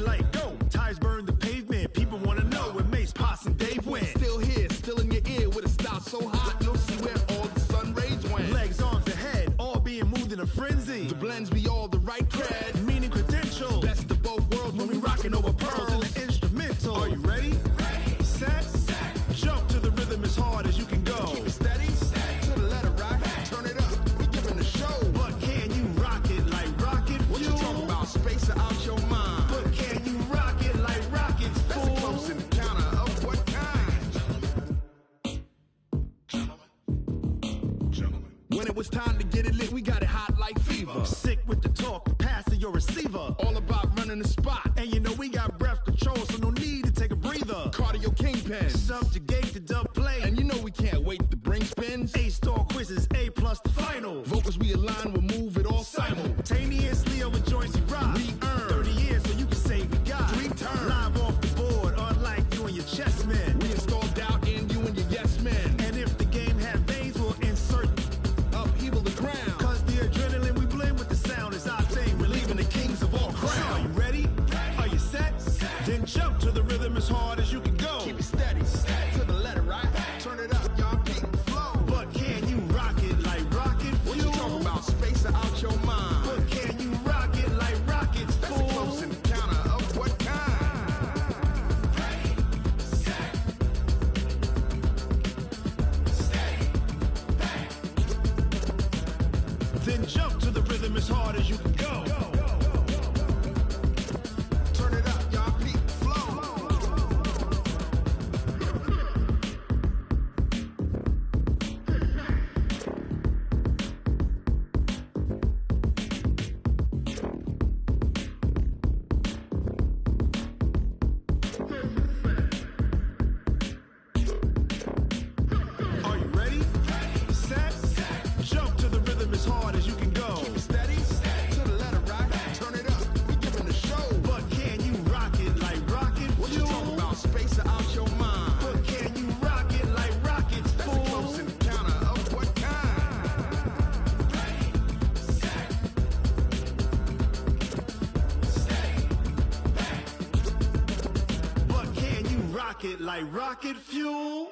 like go. Tires burn the pavement. People wanna know when Mace, Potts, and Dave win. Still here, still in your ear with a style so hot, you'll see where all the sun rays went. Legs, arms, the head, all being moved in a frenzy. The blends be all the right cred. Meaning credentials. Best of both worlds when we rockin' over pearls in the instrumental. Are you ready? Set. Jump to the rhythm as hard as you can go. Keep it steady. To the letter right. Turn it up. We giving the show. But can you rock it like rocket fuel? What you talking about? Space out your mind. But can you rock it like rockets, fool? That's a close encounter of what kind? When it was time to get it lit, we got it hot like fever. Sick with the talk, passing your receiver. All about running the spot. And you know we got breath control, so no need to take a breather. Cardio kingpin. Subjugate the dub play. And you know we can't wait to bring spins. A-star quizzes, A+ the final. Vocals we align, we'll move it all simultaneously over joints we rock. We earn 30 years, so you can say we got 3 turns. Live off the board, unlike you and your chess men. We install doubt in you and your yes men. And if the game had veins, we'll insert upheaval the crown. Cause the adrenaline we blend with the sound is our thing, relieving the kings of all crowns. Are you ready? Are you set? Then jump to the rhythm as hard as you can go. Keep it steady. To the letter right. Turn it up, y'all peak the flow. But can you rock it like rocket fuel? What you talking about? Space out your mind. But can you rock it like rockets, fool? That's a close encounter of what kind? Then jump to the rhythm as hard as you can go. Turn it up, y'all peak the flow. Are you ready? Set. Jump to the rhythm as hard as you can go. Keep it steady. To the letter right. Turn it up. We giving the show. But can you rock it like rocket fuel? What you talking about? Space out your mind. But can you rock it like rockets, That's fool? a close encounter of what kind? But can you rock it like rocket fuel?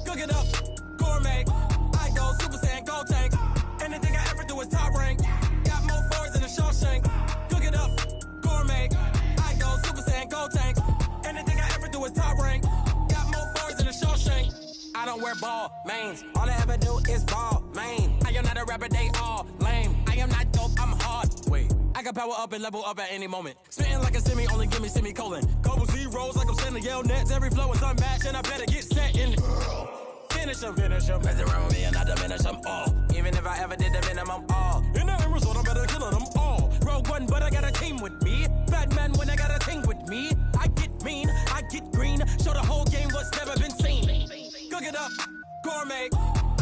Cook it up, gourmet. I go Super Saiyan, gold tank. Anything I ever do is top rank. Got more boys than a Shawshank. Cook it up, gourmet. I go Super Saiyan, gold tank. Anything I ever do is top rank. Got more boys than a Shawshank. I don't wear ball mains. All I ever do is ball main. I am not a rapper, they all lame. I am not dope, I'm hard. Wait, I can power up and level up at any moment. Spitting like a semi, only give me semicolon. Couple zeros like I'm sending yell nets. Every flow is unmatched and I better get set in. Finish them. Mess around with me and I diminish them all. Even if I ever did the minimum all. In the end result, I better kill them all. Rogue One, but I got a team with me. Batman when I got a thing with me. I get mean, I get green. Show the whole game what's never been seen. Cook it up, gourmet.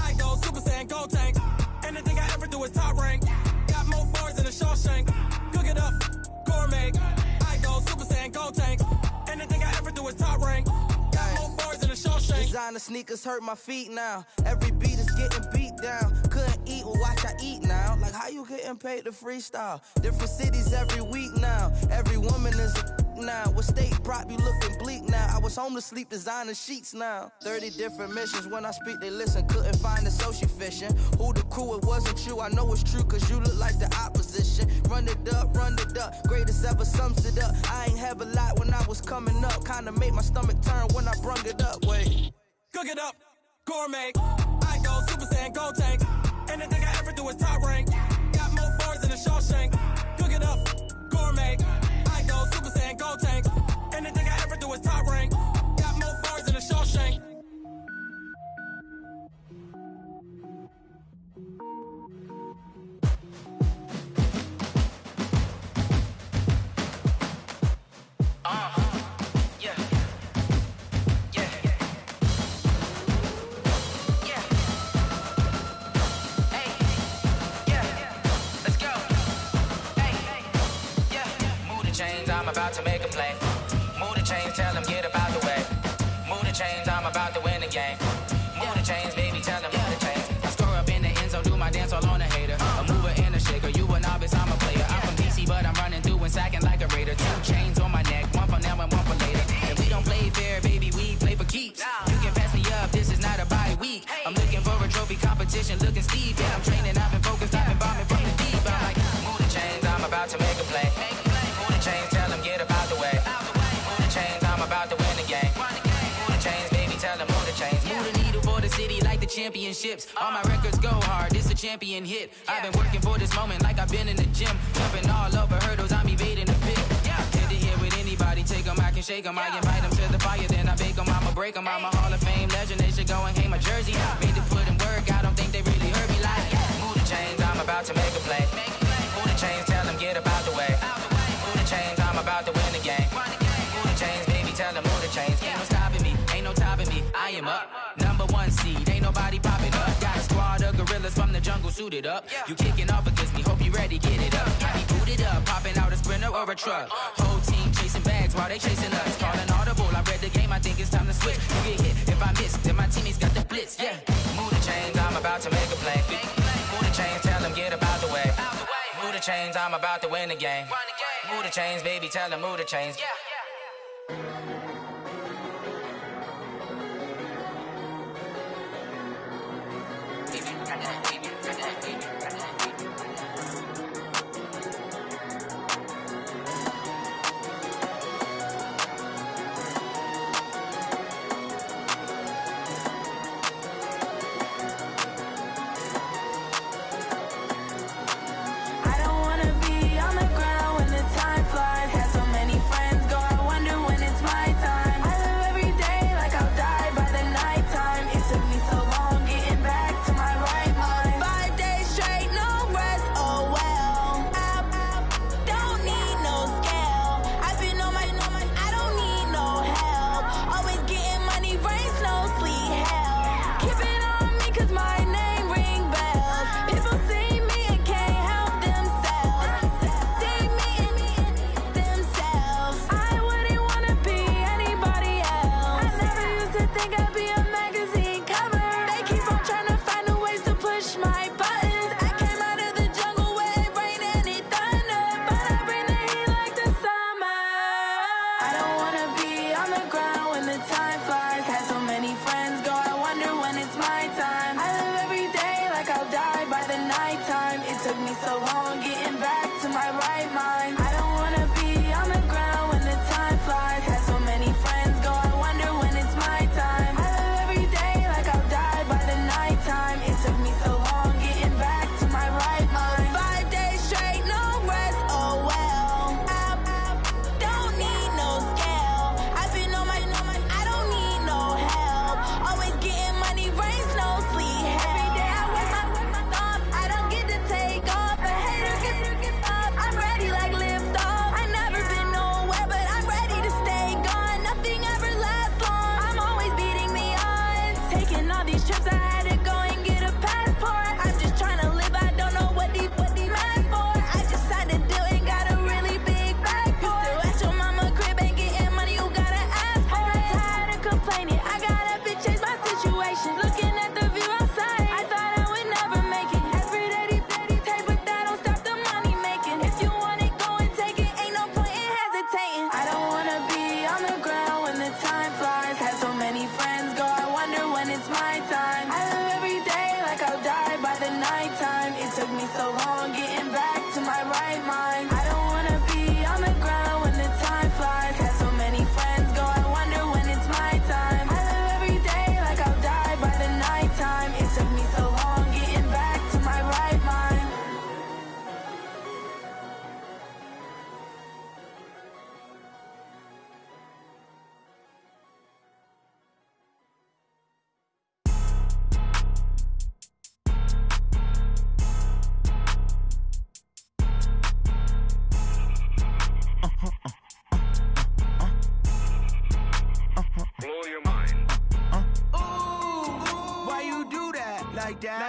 I go Super Saiyan, gold tank. Anything I ever do is top rank. Got more bars than a Shawshank. Cook it up, gourmet. I go Super Saiyan, gold tank. Anything I ever do is top rank. Got more bars than a Shawshank. Designer sneakers hurt my feet now. Every beat is getting beat down. Couldn't eat, well watch I eat now. Like how you getting paid to freestyle? Different cities every week now. Every woman is a now. With state prop, you looking bleak now. I was home to sleep, designer sheets now. 30 different missions. When I speak, they listen. Couldn't find the social fishing. Who the crew, it wasn't you. I know it's true, cause you look like the opposition. Run it up, greatest ever sums it up. I ain't have a lot when I was coming up. Kinda made my stomach turn when I brung it up. Wait. Cook it up, gourmet. I go Super Saiyan, gold tank. Anything I ever do is top rank. Got more bars than a Shawshank. Cook it up, gourmet. I go Super Saiyan, gold tank. Anything I ever do is top rank. Got more bars than a Shawshank. Yeah. about to make a play. Move the chains, tell them get about the way. Move the chains, I'm about to win the game. Move the chains, baby, tell them move the chains. I score up in the end zone, do my dance all on a hater. A mover and a shaker, you a novice, I'm a player. I'm from DC, but I'm running through and sacking like a raider. 2 chains on my neck, one for now and one for later. If we don't play fair, baby, we play for keeps. You can pass me up, this is not a bye week. I'm looking for a trophy competition, looking steep. Yeah, I'm training, I've been focused, I've been bombing from the deep. I'm like, move the chains, I'm about to make a play. Move the chains, tell them get about the way. Move the chains, I'm about to win the game. Move the chains, baby, tell them move the chains. Move the needle for the city like the championships. All my records go hard, this a champion hit. I've been working for this moment like I've been in the gym. Jumping all over hurdles, I'm evading the pit. Head to head with anybody, take them, I can shake them. I invite them to the fire, then I bake them, I'ma break them. I'm a Hall of Fame legend, they should go and hang my jersey. Made to put in work, I don't think they really heard me like. Move the chains, I'm about to make a play. Move the chains, tell them get about the way. Move the chains, I'm about to win the game. Move the chains, baby, tell them move the chains. Ain't no stopping me, ain't no topping me, I am up. #1 seed, ain't nobody popping up. Got a squad of gorillas from the jungle suited up. You kicking off against me, hope you ready, get it up. I be booted up, popping out a sprinter or a truck. Whole team chasing bags while they chasing us. Calling audible, I read the game, I think it's time to switch. You get hit, if I miss, then my teammates got the blitz, yeah. Move the chains, I'm about to make a play. Move the chains, tell them get about the way. Move the chains, I'm about to win the game. Move the chains, baby, tell them move the chains.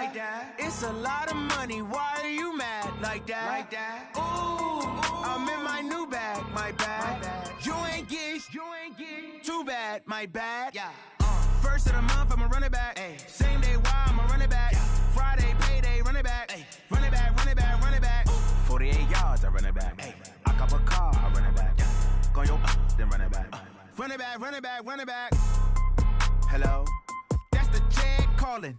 like that. It's a lot of money, why are you mad like that? Ooh, I'm in my new bag, my bag. new bad, my bad. Yeah. First of the month, I'ma run it back. Ay. Same day, why I'ma run it back. Yeah. Friday, payday, run it back. Ay. Run it back, run it back, run it back. 48 yards, I run it back. Ay. I cop a car, I run it back. Yeah. Go yo, then run it back. Run it back, run it back, run it back. Hello? That's the jag calling.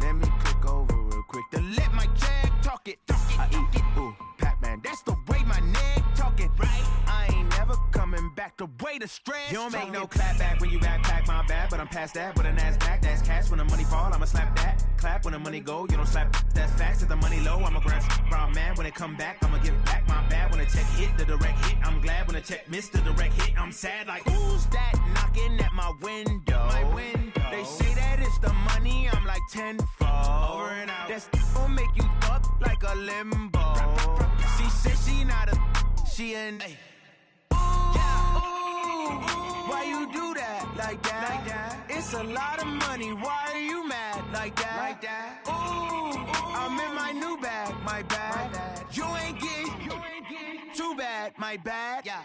Let me click over real quick to let my jag talk it. I eat it, ooh, Pac-Man. That's the way my neck talking. Right? I ain't never coming back the way the stress. You don't make no clap back when you backpack, my bad, but I'm past that. With a NASDAQ, that's cash. When the money fall, I'ma slap that. Clap when the money go, you don't slap. That's facts. If the money low, I'ma grab brown man. When it come back, I'ma give back my bad. When the check hit, the direct hit. I'm glad when the check missed the direct hit. I'm sad like, who's that knocking at my window? My window. They say that it's the money, I'm like tenfold. Over and out. That's gon' make you up like a limbo. She said she not a, she an. Ooh, why you do that like that? Like that? It's a lot of money. Why are you mad like that? Like that? Ooh, I'm in my new bag, my bad. You ain't getting too bad, my bad. Yeah.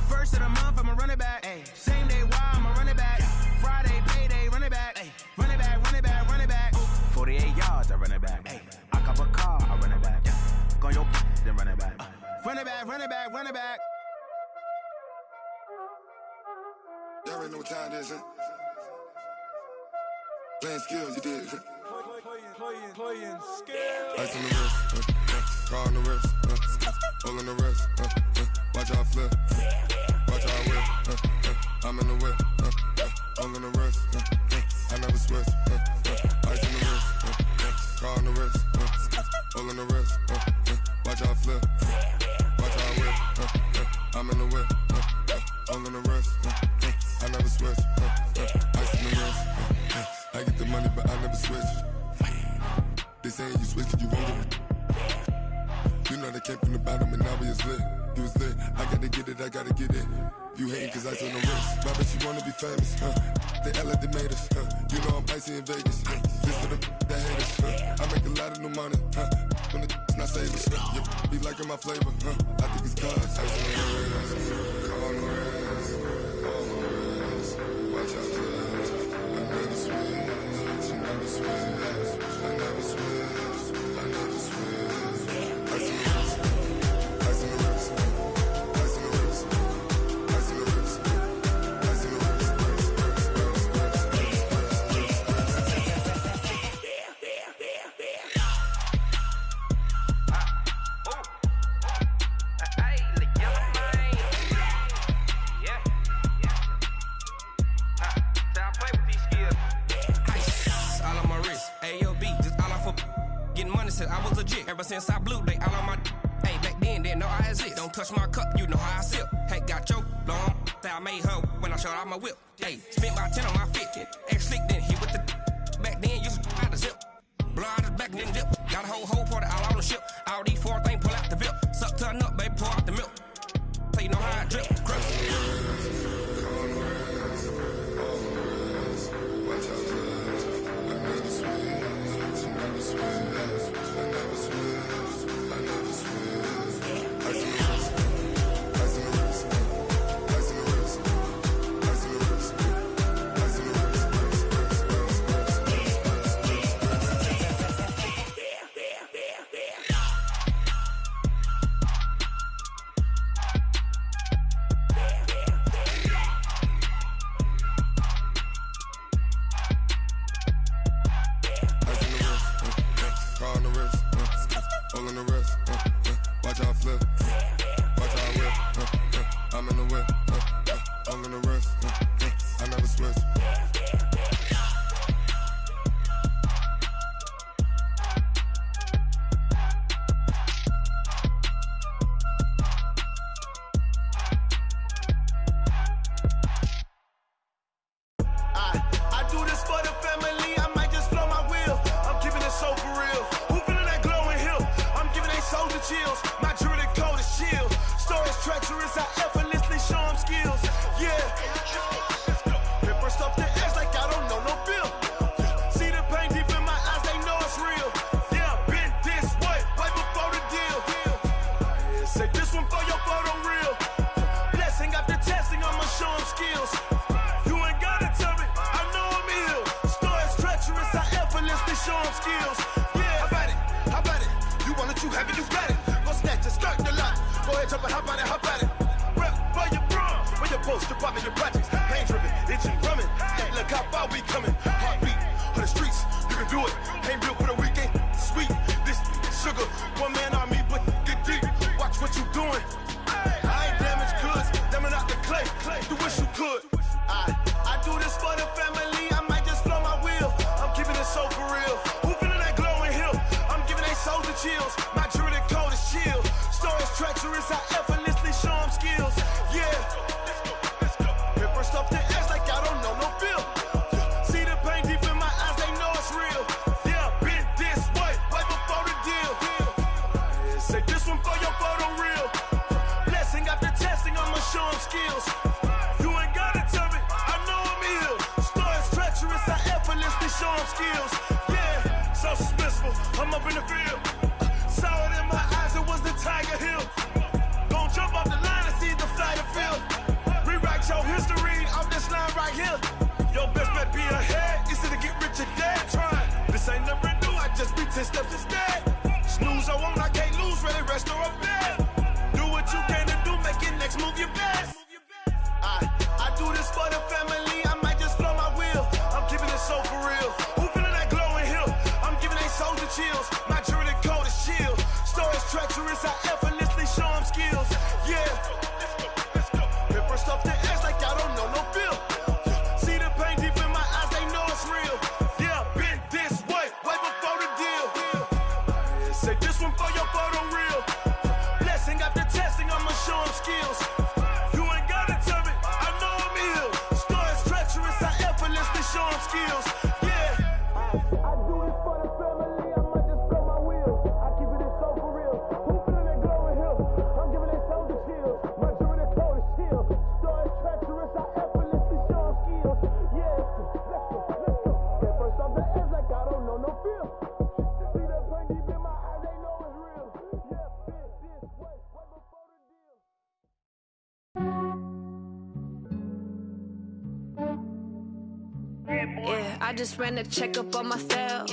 First of the month, I'ma run it back. Ay. Same day, why I'ma run it back. Friday, payday, run it back. Ay. Run it back, run it back, run it back. 48 yards, I run it back. Ay. I cop a car, I run it back. Go yo, then run it back. Run it back, run it back, run it back. Y'all already know what time it is, huh? Playing skills, you did. Playing skills. Ice on the wrist, car on the wrist, all on the wrist, watch how I flip, watch how I whip, I'm in the whip, all on the wrist, I never switch, ice on the wrist, car on the wrist, all on the wrist, watch how I flip, watch how I whip, I'm in the whip, all on the wrist, I never switch, ice on the wrist, I get the money but I never switch. They saying you switch and you won't get it. You know they came from the bottom and now we is lit. You was lit, I gotta get it, I gotta get it. You hating cause ice on the wrist. Why bet you wanna be famous, They act like they made us, You know I'm icy in Vegas, This for the that hate us, I make a lot of new money, When it's not savers, You be liking my flavor, I think it's cause ice on the wrist, car on the wrist, all on the wrist, watch out for this. I never switch, you never switch. I never switch, I never switch. Ice in the wrist, ice in the wrist, ice in the wrist, ice in the wrist, ice in the wrist, I was legit ever since I blew they all on my hey back then didn't know I exist. Don't touch my cup, you know how I sip. Hey, got your long that I made her when I showed out my whip. Hey, spent about 10 on my fit. Ex slick then hit with the back then used to out the zip. Blow out his back and then dip. Got a whole party all on the ship. All these four things pull out the VIP. Suck turn up, baby, pour out the milk. So you know how I drip. Soldier show them skills. Yeah, how about it? How about it? You want it, you have it, you got it. Go snatch it, skirt the lot. Go ahead, jump it, how about it? How about it? Rep for your bra, where your post, your poppin', your projects. Pain driven, itching, drumming. Hey, look how far we coming. Heartbeat on the streets, you can do it. Ain't built for the weekend. Sweet, this sugar, one man army, but get deep. Watch what you doing. I ain't damaged goods, damn out the clay. You wish you could. I do this for the family. I might just blow my wheel. I'm keeping it so for real. Who feeling that glowing hill? I'm giving they souls the chills. My jewelry cold is chill. Stories treacherous, I effortlessly show them skills. Yeah. Hit first off the edge like I don't know no feel. See the pain deep in my eyes, they know it's real. Yeah, been this way, right before the deal. Say this one for your photo reel. Blessing after testing, I'ma show them skills. You ain't gotta tell me, I know I'm ill. Stories treacherous, I effortlessly show them skills. Yeah, so suspenseful, I'm up in the field. Saw it in my eyes, it was the Tiger Hill. Gon' jump off the line and see the fly the field. Rewrite your history off this line right here. Your best bet be ahead, instead of get rich or dead. Trying, this ain't never new, I just be 10 steps instead. Snooze I won't, I can't lose, ready, rest or a bed. Do what you can to do, make your next move your best. I do this for the family, I might just blow my wheel. I'm keeping it so for real. Who feeling that glowing hill? I'm giving they souls the chills. My jewelry cold is chill. Stories treacherous, I effortlessly show them skills. Yeah. Hit first off the edge like I don't know no feel. See the pain deep in my eyes, they know it's real. Yeah, been this way, way before the deal. Say this one for your photo reel. Blessing after testing, I'ma show them skills. You ain't gotta tell me, I know I'm ill. Stories treacherous, I effortlessly show them skills. Yeah. I do this for the family, I might just blow my wheel. I keep it so for real. Who feeling that glowing hill? I'm giving they souls the chills. My jewelry cold is chill. Stories treacherous, I effortlessly show them skills. Yeah, let's go. Get first off the edge like I don't know no feel. See that pain deep in my eyes, they know it's real. Yeah, been this way, way before the deal. Yeah, I just ran a checkup on myself.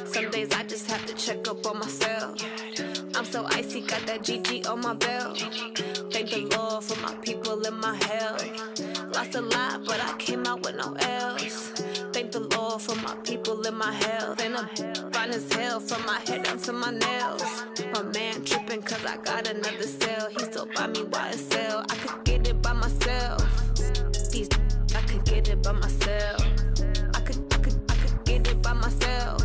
Some days I just have to check up on myself. I'm so icy, got that GG on my belt. Thank the Lord for my people in my health. Lost a lot, but I came out with no L's. Thank the Lord for my people in my health. And I'm fine as hell from my head down to my nails. My man tripping cause I got another cell. He still buy me YSL. I could get it by myself. These I could get it by myself. I could get it by myself.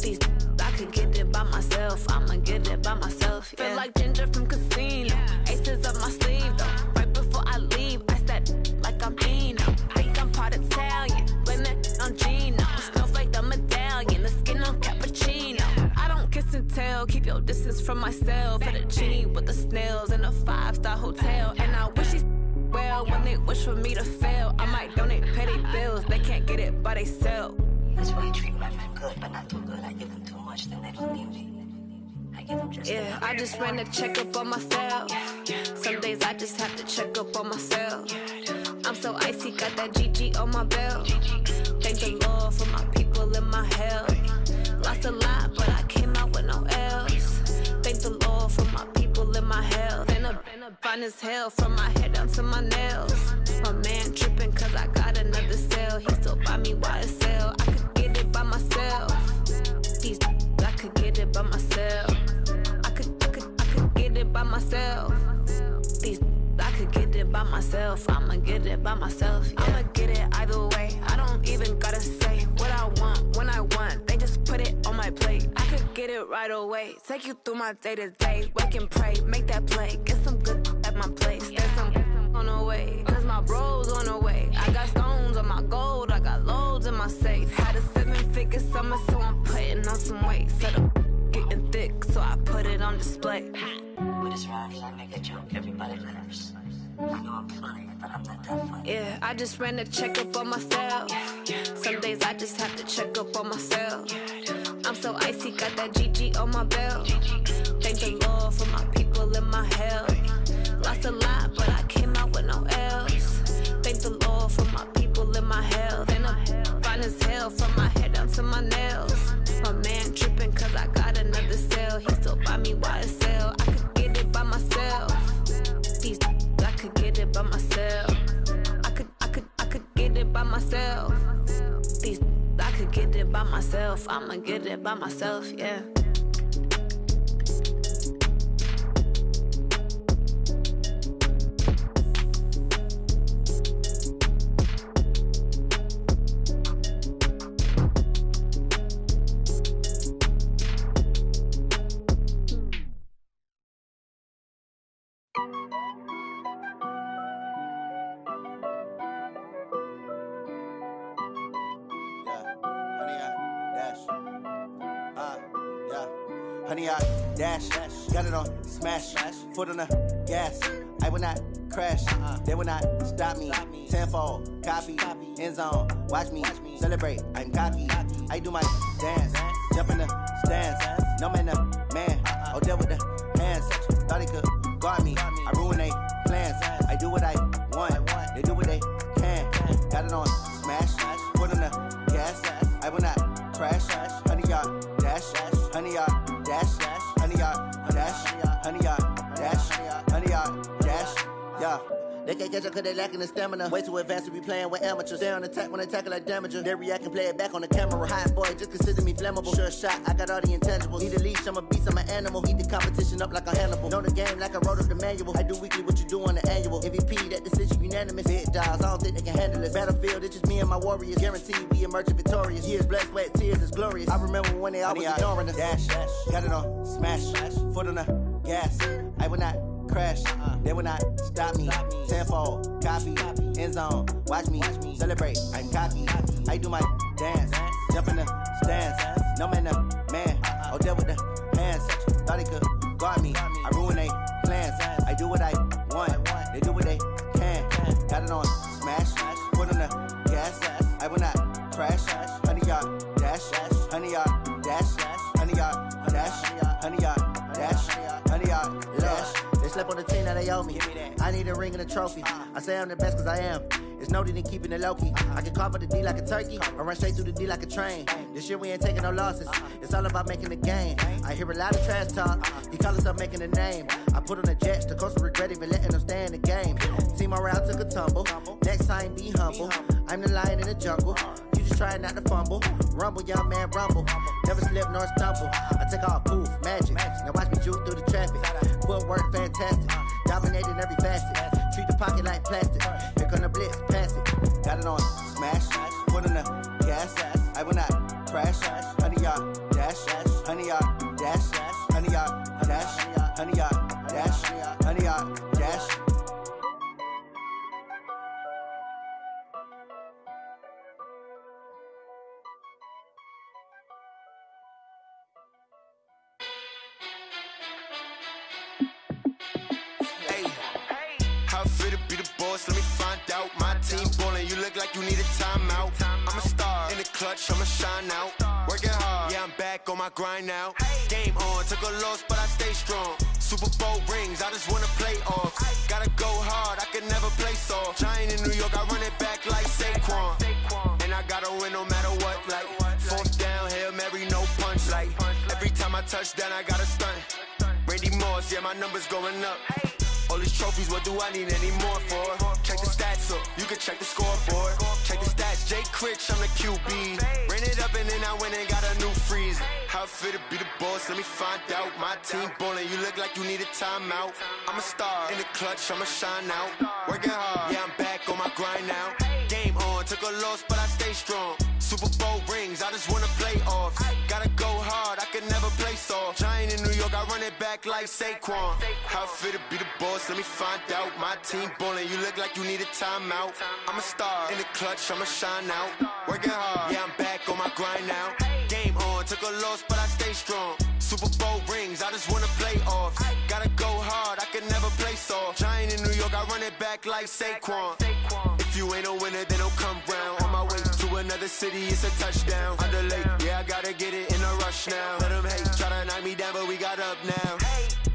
These I could get it by myself. I'ma get it by myself. Yeah. Feel like Ginger from Casino. Aces up my sleeve though. Right before I leave, I said like I'm Dino. Think I'm part Italian. Blame that on Gino. Snowflake the medallion. The skin on cappuccino. I don't kiss and tell. Keep your distance from myself. Fettuccine with the snails in a 5-star hotel. And I wish he's well when they wish for me to fail. I might donate, pay their bills. They can't get it by they sell. That's why you treat my men good, but not too good. I give them too much, then they don't need me. I give them just yeah, I just ran a checkup on myself. Some days I just have to check up on myself. I'm so icy, got that GG on my belt. Thank the Lord for my people in my health. Lost a lot, but I came out with no L's. Thank the Lord for my people in my health. And I'm fine as hell from my head down to my nails. My man tripping cause I got another cell. He still buy me YSL. I could get it by myself. These I could get it by myself. I could get it by myself. These I could get it by myself. I'ma get it by myself. Yeah. I'ma get it either way. I don't even gotta say what I want when I want. They just put it on my plate. I could get it right away. Take you through my day to day. Wake and pray, make that play. Get some good at my place. There's some on the way. Cause my bros on the way. I got stones on my gold. I got loads in my safe. Had a 7-figure summer, so I'm putting on some weight. Set up getting thick, so I put it on display. With this ride, I make a joke, everybody laughs. I know I'm funny, but I'm not that funny. Yeah, I just ran a checkup on myself. Some days I just have to check up on myself. I'm so icy, got that GG on my belt. Thank the Lord for my people in my health. Lost a lot, but I came out with no L's. Thank the Lord for my people in my health. And I'm fine as hell from my head down to my nails. me YSL. I could get it by myself. These I could get it by myself. I could get it by myself. These I could get it by myself. I'ma get it by myself, yeah. Honey, I dash, got it on smash, foot on the gas. I will not crash, they will not stop me. Tenfold, copy, end zone, watch me celebrate. I'm cocky, I do my dance, jump in the stands. No man, man, oh, deal with the hands. Thought he could guard me, I ruin they plans. I do what I want, they do what they can. Got it on smash, foot on the gas. I will not crash, honey, y'all dash, honey, y'all dash, honey, y'all dash, honey, y'all dash, honey, y'all dash, yeah. They can't catch up cause they lacking the stamina. Way too advanced to be playing with amateurs. Stay on attack when they tackle like damager. They react and play it back on the camera. Hot boy, just consider me flammable. Sure shot, I got all the intangibles. Need a leash, I'm a beast, I'm an animal. Heat the competition up like a Hannibal. Know the game like I wrote up the manual. I do weekly what you do on the annual. MVP, that decision unanimous. Big dials, I don't think they can handle it. Battlefield, it's just me and my warriors. Guaranteed we emerge victorious. Years, blood, sweat, tears, it's glorious. I remember when they always ignoring us. Dash, got it on smash, foot on the gas. I will not crash, they will not stop me. Tenfold, copy, end zone, watch me celebrate. I'm cocky, I do my dance, jump in the stands. No man, man, oh, deal with the hands. Thought he could guard me, I ruin they plans. I do what I want, they do what they can. Got it on smash, foot on the gas. I will not crash, honey, y'all dash, honey, y'all dash, honey, y'all dash, honey, y'all dash, honey, y'all dash. They slept on the team that they owe me. I need a ring and a trophy. I say I'm the best cause I am. It's no need in keeping it low-key. I can carve up the D like a turkey or run straight through the D like a train. This year we ain't taking no losses. It's all about making the game. I hear a lot of trash talk. He call himself making a name. I put on the Jets. The coach will regret even letting them stay in the game. Team morale took a tumble. Next time be humble. I'm the lion in the jungle. You just try not to fumble. Rumble, young man, rumble. Never slip nor stumble. I take off, poof, magic. Now watch me juke through the traffic. Footwork fantastic. Dominating every facet. Treat the pocket like plastic. Here come the blitz, pass it. Got it on smash, foot on the gas. I will not crash, honey, y'all dash, honey, y'all dash, honey, y'all dash, honey, y'all dash, honey, y'all dash. Let me find out. My team ballin', you look like you need a timeout. I'm a star in the clutch, I'ma shine out. Working hard, yeah, I'm back on my grind now. Game on, took a loss, but I stay strong. Super Bowl rings, I just wanna play off. Gotta go hard, I can never play soft. Giant in New York, I run it back like Saquon. And I gotta win no matter what, like fourth down, Hail Mary, no punch. Like every time I touch down, I gotta stunt. Randy Moss, yeah, my numbers going up. All these trophies, what do I need any more for? Check the stats up, you can check the scoreboard. Check the stats, Jay Critch, I'm the QB. Ran it up and then I went and got a new freeze. How it feel to be the boss, let me find out. My team ballin', you look like you need a timeout. I'm a star in the clutch, I'ma shine out. Working hard, yeah, I'm back on my grind now. Game on, took a loss, but I stay strong. Super Bowl rings, I just wanna play off. Gotta go hard, I can never play soft. Giant in New York, I run it back like Saquon. How it feel to be the boss, let me find out. My team ballin', you look like you need a timeout. I'm a star in the clutch, I'ma shine out. Working hard, yeah, I'm back on my grind now. Game on, took a loss, but I stay strong. Super Bowl rings, I just wanna play off. Gotta go hard, I can never play soft. Giant in New York, I run it back like Saquon. If you ain't a winner, then don't come round. On my way to another city, it's a touchdown. Underlay, yeah, I gotta get it in a rush now. Let them hate, try to knock me down, but we got up now.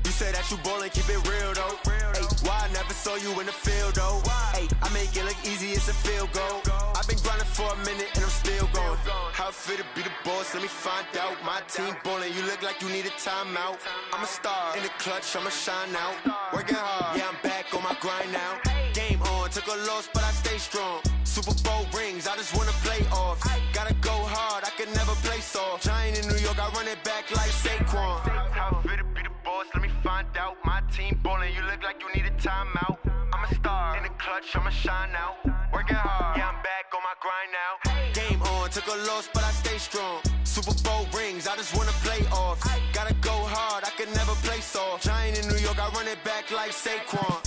You say that you ballin', keep it real though. Hey, why I never saw you in the field though? Hey, I make it look easy, it's a field goal. I've been grinding for a minute and I'm still going. How it feel to be the boss, let me find out. My team ballin', you look like you need a timeout. I'm a star in the clutch, I'ma shine out. Working hard, yeah, I'm back on my grind now. Game on, took a loss, but I stay strong. Super Bowl rings, I just wanna play off. Gotta go hard, I can never play soft. Giant in New York, I run it back like Saquon. How it feel to be the boss, let me find out. My team ballin', you look like you need a timeout. I'm a star in the clutch, I'ma shine out. Working hard, yeah, I'm back on my grind now. Game on, took a loss, but I stay strong. Super Bowl rings, I just wanna play off. Gotta go hard, I can never play soft. Giant in New York, I run it back like Saquon.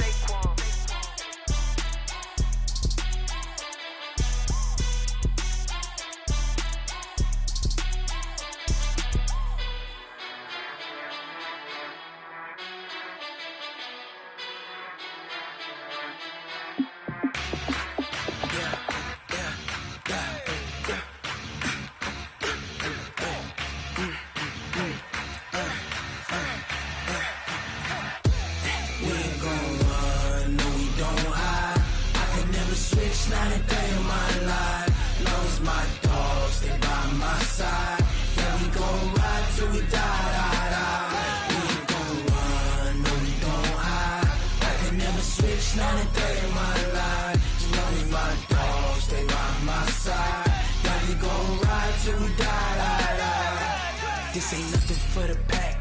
Not a day in my life. Long as my dogs stay by my side. Yeah, we gon' ride till we die, die, die. We ain't gon' run, no, we don't hide. I can never switch, not a day in my life. As long as my dogs stay by my side. Yeah, we gon' ride till we die, die, die. This ain't nothing for the pack.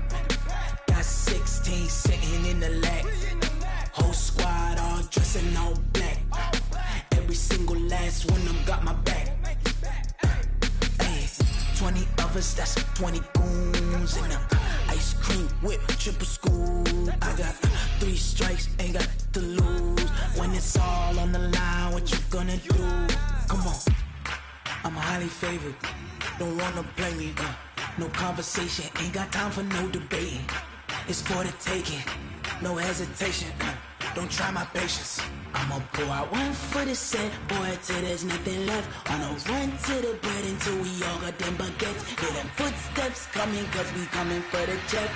Got 16 sitting in the lag. Whole squad all dressing all black. Every single last one of them got my back. Ay, 20 of us, that's 20 goons in them. Ice cream whip, triple scoop. I got 3 strikes, ain't got to lose. When it's all on the line, what you gonna do? Come on, I'm highly favored. Don't wanna play me, no conversation, ain't got time for no debating. It's for the taking, no hesitation. Don't try my patience. I'ma pour out one for the set, boy, till there's nothing left. On a run to the bread until we all got them baguettes. Hear them footsteps coming, cause we coming for the check.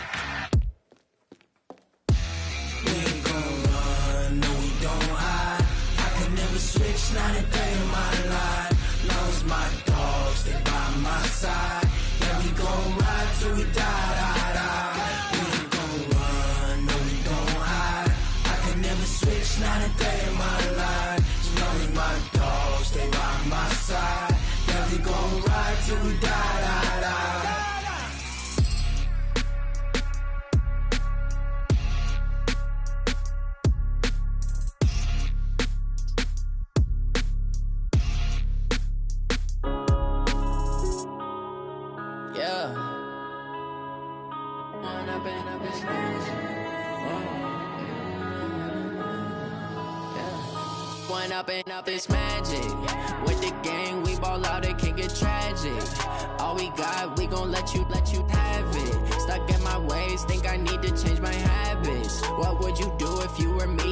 We ain't gon' run, no, we don't hide. I can never switch, not a day in my life. Long as my dogs stay by my side. Yeah, we gon' ride till we die, die, die. We ain't gon' run, no, we don't hide. I can never switch, not a day in my life. As long as my dogs stay by my side. Yeah, we gon' ride till we die, die, die. Up this magic. With the gang, we ball out, it can get tragic. All we got, we gon' let you have it. Stuck in my ways, think I need to change my habits. What would you do if you were me?